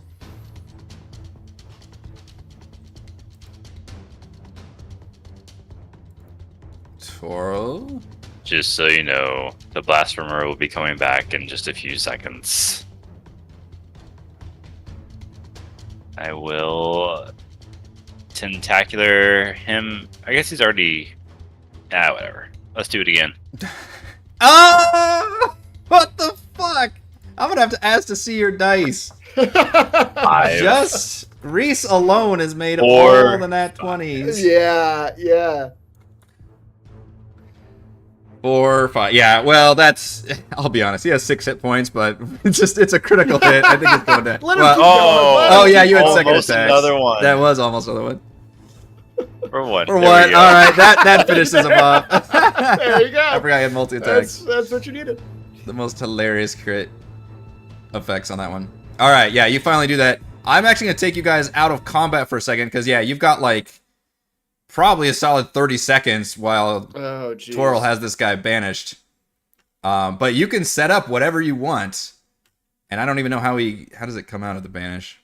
Toro? Just so you know, the Blasphemer will be coming back in just a few seconds. I will tentacular him. I guess he's already... whatever. Let's do it again. Ah! What the fuck? I'm gonna have to ask to see your dice. 5. Just Reese alone has made 4. all the nat 20s. Yeah. 4, 5. Yeah, well, that's. I'll be honest. He has 6 hit points, but it's a critical hit. I think it's going down. Let him Well, keep going. Let him oh, yeah, keep you had going. second Almost attack. another one. That was almost another one. For what? For There what? we go. All right, that finishes him off. There you go. I forgot he had multi attacks. That's what you needed. The most hilarious crit effects on that one. All right, yeah, you finally do that. I'm actually gonna take you guys out of combat for a second because yeah, you've got like probably a solid 30 seconds while Oh, geez. Twirl has this guy banished. But you can set up whatever you want, and I don't even know how does it come out of the banish.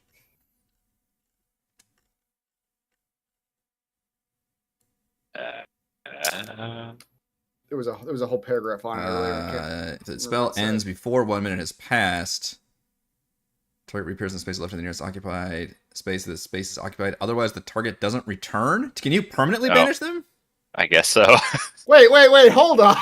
There was a whole paragraph on it earlier. If the spell ends before 1 minute has passed, target reappears in the space left in the nearest occupied space. The space is occupied. Otherwise, the target doesn't return. Can you permanently No. banish them? I guess so. Wait, hold on.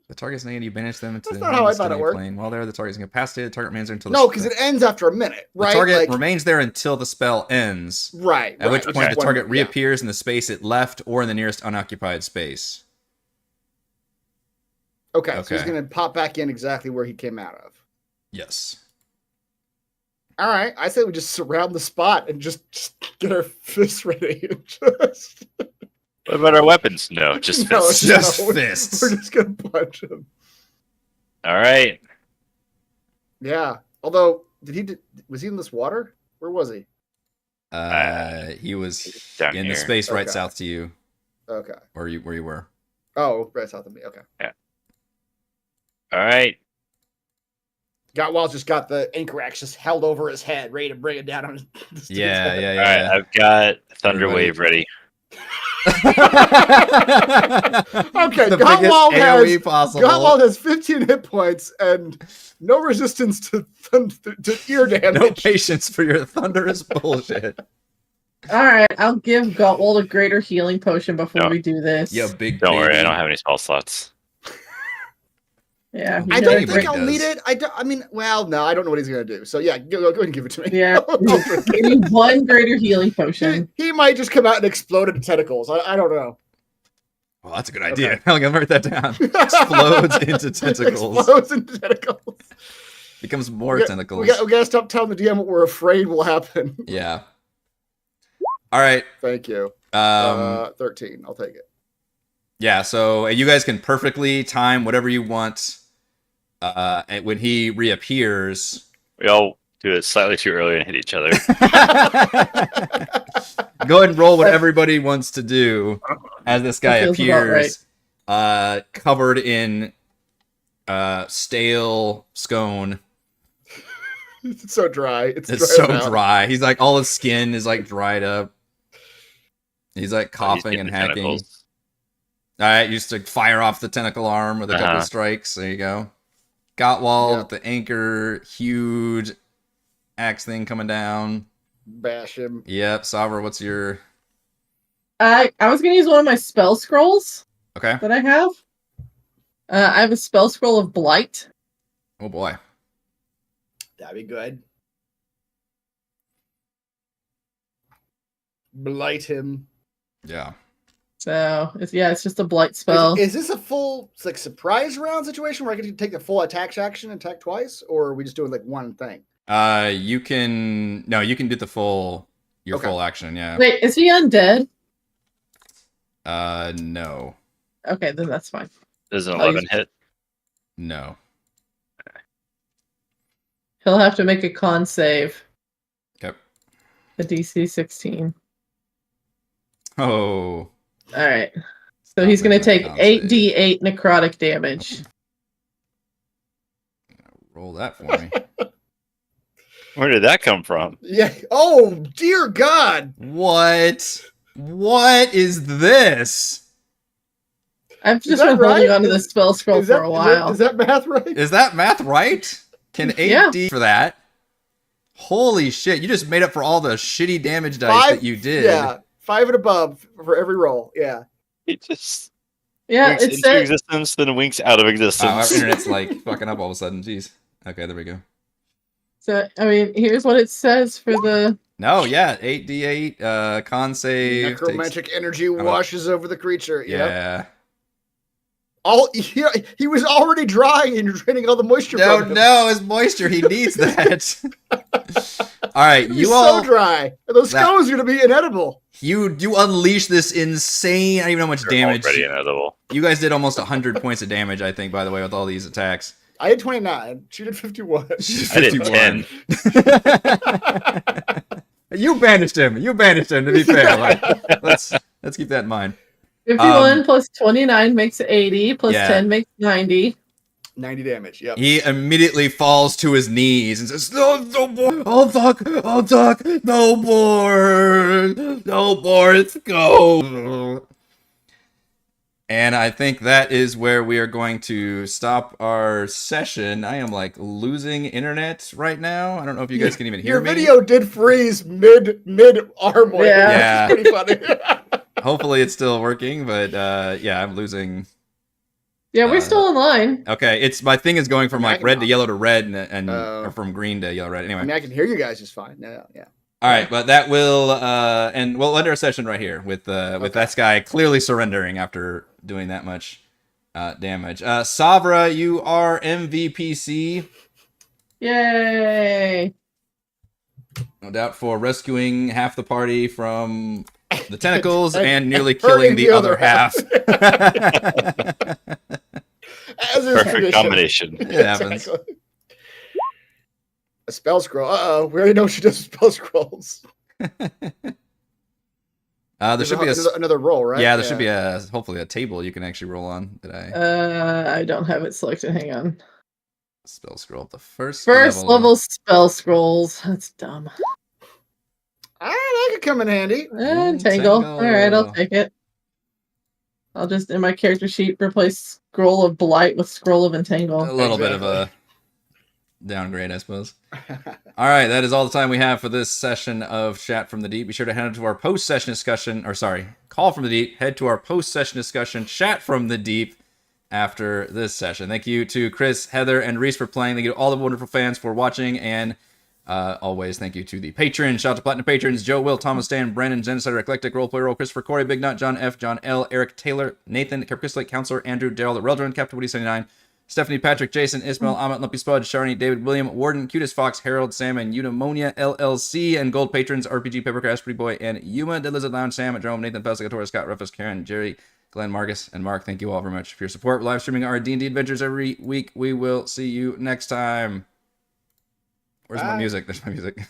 The target's negative. You banish them to That's not how I thought it worked. plane. While there, the target's incapacitated. Target remains there until No, because it ends after a minute, the right? target Like, remains there until the spell ends. right. At which right, point okay. the target Yeah. reappears in the space it left or in the nearest unoccupied space. Okay, so he's Okay. gonna pop back in exactly where he came out of. Yes. All right, I say we just surround the spot and just get our fists ready. And just What about our weapons? No, just No, fists. Just no, fists. We're just gonna punch him. All right. Yeah. Although, was he in this water? Where was he? He was Down in here. the space right Okay. south to you, Okay. where you were. Oh, right south of me. Okay. All right. Gottwald's just got the anchor axe just held over his head, ready to bring it down on his. Yeah, All right. I've got Thunder Everybody- Wave ready. Okay, the Gottwald biggest has- AoE possible. Gottwald has 15 hit points and no resistance to ear damage. No patience for your thunderous bullshit. All right, I'll give Gottwald a greater healing potion before No. we do this. Yeah, big. Don't worry, I baby. don't have any spell slots. Yeah, you I know, don't think Greg I'll does. need it. I mean, well, no, I don't know what he's gonna do. So yeah, go ahead and give it to me. Yeah, give me one greater healing potion. he might just come out and explode into tentacles. I don't know. Well, that's a good idea. I'm gonna write that down. Explodes into tentacles. Explodes into tentacles. Becomes more tentacles. We gotta stop telling the DM what we're afraid will happen. Yeah. All right. Thank you. 13. I'll take it. Yeah, so you guys can perfectly time whatever you want. And when he reappears, We all do it slightly too early and hit each other. go ahead and roll what everybody wants to do as this guy That feels about appears, covered in stale scone. It's so dry. It's so out. dry. He's like, all his skin is like dried up. He's like coughing and hacking. Tentacles. All right, used to fire off the tentacle arm with a couple of strikes. There you go. Gottwald with the anchor, huge axe thing coming down. Bash him. Yep, Savra, what's your... I was gonna use one of my spell scrolls Okay. that I have. I have a spell scroll of Blight. Oh boy. That'd be good. Blight him. Yeah. So it's just a Blight spell. Is this a full surprise round situation where I can take the full attack action and attack twice, or are we just doing like one thing? You can do the full full action, yeah. Wait, is he undead? No. Okay, then that's fine. Does an 11 hit? No. He'll have to make a con save. Okay. The DC 16. Oh. All right. So he's going to take 8d8 necrotic damage. Roll that for me. Where did that come from? Yeah. Oh, dear God. What? What is this? I've just been holding onto the spell scroll for a while. Is that math right? Is that math right? Can 8d for that? Holy shit, you just made up for all the shitty damage dice that you did. Yeah, 5 and above for every roll. Yeah. It just winks into existence, then winks out of existence. Our internet's like fucking up all of a sudden. Jeez. Okay, there we go. So, I mean, here's what it says for the... No, yeah, 8d8, con save. Necromantic energy washes over the creature. Yeah. He was already drying and you're draining all the moisture from him. No, his moisture. He needs that. All right, you all so dry. Those scones are going to be inedible. You unleash this insane. I don't even know how much damage. Already inedible. You guys did almost 100 points of damage, I think, by the way, with all these attacks. I had 29. She did 51. I did 10. You banished him. To be fair. Let's keep that in mind. 51 plus 29 makes 80, plus 10 makes 90. 90 damage, yep. He immediately falls to his knees and says, No more! I'll talk! No more! Let's go! And I think that is where we are going to stop our session. I am like losing internet right now. I don't know if you guys can even hear me. Your video did freeze mid arm wave. Yeah. It's pretty funny. Hopefully it's still working, but yeah, I'm losing. Yeah, we're still online. Okay, my thing is going from like red to yellow to red and or from green to yellow red. Anyway, I mean, I can hear you guys just fine. Yeah. All right, but that will and we'll end our session right here with that guy clearly surrendering after doing that much damage. Savra, you are MVPC. Yay! No doubt for rescuing half the party from the tentacles and nearly killing the other half. Perfect combination. It happens. A spell scroll. We already know she does spell scrolls. There should be another roll, right? Yeah, there should be hopefully a table you can actually roll on. I don't have it selected. Hang on. Spell scroll. The first level spell scrolls. That's dumb. That could come in handy. Entangle. All right, I'll take it. I'll just in my character sheet replace Scroll of Blight with Scroll of Entangle. A little bit of a downgrade, I suppose. All right, that is all the time we have for this session of Chat from the Deep. Be sure to head to our post-session discussion, Call from the Deep. Head to our post-session discussion, Chat from the Deep, after this session. Thank you to Chris, Heather, and Reese for playing. Thank you to all the wonderful fans for watching and Always thank you to the patrons. Shout out to Platinum patrons: Joe, Will, Thomas, Stan, Brandon, Genocider, Eclectic, Roleplay Roll, Christopher, Corey, Big Nut, John F, John L, Eric, Taylor, Nathan, Caprislake, Counselor, Andrew, Daryl, Reldron, Captain Woody 79, Stephanie, Patrick, Jason, Ismail, Amit, Lumpy Spud, Sharni, David, William, Warden, Cutest Fox, Harold, Sam, and Eudaimonia LLC, and gold patrons RPG, Papercrash, Pretty Boy, and Yuma, Dead Lizard Lounge, Sam, Jerome, Nathan, Pescator, Scott, Rufus, Karen, Jerry, Glenn, Marcus, and Mark. Thank you all very much for your support. We're live streaming our D&D adventures every week. We will see you next time. Where's my music? There's my music.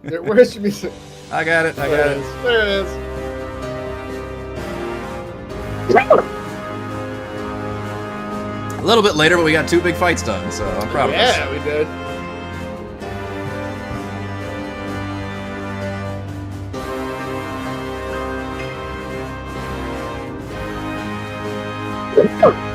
Where's your music? I got it. I got it. There it is. A little bit later, but we got 2 big fights done, so I'm proud of us. Yeah, we did. Oh.